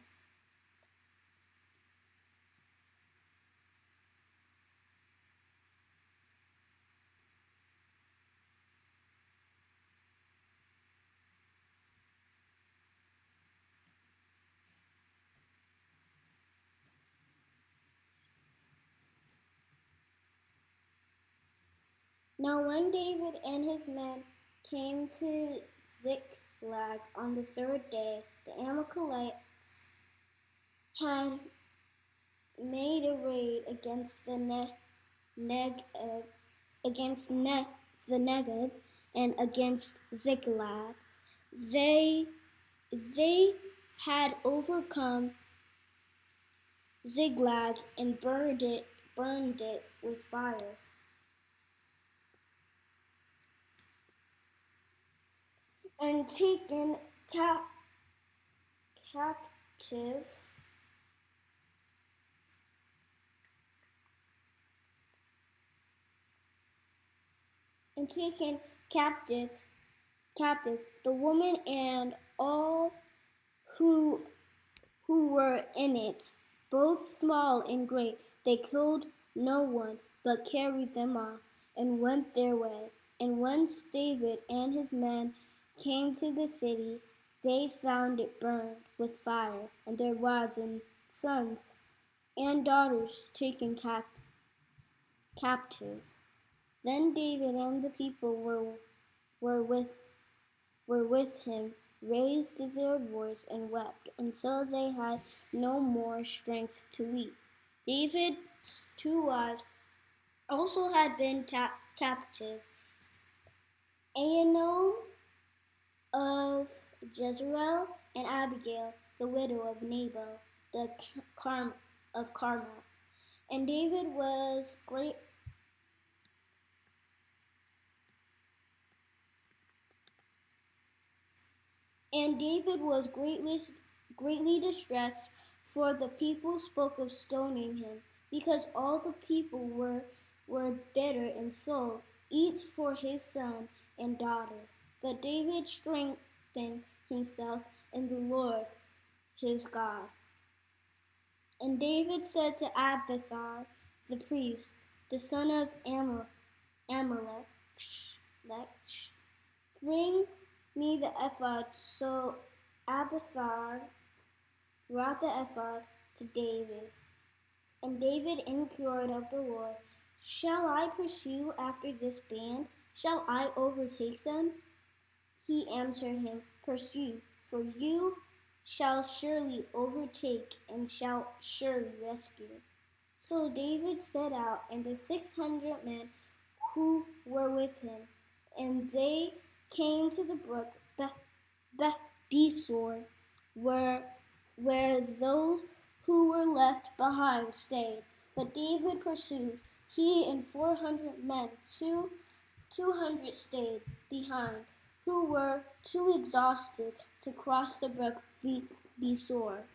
Speaker 2: Now when David and his men came to Ziklag on the third day, the Amalekites had made a raid against the Negev and against Ziklag. They had overcome Ziklag and burned it with fire. And taken captive the woman and all who were in it, both small and great. They killed no one, but carried them off and went their way. And once David and his men came to the city, they found it burned with fire, and their wives and sons and daughters taken captive. Then David and the people were with him raised their voice and wept until they had no more strength to weep. David's two wives also had been captive, Ahinoam of Jezreel and Abigail, the widow of Nabal, the of Carmel. And David was greatly distressed, for the people spoke of stoning him, because all the people were bitter in soul, each for his son and daughters. But David strengthened himself in the Lord his God. And David said to Abiathar the priest, the son of Amalek, "Bring me the ephod." So Abiathar brought the ephod to David. And David inquired of the Lord, "Shall I pursue after this band? Shall I overtake them?" He answered him, "Pursue, for you shall surely overtake and shall surely rescue." So David set out, and the 600 men who were with him, and they came to the brook Besor, where those who were left behind stayed. But David pursued, he and 400 men. 200 stayed behind, who were too exhausted to cross the brook Besor.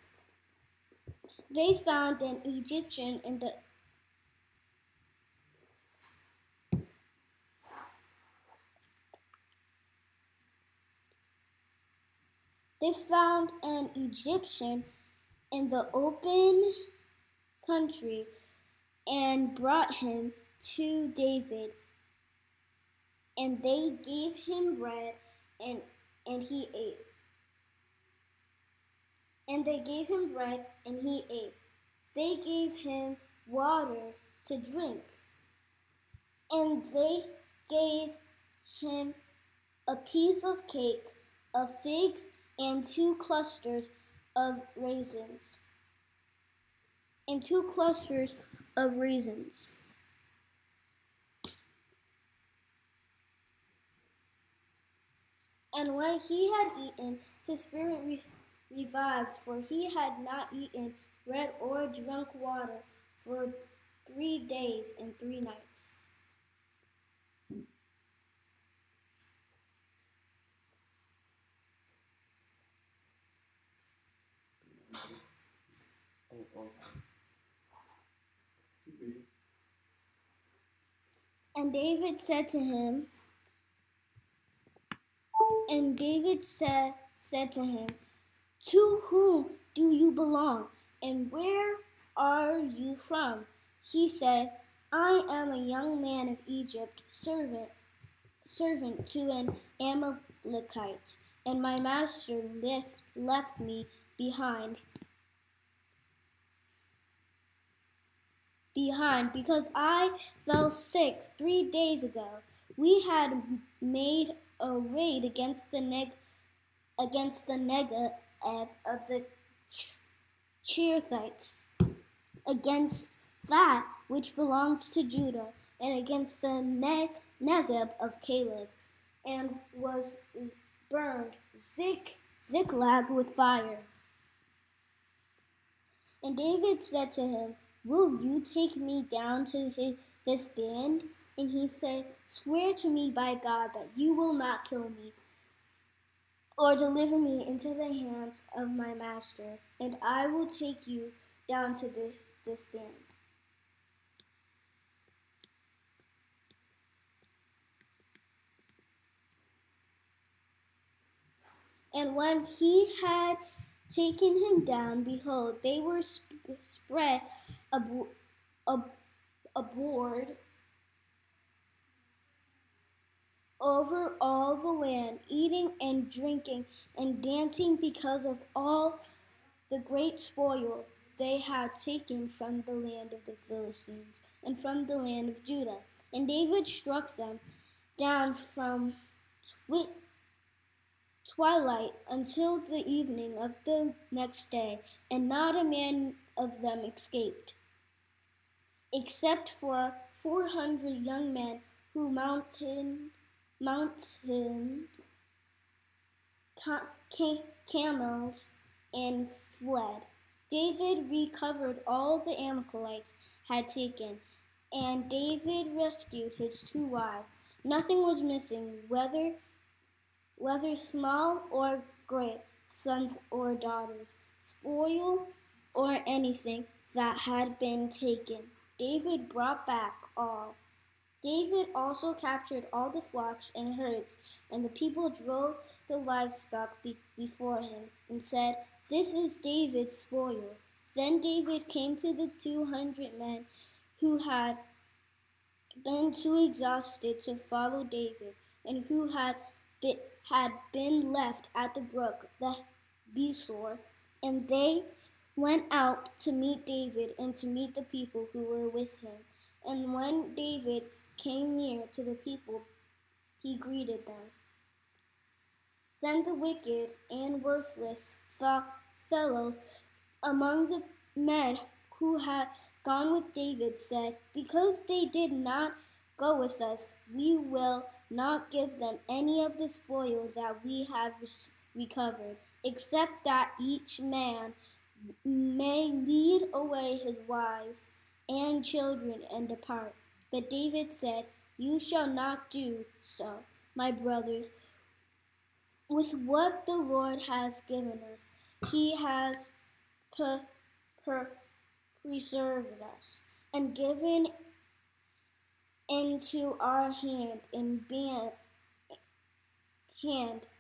Speaker 2: They found an Egyptian in the open country and brought him to David. And they gave him bread, and he ate. And they gave him bread, and he ate. They gave him water to drink, and they gave him a piece of cake of figs and 2 clusters of raisins. And 2 clusters of raisins. And when he had eaten, his spirit revived, for he had not eaten bread or drunk water for 3 days and 3 nights. And David said to him, "To whom do you belong, and where are you from?" He said, "I am a young man of Egypt, servant to an Amalekite, and my master left me behind because I fell sick 3 days ago. We had made a raid against the Negeb of the Cherethites, against that which belongs to Judah, and against the Negeb of Caleb, and was burned Ziklag with fire." And David said to him, "Will you take me down to this band?" And he said, "Swear to me by God that you will not kill me or deliver me into the hands of my master, and I will take you down to this band." And when he had taken him down, behold, they were spread abroad over all the land, eating and drinking and dancing because of all the great spoil they had taken from the land of the Philistines and from the land of Judah. And David struck them down from twilight until the evening of the next day, and not a man of them escaped, except for 400 young men who mounted camels and fled. David recovered all the Amalekites had taken, and David rescued his 2 wives. Nothing was missing, whether small or great, sons or daughters, spoil or anything that had been taken. David brought back all. David also captured all the flocks and herds, and the people drove the livestock before him and said, "This is David's spoil." Then David came to the 200 men who had been too exhausted to follow David, and who had been left at the brook Besor, and they went out to meet David and to meet the people who were with him. And when David came near to the people, he greeted them. Then the wicked and worthless fellows among the men who had gone with David said, "Because they did not go with us, we will not give them any of the spoil that we have recovered, except that each man may lead away his wife and children and depart." But David said, "You shall not do so, my brothers. With what the Lord has given us, he has preserved us and given into our hand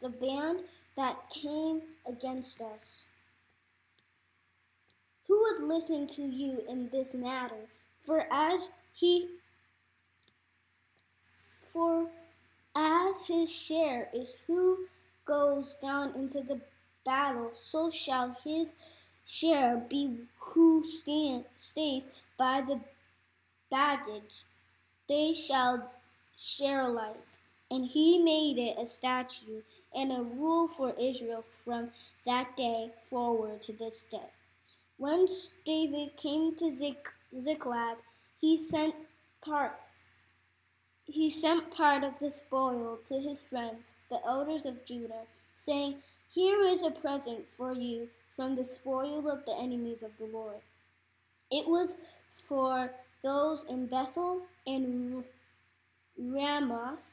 Speaker 2: the band that came against us. Who would listen to you in this matter? For as he for as his share is who goes down into the battle, so shall his share be who stays by the baggage. They shall share alike. And he made it a statute and a rule for Israel from that day forward to this day. When David came to Ziklag, he sent part of the spoil to his friends, the elders of Judah, saying, "Here is a present for you from the spoil of the enemies of the Lord." It was for those in Bethel and Ramoth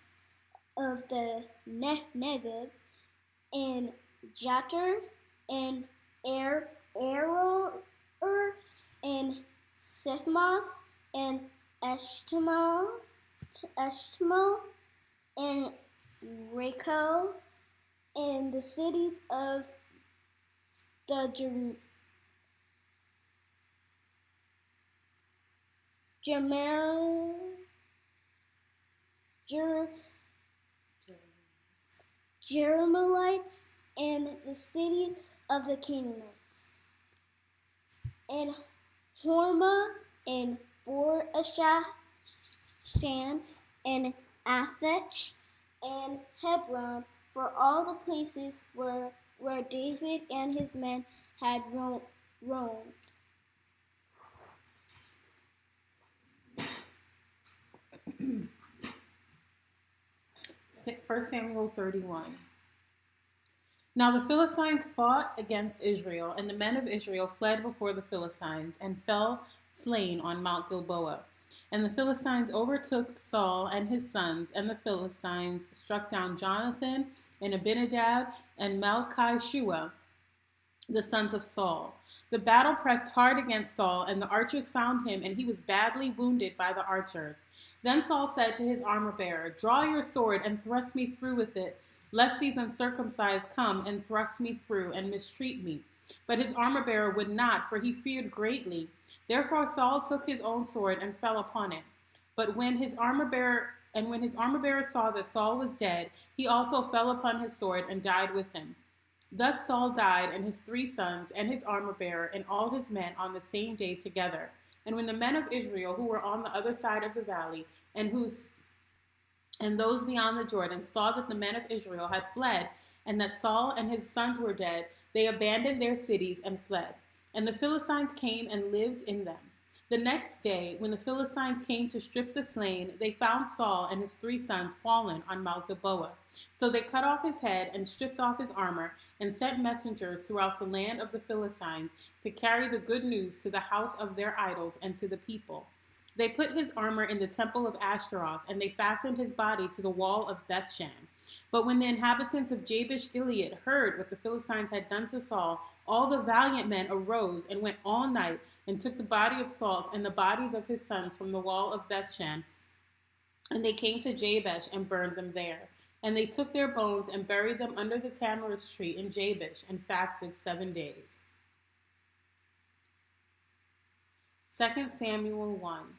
Speaker 2: of the Negev, and Jatir, and Aroer, and Sifmoth, and Eshtamal, and Rako, and the cities of the Jeremites, and the cities of the Canaanites, and Hormah, and Bor Ashan, and Athach, and Hebron, for all the places where David and his men had roamed.
Speaker 3: 1 Samuel 31. Now the Philistines fought against Israel, and the men of Israel fled before the Philistines and fell slain on Mount Gilboa. And the Philistines overtook Saul and his sons, and the Philistines struck down Jonathan and Abinadab and Malchi-Shua, the sons of Saul. The battle pressed hard against Saul, and the archers found him, and he was badly wounded by the archers. Then Saul said to his armor-bearer, "Draw your sword and thrust me through with it, lest these uncircumcised come and thrust me through and mistreat me." But his armor-bearer would not, for he feared greatly. Therefore Saul took his own sword and fell upon it. But when his armor-bearer saw that Saul was dead, he also fell upon his sword and died with him. Thus Saul died, and his 3 sons, and his armor-bearer, and all his men on the same day together. And when the men of Israel, who were on the other side of the valley, and those beyond the Jordan, saw that the men of Israel had fled, and that Saul and his sons were dead, they abandoned their cities and fled. And the Philistines came and lived in them. The next day, when the Philistines came to strip the slain, they found Saul and his 3 sons fallen on Mount Gilboa. So they cut off his head and stripped off his armor, and sent messengers throughout the land of the Philistines to carry the good news to the house of their idols and to the people. They put his armor in the temple of Ashtaroth, and they fastened his body to the wall of Bethshan. But when the inhabitants of Jabesh Gilead heard what the Philistines had done to Saul, all the valiant men arose and went all night and took the body of Saul and the bodies of his sons from the wall of Bethshan. And they came to Jabesh and burned them there. And they took their bones and buried them under the tamarisk tree in Jabesh and fasted 7 days. 2 Samuel 1.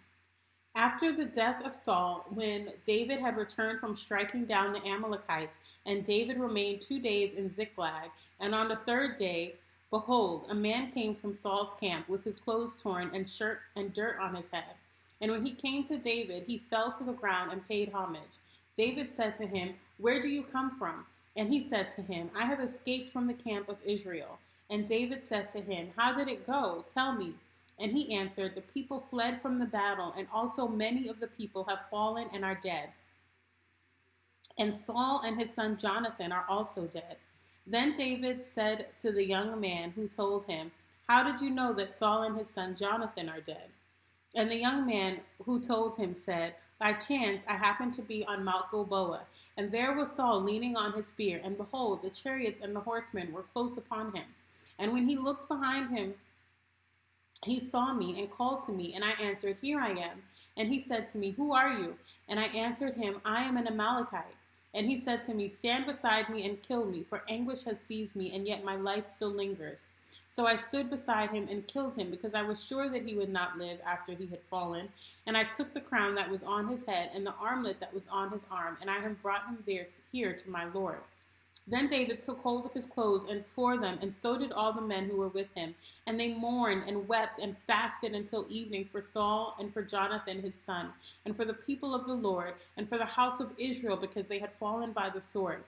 Speaker 3: After the death of Saul, when David had returned from striking down the Amalekites, and David remained 2 days in Ziklag, and on the 3rd day, behold, a man came from Saul's camp with his clothes torn and shirt and dirt on his head. And when he came to David, he fell to the ground and paid homage. David said to him, "Where do you come from?" And he said to him, "I have escaped from the camp of Israel." And David said to him, "How did it go? Tell me." And he answered, "The people fled from the battle, and also many of the people have fallen and are dead. And Saul and his son Jonathan are also dead." Then David said to the young man who told him, "How did you know that Saul and his son Jonathan are dead?" And the young man who told him said, "By chance I happened to be on Mount Gilboa, and there was Saul leaning on his spear, and behold, the chariots and the horsemen were close upon him. And when he looked behind him, he saw me and called to me, and I answered, 'Here I am.' And he said to me, 'Who are you?' And I answered him, 'I am an Amalekite.' And he said to me, 'Stand beside me and kill me, for anguish has seized me, and yet my life still lingers.' So I stood beside him and killed him, because I was sure that he would not live after he had fallen. And I took the crown that was on his head and the armlet that was on his arm, and I have brought him here to my Lord. Then David took hold of his clothes and tore them, and so did all the men who were with him. And they mourned and wept and fasted until evening for Saul and for Jonathan his son, and for the people of the Lord, and for the house of Israel, because they had fallen by the sword.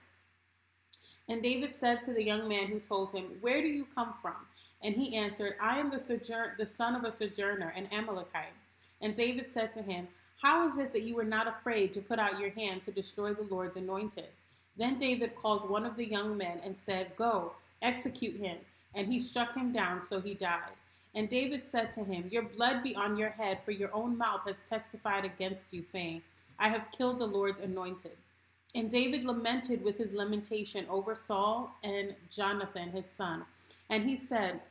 Speaker 3: And David said to the young man who told him, "Where do you come from?" And he answered, "I am the son of a sojourner, an Amalekite." And David said to him, "How is it that you were not afraid to put out your hand to destroy the Lord's anointed?" Then David called one of the young men and said, "Go, execute him." And he struck him down, so he died. And David said to him, "Your blood be on your head, for your own mouth has testified against you, saying, 'I have killed the Lord's anointed.'" And David lamented with his lamentation over Saul and Jonathan his son. And he said,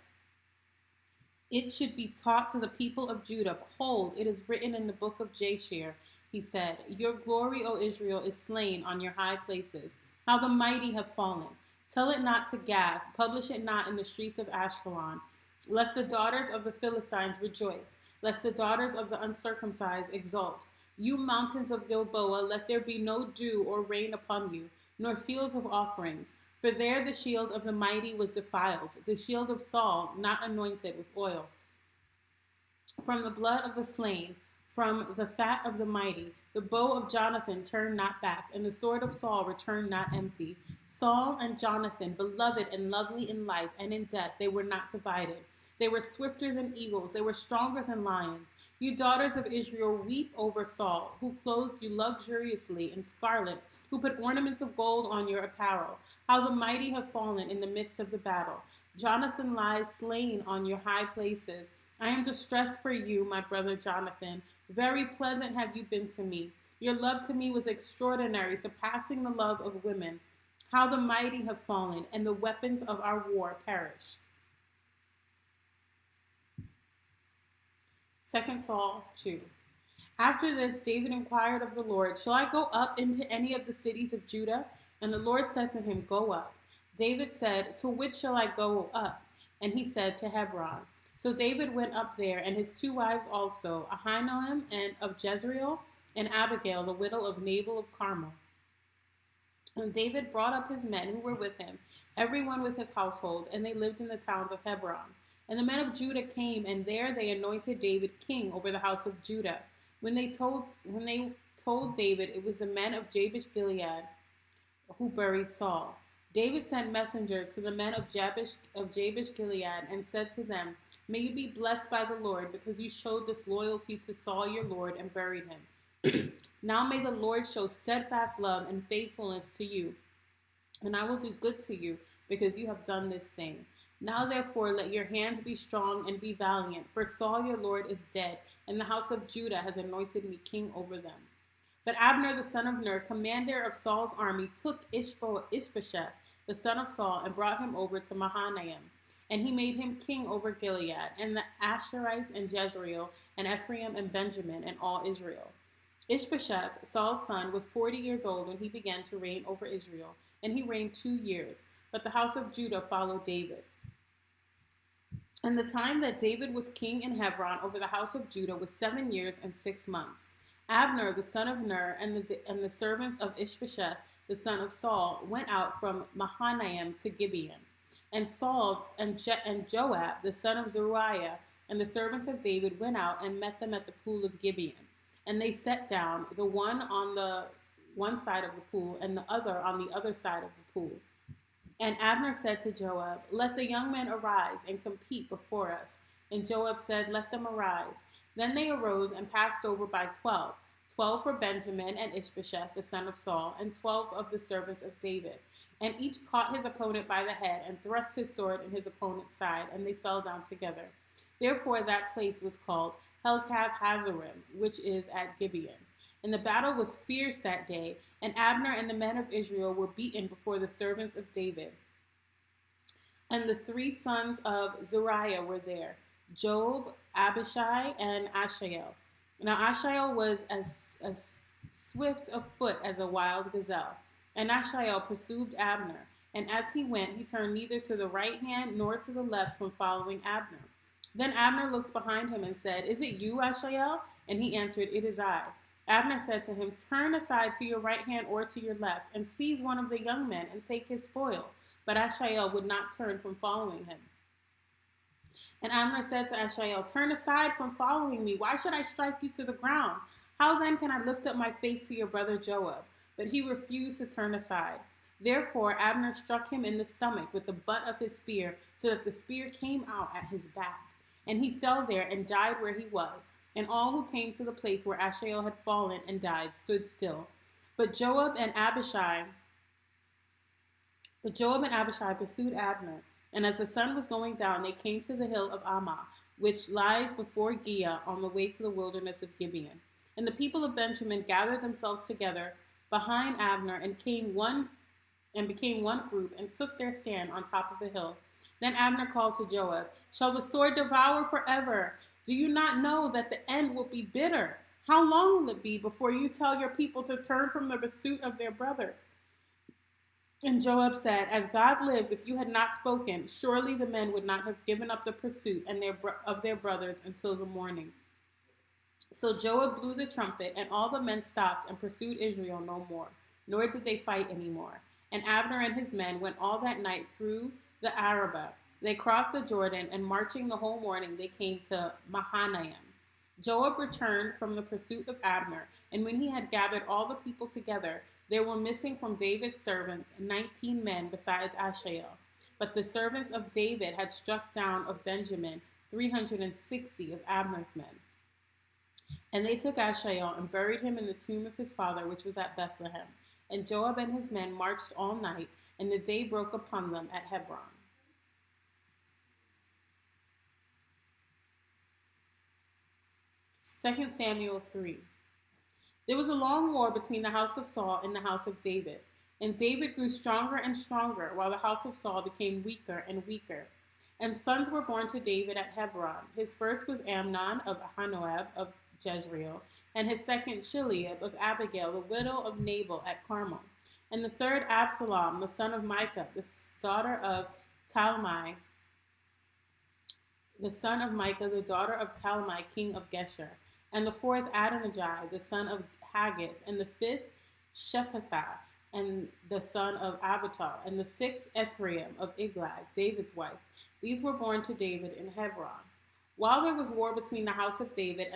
Speaker 3: "It should be taught to the people of Judah. Behold, it is written in the book of Jashar," he said, "Your glory, O Israel, is slain on your high places. How the mighty have fallen. Tell it not to Gath, publish it not in the streets of Ashkelon, lest the daughters of the Philistines rejoice, lest the daughters of the uncircumcised exult. You mountains of Gilboa, let there be no dew or rain upon you, nor fields of offerings. For there the shield of the mighty was defiled, the shield of Saul not anointed with oil. From the blood of the slain, from the fat of the mighty, the bow of Jonathan turned not back, and the sword of Saul returned not empty. Saul and Jonathan, beloved and lovely in life and in death, they were not divided. They were swifter than eagles, they were stronger than lions. You daughters of Israel, weep over Saul, who clothed you luxuriously in scarlet, who put ornaments of gold on your apparel. How the mighty have fallen in the midst of the battle. Jonathan lies slain on your high places. I am distressed for you, my brother Jonathan. Very pleasant have you been to me. Your love to me was extraordinary, surpassing the love of women. How the mighty have fallen, and the weapons of our war perished. 2 Saul 2. After this, David inquired of the Lord, "Shall I go up into any of the cities of Judah?" And the Lord said to him, "Go up." David said, "To which shall I go up?" And he said, "To Hebron." So David went up there, and his two wives also, Ahinoam and of Jezreel, and Abigail, the widow of Nabal of Carmel. And David brought up his men who were with him, everyone with his household, and they lived in the towns of Hebron. And the men of Judah came, and there they anointed David king over the house of Judah. When they told David, it was the men of Jabesh Gilead who buried Saul. David sent messengers to the men of Jabesh Gilead and said to them, "May you be blessed by the Lord, because you showed this loyalty to Saul your Lord and buried him. Now may the Lord show steadfast love and faithfulness to you, and I will do good to you, because you have done this thing. Now therefore let your hands be strong and be valiant, for Saul your Lord is dead, and the house of Judah has anointed me king over them." But Abner the son of Ner, commander of Saul's army, took Ishbosheth the son of Saul and brought him over to Mahanaim. And he made him king over Gilead, and the Asherites and Jezreel, and Ephraim and Benjamin, and all Israel. Ishbosheth, Saul's son, was 40 years old when he began to reign over Israel, and he reigned 2 years. But the house of Judah followed David. And the time that David was king in Hebron over the house of Judah was 7 years and 6 months. Abner, the son of Ner, and the servants of Ishbosheth, the son of Saul, went out from Mahanaim to Gibeon. And Saul and Joab, the son of Zeruiah, and the servants of David went out and met them at the pool of Gibeon. And they sat down, the one on the one side of the pool, and the other on the other side of the pool. And Abner said to Joab, "Let the young men arise and compete before us." And Joab said, "Let them arise." Then they arose and passed over by 12, 12 for Benjamin and Ishbosheth, the son of Saul, and 12 of the servants of David. And each caught his opponent by the head and thrust his sword in his opponent's side, and they fell down together. Therefore that place was called Helkath Hazarim, which is at Gibeon. And the battle was fierce that day, and Abner and the men of Israel were beaten before the servants of David. And the 3 sons of Zeruiah were there, Job, Abishai, and Ashael. Now Ashael was as swift of foot as a wild gazelle. And Ashael pursued Abner, And as he went, he turned neither to the right hand nor to the left from following Abner. Then Abner looked behind him and said, "Is it you, Asahel?" And he answered, "It is I." Abner said to him, "Turn aside to your right hand or to your left, and seize one of the young men and take his spoil." But Asahel would not turn from following him. And Abner said to Asahel, "Turn aside from following me. Why should I strike you to the ground? How then can I lift up my face to your brother Joab?" But he refused to turn aside. Therefore Abner struck him in the stomach with the butt of his spear, so that the spear came out at his back. And he fell there and died where he was. And all who came to the place where Asahel had fallen and died stood still. But Joab and Abishai pursued Abner. And as the sun was going down, they came to the hill of Ammah, which lies before Giah on the way to the wilderness of Gibeon. And the people of Benjamin gathered themselves together behind Abner and became one group and took their stand on top of the hill. Then Abner called to Joab, "Shall the sword devour forever? Do you not know that the end will be bitter? How long will it be before you tell your people to turn from the pursuit of their brother?" And Joab said, "As God lives, if you had not spoken, surely the men would not have given up the pursuit of their brothers until the morning." So Joab blew the trumpet, and all the men stopped and pursued Israel no more, nor did they fight any more. And Abner and his men went all that night through the Arabah. They crossed the Jordan, and marching the whole morning, they came to Mahanaim. Joab returned from the pursuit of Abner, and when he had gathered all the people together, there were missing from David's servants 19 men besides Asahel. But the servants of David had struck down of Benjamin 360 of Abner's men. And they took Asahel and buried him in the tomb of his father, which was at Bethlehem. And Joab and his men marched all night, and the day broke upon them at Hebron. 2 Samuel 3. There was a long war between the house of Saul and the house of David. And David grew stronger and stronger, while the house of Saul became weaker and weaker. And sons were born to David at Hebron. His first was Amnon of Ahinoam of Jezreel, and his second Chileab of Abigail, the widow of Nabal at Carmel. And the third Absalom, the son of Micah, the daughter of Talmai, the daughter of Talmai, king of Geshur. And the fourth Adonijah, the son of Haggith. And the fifth Shephatiah, and the son of Abital. And the sixth Ethraim of Eglag, David's wife. These were born to David in Hebron. While there was war between the house of Saul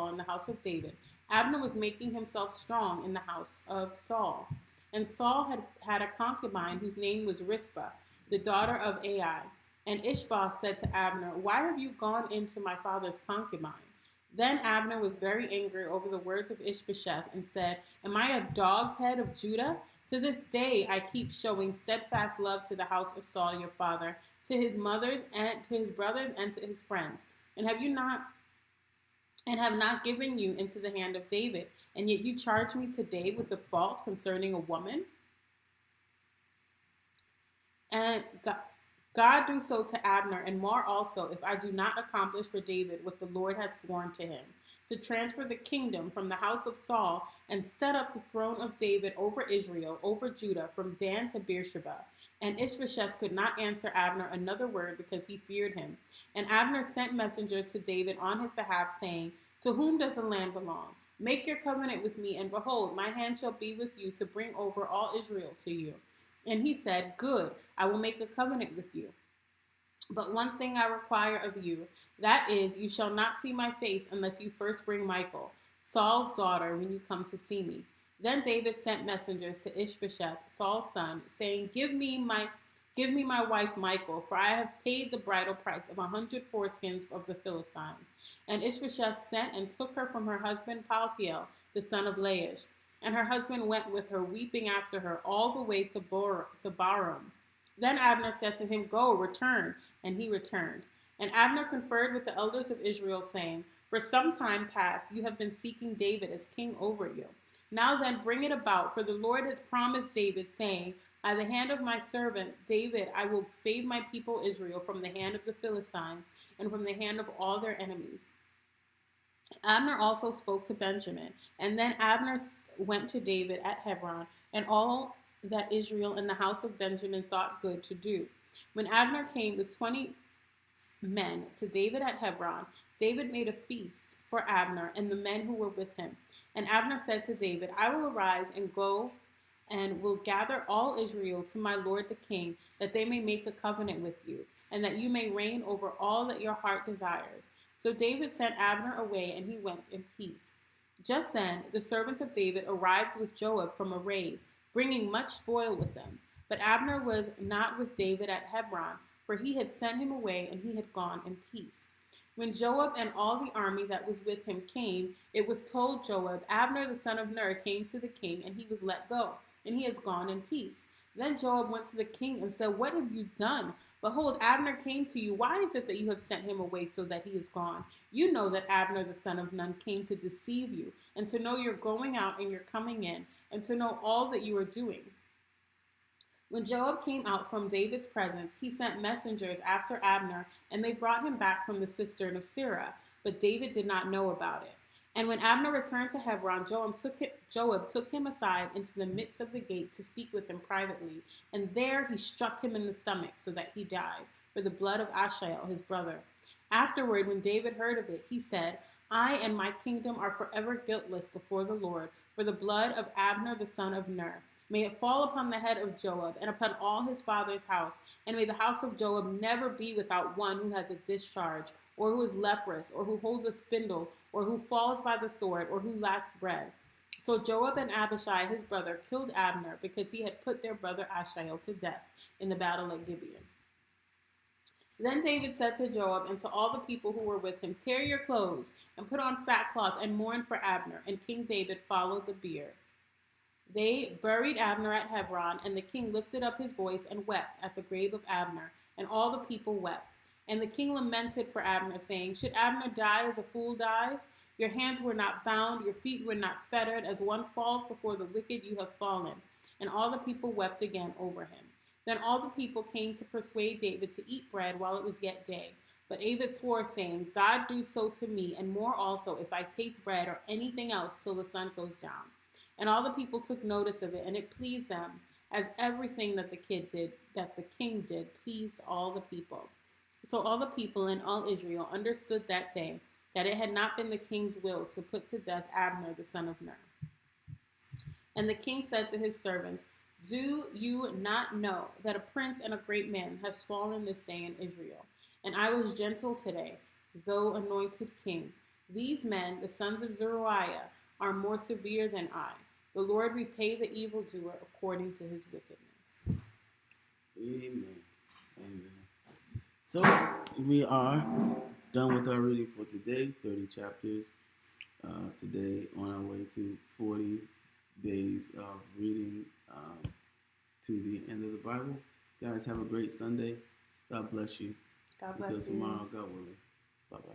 Speaker 3: and the house of David, Abner was making himself strong in the house of Saul. And Saul had a concubine whose name was Rizpah, the daughter of Ai. And Ishbosheth said to Abner, "Why have you gone into my father's concubine?" Then Abner was very angry over the words of Ishbosheth and said, "Am I a dog's head of Judah? To this day I keep showing steadfast love to the house of Saul your father, to his mothers and to his brothers and to his friends, and have not given you into the hand of David, and yet you charge me today with the fault concerning a woman?" And God do so to Abner, and more also, if I do not accomplish for David what the Lord has sworn to him, to transfer the kingdom from the house of Saul and set up the throne of David over Israel, over Judah, from Dan to Beersheba. And Ishbosheth could not answer Abner another word because he feared him. And Abner sent messengers to David on his behalf, saying, "To whom does the land belong? Make your covenant with me, and behold, my hand shall be with you to bring over all Israel to you." And he said, "Good, I will make a covenant with you. But one thing I require of you, that is, you shall not see my face unless you first bring Michal, Saul's daughter, when you come to see me." Then David sent messengers to Ishbosheth, Saul's son, saying, Give me my wife Michal, for I have paid the bridal price of 100 foreskins of the Philistines. And Ishbosheth sent and took her from her husband Paltiel, the son of Laish. And her husband went with her, weeping after her, all the way to Barum. Then Abner said to him, "Go, return." And he returned. And Abner conferred with the elders of Israel, saying, "For some time past you have been seeking David as king over you. Now then bring it about, for the Lord has promised David, saying, By the hand of my servant David I will save my people Israel from the hand of the Philistines and from the hand of all their enemies." Abner also spoke to Benjamin. And then Abner went to David at Hebron, and all that Israel and the house of Benjamin thought good to do. When Abner came with 20 men to David at Hebron, David made a feast for Abner and the men who were with him. And Abner said to David, I will arise and go and will gather all Israel to my lord the king, that they may make a covenant with you, and that you may reign over all that your heart desires. So David sent Abner away, and he went in peace. Just then the servants of David arrived with Joab from a raid, bringing much spoil with them. But Abner was not with David at Hebron, for he had sent him away, and he had gone in peace. When Joab and all the army that was with him came, it was told Joab, Abner the son of Ner came to the king, and he was let go, and he has gone in peace. Then Joab went to the king and said, What have you done? Behold, Abner came to you. Why is it that you have sent him away so that he is gone? You know that Abner the son of Nun came to deceive you, and to know your going out and your coming in, and to know all that you are doing. When Joab came out from David's presence, he sent messengers after Abner, and they brought him back from the cistern of Sirah. But David did not know about it. And when Abner returned to Hebron, Joab took him aside into the midst of the gate to speak with him privately. And there he struck him in the stomach so that he died, for the blood of Asahel, his brother. Afterward, when David heard of it, he said, I and my kingdom are forever guiltless before the Lord, for the blood of Abner the son of Ner. May it fall upon the head of Joab and upon all his father's house, and may the house of Joab never be without one who has a discharge, or who is leprous, or who holds a spindle, or who falls by the sword, or who lacks bread. So Joab and Abishai his brother killed Abner, because he had put their brother Asahel to death in the battle at Gibeon. Then David said to Joab and to all the people who were with him, Tear your clothes, and put on sackcloth, and mourn for Abner. And King David followed the bier. They buried Abner at Hebron, and the king lifted up his voice and wept at the grave of Abner, and all the people wept. And the king lamented for Abner, saying, Should Abner die as a fool dies? Your hands were not bound, your feet were not fettered. As one falls before the wicked, you have fallen. And all the people wept again over him. Then all the people came to persuade David to eat bread while it was yet day. But David swore, saying, God do so to me, and more also, if I taste bread or anything else till the sun goes down. And all the people took notice of it, and it pleased them, as everything that the king did pleased all the people. So all the people and all Israel understood that day that it had not been the king's will to put to death Abner the son of Ner. And the king said to his servants, Do you not know that a prince and a great man have fallen this day in Israel? And I was gentle today, though anointed king. These men, the sons of Zeruiah, are more severe than I. The Lord repay the evildoer according to his wickedness.
Speaker 1: Amen. Amen. So we are done with our reading for today, 30 chapters. Today on our way to 40 days of reading to the end of the Bible. Guys, have a great Sunday. God bless you.
Speaker 3: God bless
Speaker 1: Until
Speaker 3: you.
Speaker 1: tomorrow, God willing. Bye-bye.